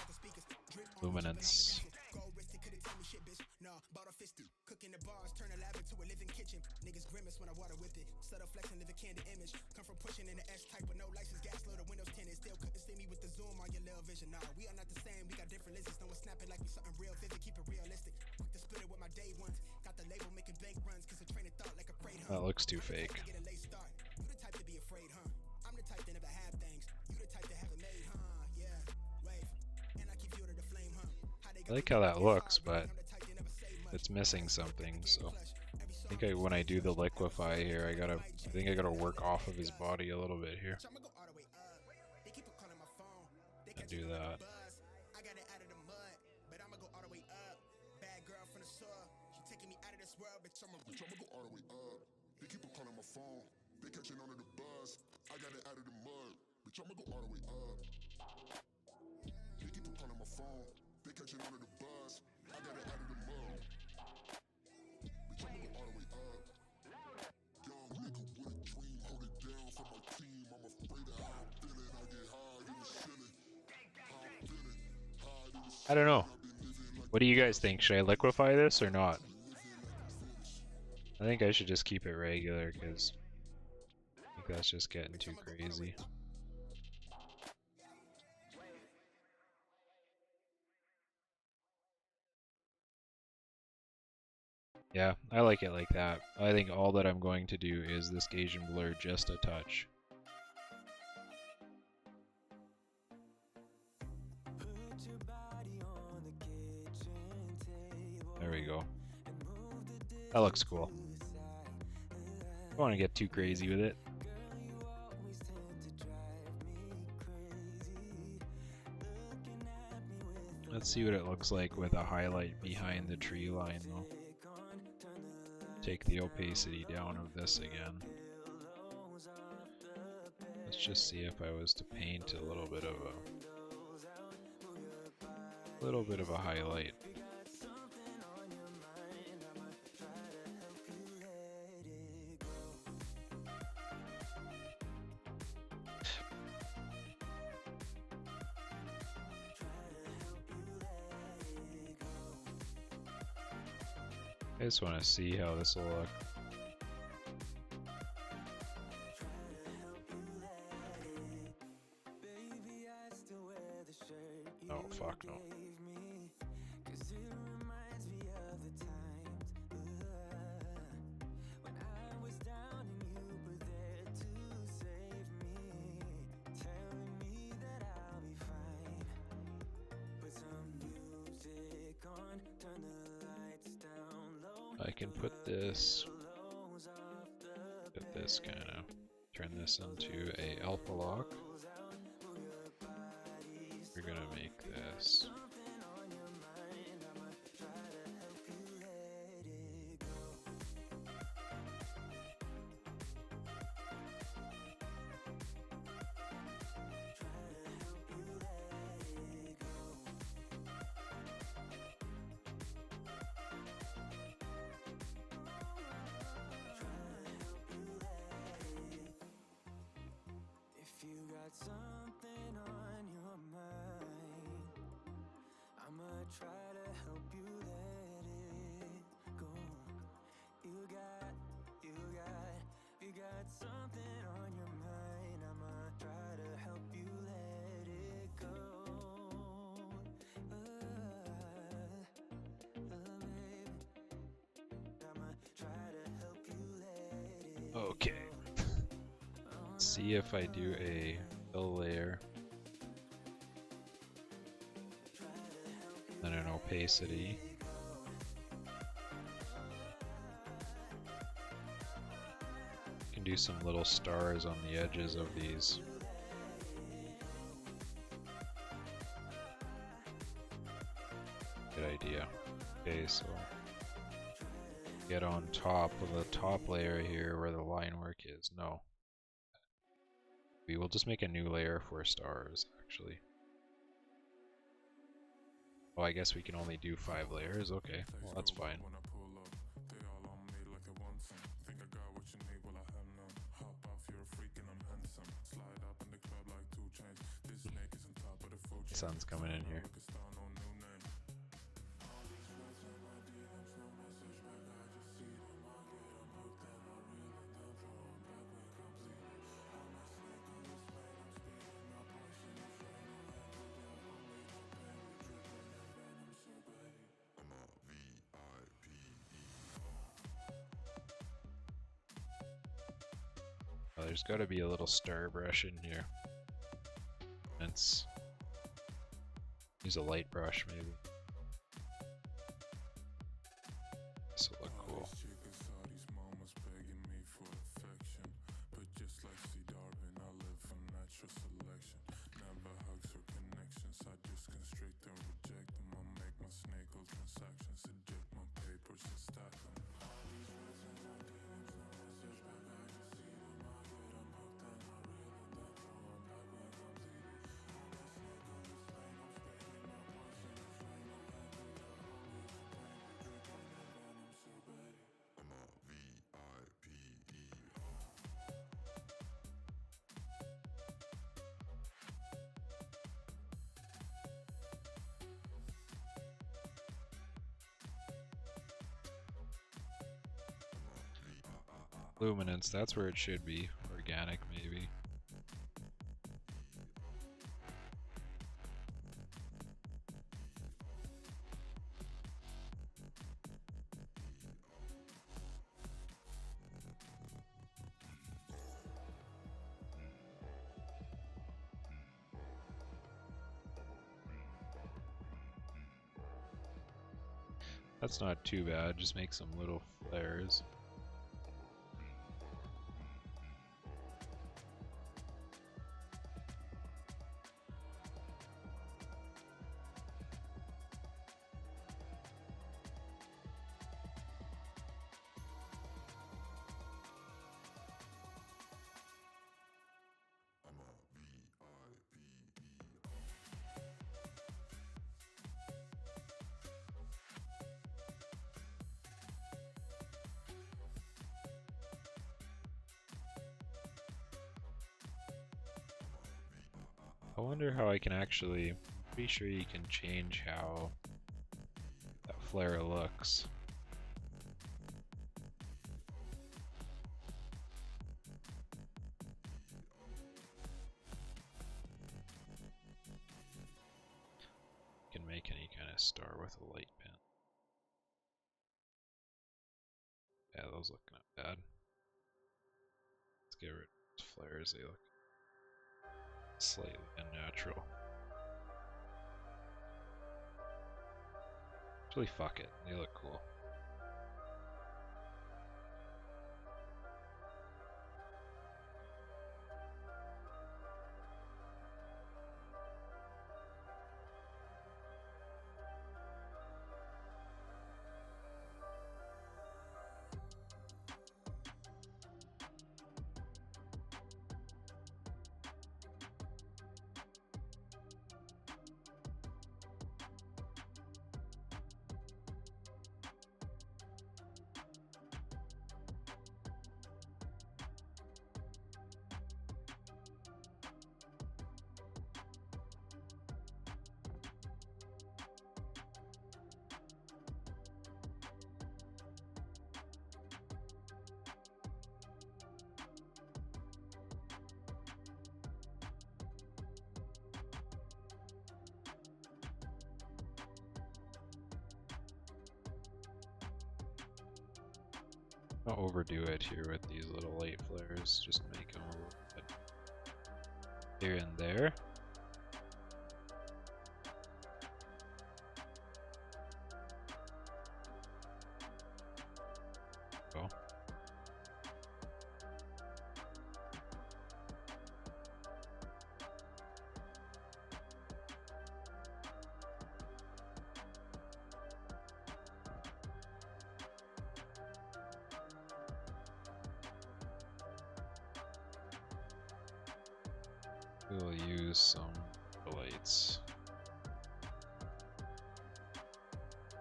luminance. Cooking the bars, turn a lab into a living kitchen. Niggas grimace when I water whip it. Subtle flexing, live a candid image. Come from pushing in the S type with no license, gas load, the windows tinted. Still couldn't see me with the zoom on your little vision. Nah, we are not the same, we got different lenses. No one snapping like we something real vivid, keep it realistic. Quick to split it with my day ones. Got the label making bank runs, cause a train of thought like a freight hunt. That looks too fake. Get a late start. You the type to be afraid, huh? I'm the type to never have things. You the type to have it made, huh? Yeah, wave. And I keep you to the flame, huh? I like how that looks, but it's missing something, so I think when I do the liquefy here, I think I gotta work off of his body a little bit here. And do that. I got it out of the mud, but I'ma go all the way up. Bad girl from the soil, she taking me out of this world, bitch. I'ma go all the way up. They keep on calling my phone, they catching on to the buzz. I got it out of the mud, bitch. I'ma go all the way up. They keep on calling my phone, they catching on to the buzz. I got it out of the mud, bitch. I'ma go all the way up. Young nigga with a dream, hold it down for my team. I'm afraid of how I'm feeling. I get high in the ceiling. How I'm feeling, high in the I don't know. What do you guys think? Should I liquefy this or not? I think I should just keep it regular because I think that's just getting too crazy. Yeah, I like it like that. I think all that I'm going to do is this Gaussian blur just a touch. There we go. That looks cool. Don't want to get too crazy with it. Let's see what it looks like with a highlight behind the tree line though. Take the opacity down of this again. Let's just see if I was to paint a little bit of a highlight. I just want to see how this will look. Oh fuck no. I can put this kind of, turn this into a alpha lock. We're gonna make this. Something on your mind, I'ma try to help you let it go. You got something on your mind, I'ma try to help you let it go. Baby, I'ma try to help you let it go. Okay. Let's see if I do a fill layer. Then an opacity. Can do some little stars on the edges of these. Good idea. Okay, so get on top of the top layer here where the line work is. No. We will just make a new layer for stars, actually. Oh, I guess we can only do 5 layers. Okay, well that's fine. The sun's coming in here. Oh, there's got to be a little star brush in here. Let's use a light brush, maybe. This will look cool. Luminance, that's where it should be. Organic, maybe. That's not too bad, just make some little flares. I wonder how I can actually, pretty sure you can change how that flare looks. You can make any kind of star with a light pen. Yeah, those look not bad. Let's get rid of those flares, they look slightly unnatural. Actually, fuck it, they look cool. Don't overdo it here with these little light flares, just make them a little bit here and there. Go. We'll use some lights.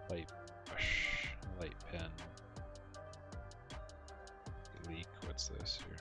Light brush, light pen. Leak, what's this here?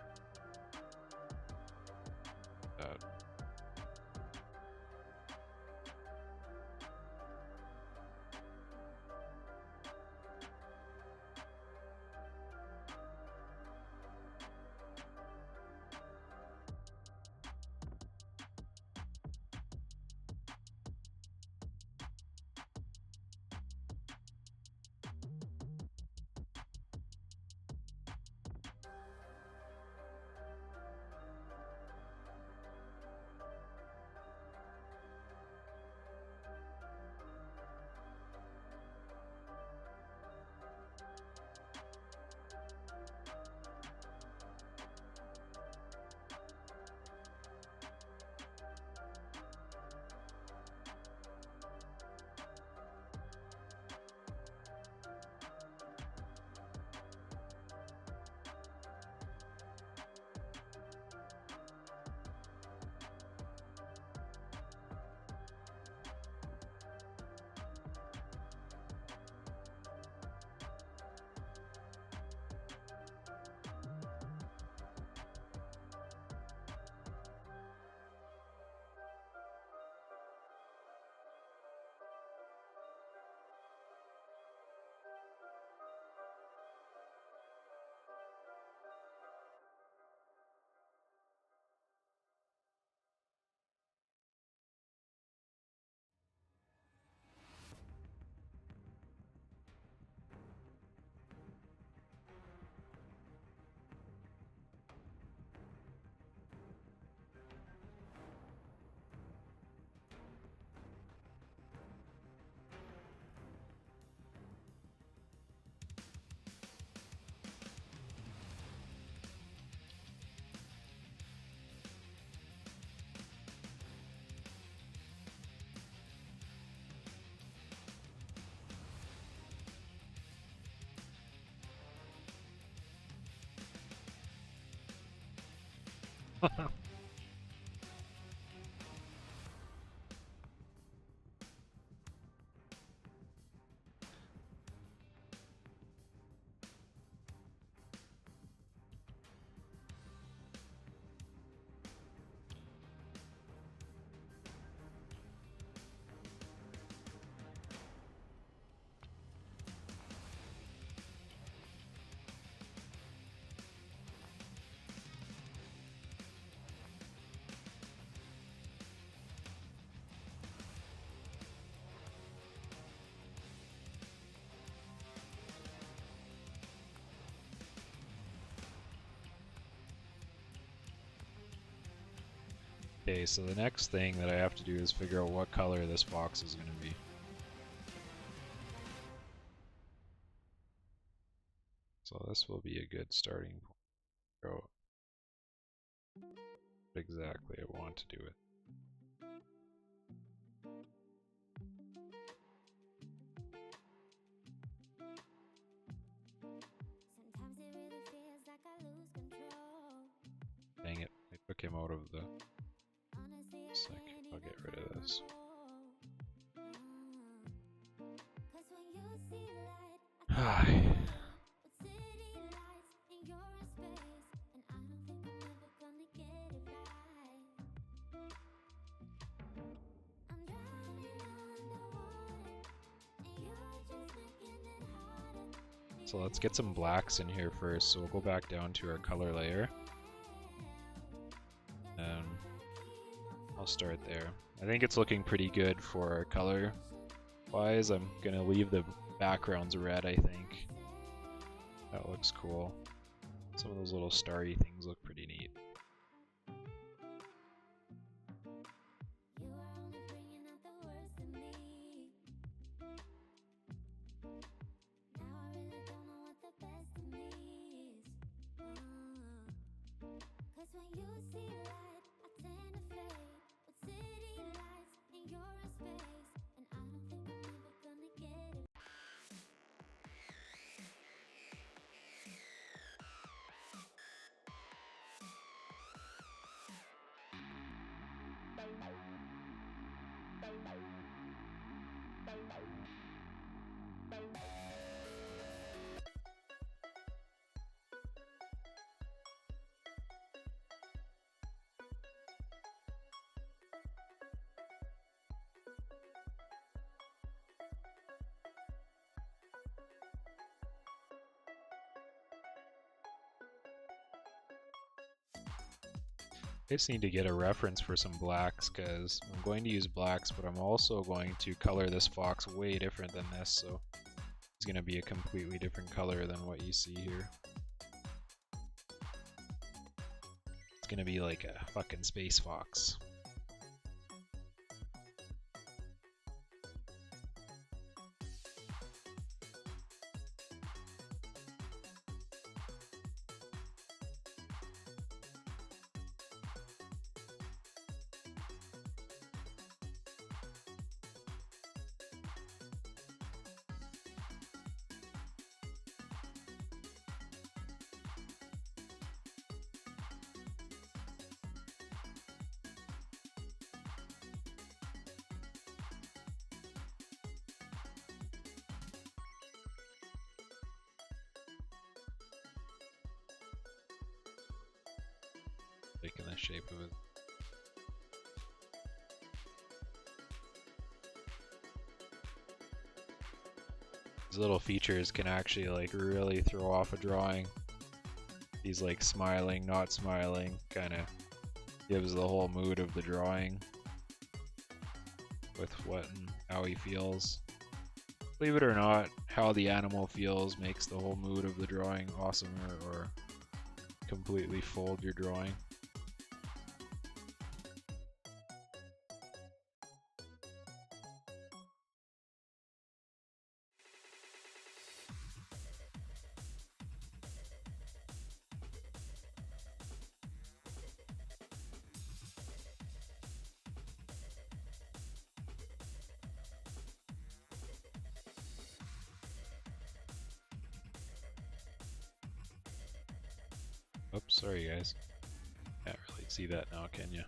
Okay, so the next thing that I have to do is figure out what color this box is going to be. So this will be a good starting point. Figure out what exactly I want to do it. Sometimes it really feels like I lose control. Dang it, I took him out of the... Honestly, I Sec, can't I'll get even rid of find this. my home. 'Cause when you see light, I can't with city lights and you're in space, and I don't think I'm ever gonna get it right. I'm drowning underwater, and you're just making it harder. So let's get some blacks in here first. So we'll go back down to our color layer. And I'll start there. I think it's looking pretty good for our color wise. I'm gonna leave the backgrounds red, I think. That looks cool. Some of those little starry things look pretty neat. You are only bringing out the worst in me. Now I really don't know what the best in me is. 'Cause when you see light, I tend to fade with city lights and you're in space, and I don't think I'm ever gonna get it. I just need to get a reference for some blacks because I'm going to use blacks, but I'm also going to color this fox way different than this, so it's going to be a completely different color than what you see here. It's going to be like a fucking space fox. Making the shape of it. These little features can actually like really throw off a drawing. These like smiling, not smiling, kind of gives the whole mood of the drawing with what and how he feels. Believe it or not, how the animal feels makes the whole mood of the drawing awesomer or completely fold your drawing. Oops, sorry guys. Can't really see that now, can you?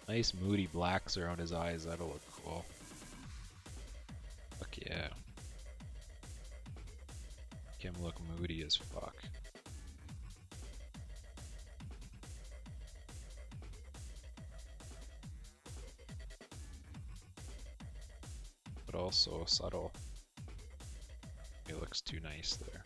Nice moody blacks around his eyes, that'll look cool. Fuck yeah. Make him look moody as fuck. But also subtle. It looks too nice there.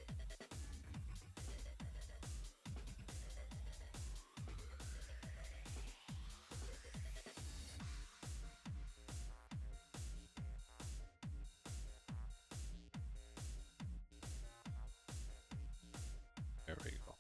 There we go.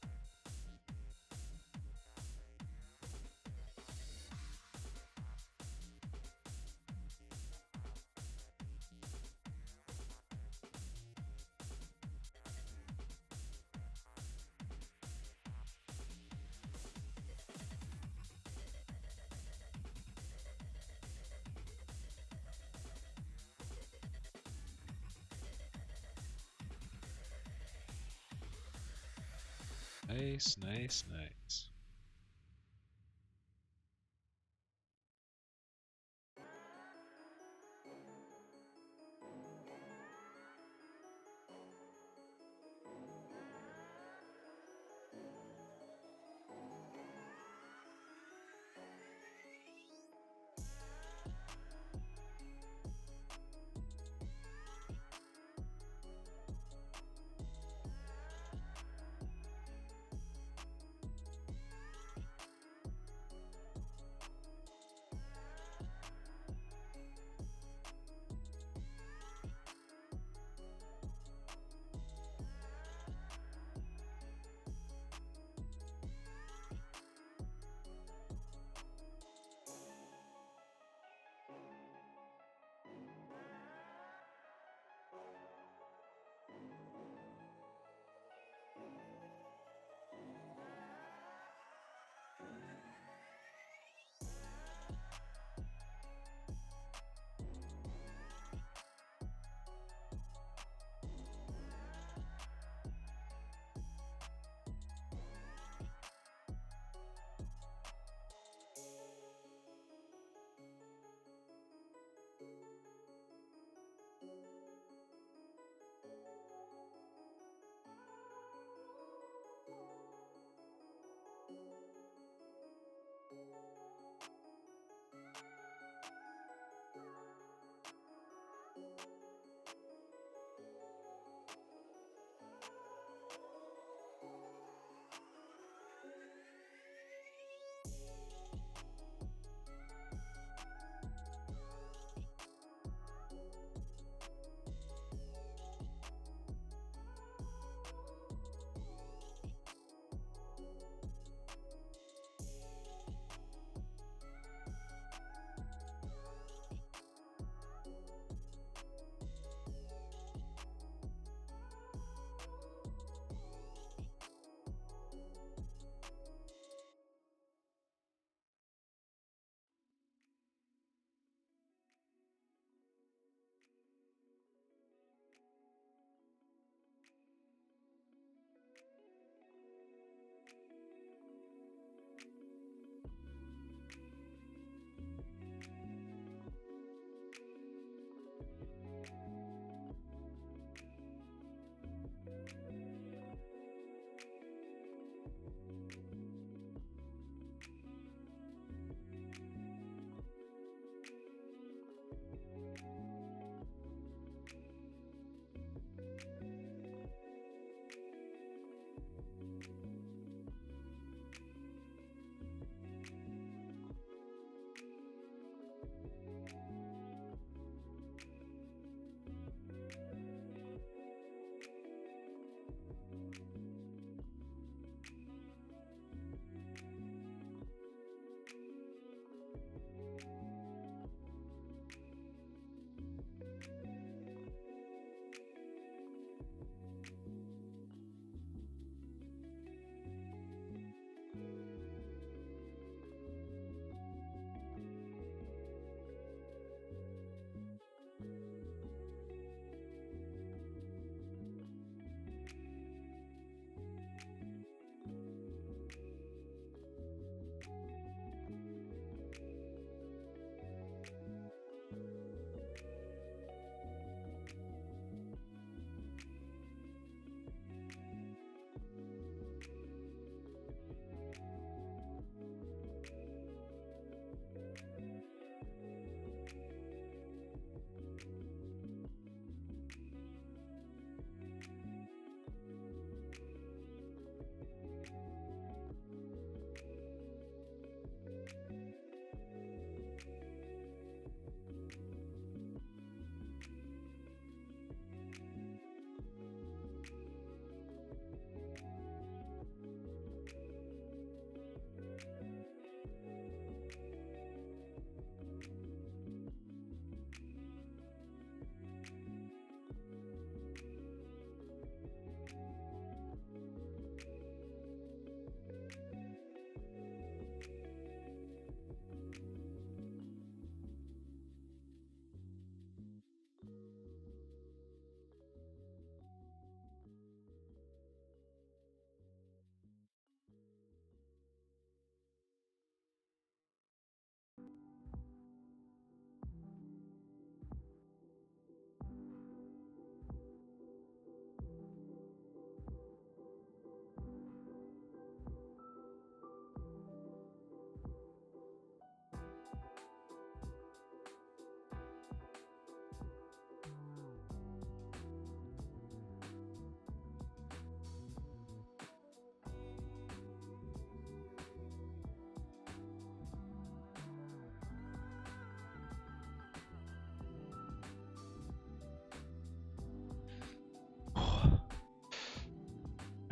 Nice, nice, nice.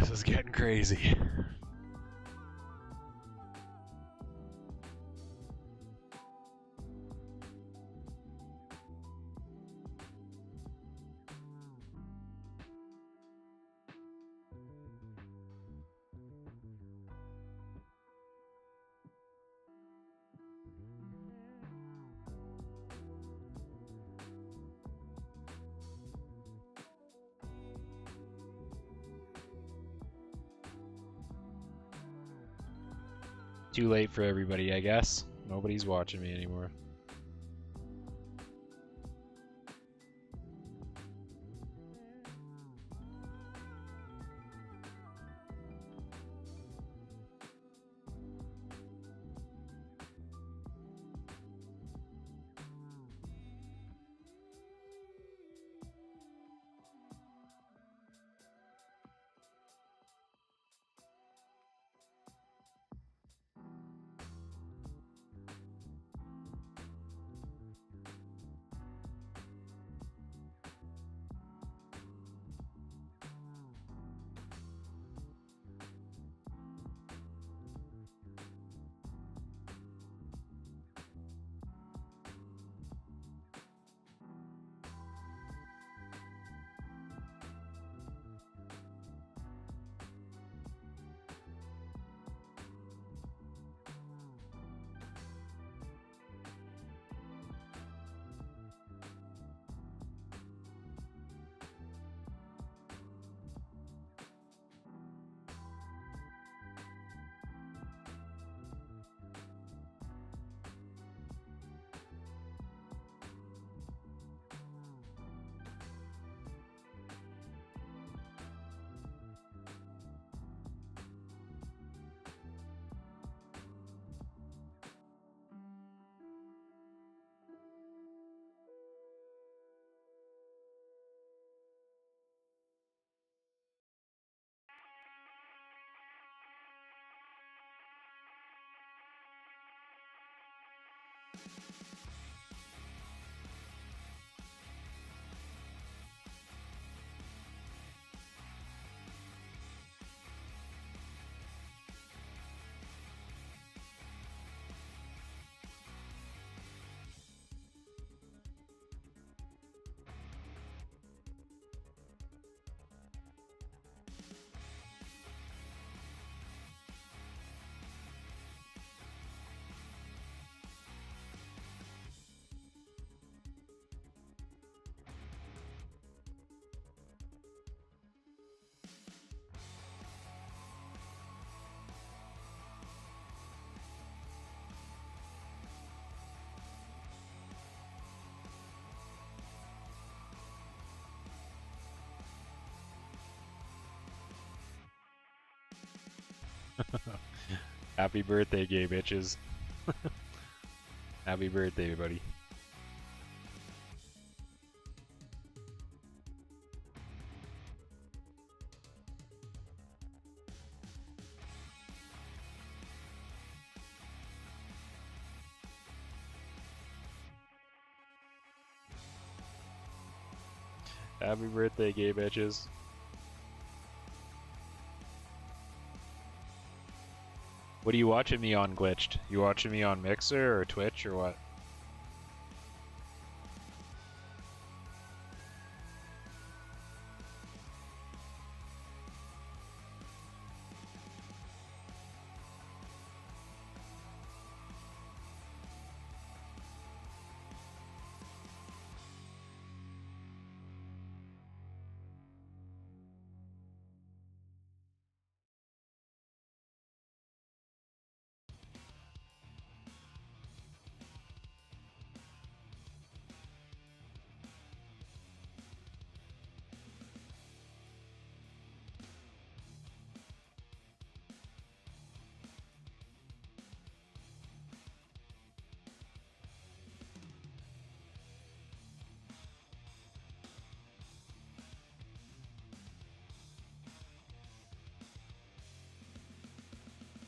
This is getting crazy. Too late for everybody, I guess. Nobody's watching me anymore. Happy birthday, gay bitches. Happy birthday, buddy. Happy birthday, gay bitches. What are you watching me on, Glitched? You watching me on Mixer or Twitch or what?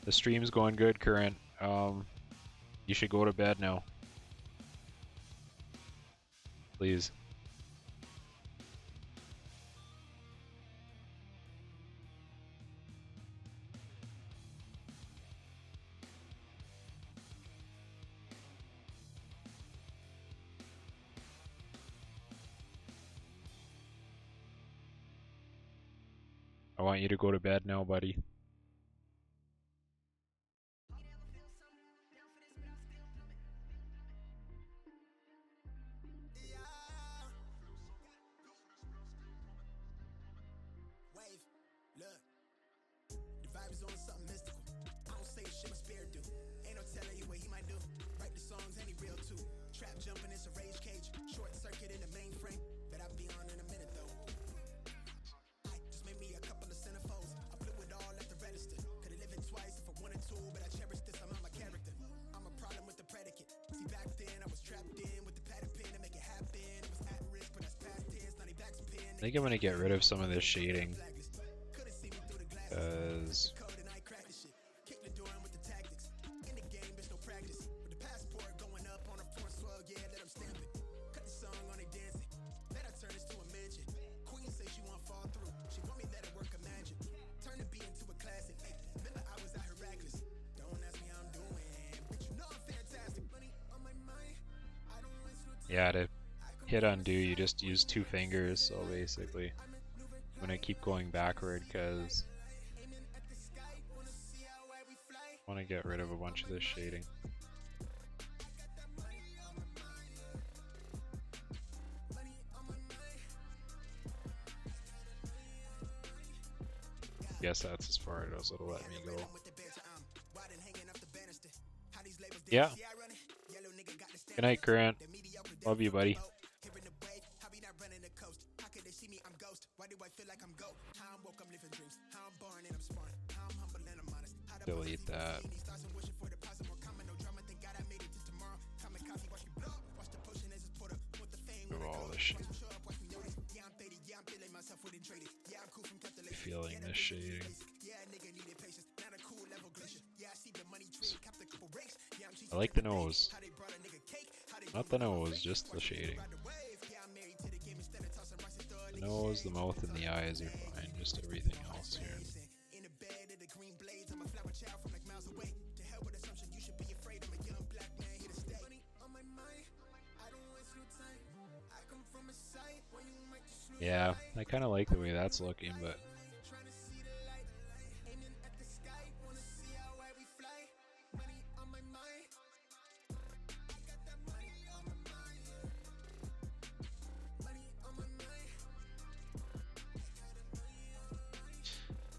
The stream's going good, Current. You should go to bed now. Please. I want you to go to bed now, buddy. Wave, look, the vibe is on something mystical. I don't say shit my spirit do. Ain't no telling you what he might do. Write the songs and he real too. Trap jumping, it's a rage cage. Short circuit in the mainframe. Bet I'll be on in a minute though. I just made me a couple of centerfolds. I blew it all at the register. Could've lived it twice if I wanted to, but I cherish this. I'm on my character. I'm a problem with the predicate. See, back then I was trapped in with the pattern pin to make it happen. It was at risk, but that's past tense. Now they backspin. I think I'm gonna get rid of some of this shading. Because yeah, to hit undo you just use 2 fingers, so basically I'm gonna keep going backward because I want to get rid of a bunch of this shading. Guess that's as far as it'll let me go. Yeah. Good night, Grant. Love you, buddy. Delete that. Of all this shit. Feeling this shading. I like the nose. Not the nose, just the shading. The nose, the mouth, and the eyes are fine. Just everything else here. Yeah, I kind of like the way that's looking, but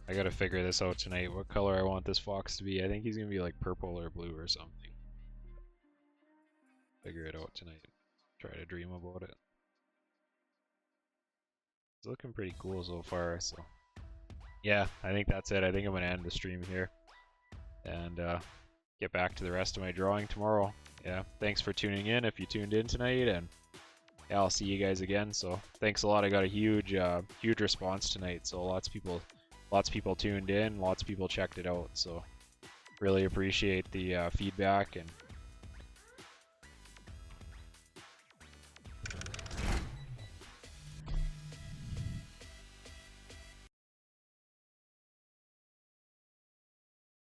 I gotta figure this out tonight. What color I want this fox to be. I think he's gonna be like purple or blue or something. Figure it out tonight. Try to dream about it. It's looking pretty cool so far, so yeah, I think that's it. I think I'm gonna end the stream here and get back to the rest of my drawing tomorrow. Yeah, thanks for tuning in if you tuned in tonight, and yeah, I'll see you guys again. So thanks a lot. I got a huge response tonight, so lots of people tuned in, lots of people checked it out, so really appreciate the feedback, and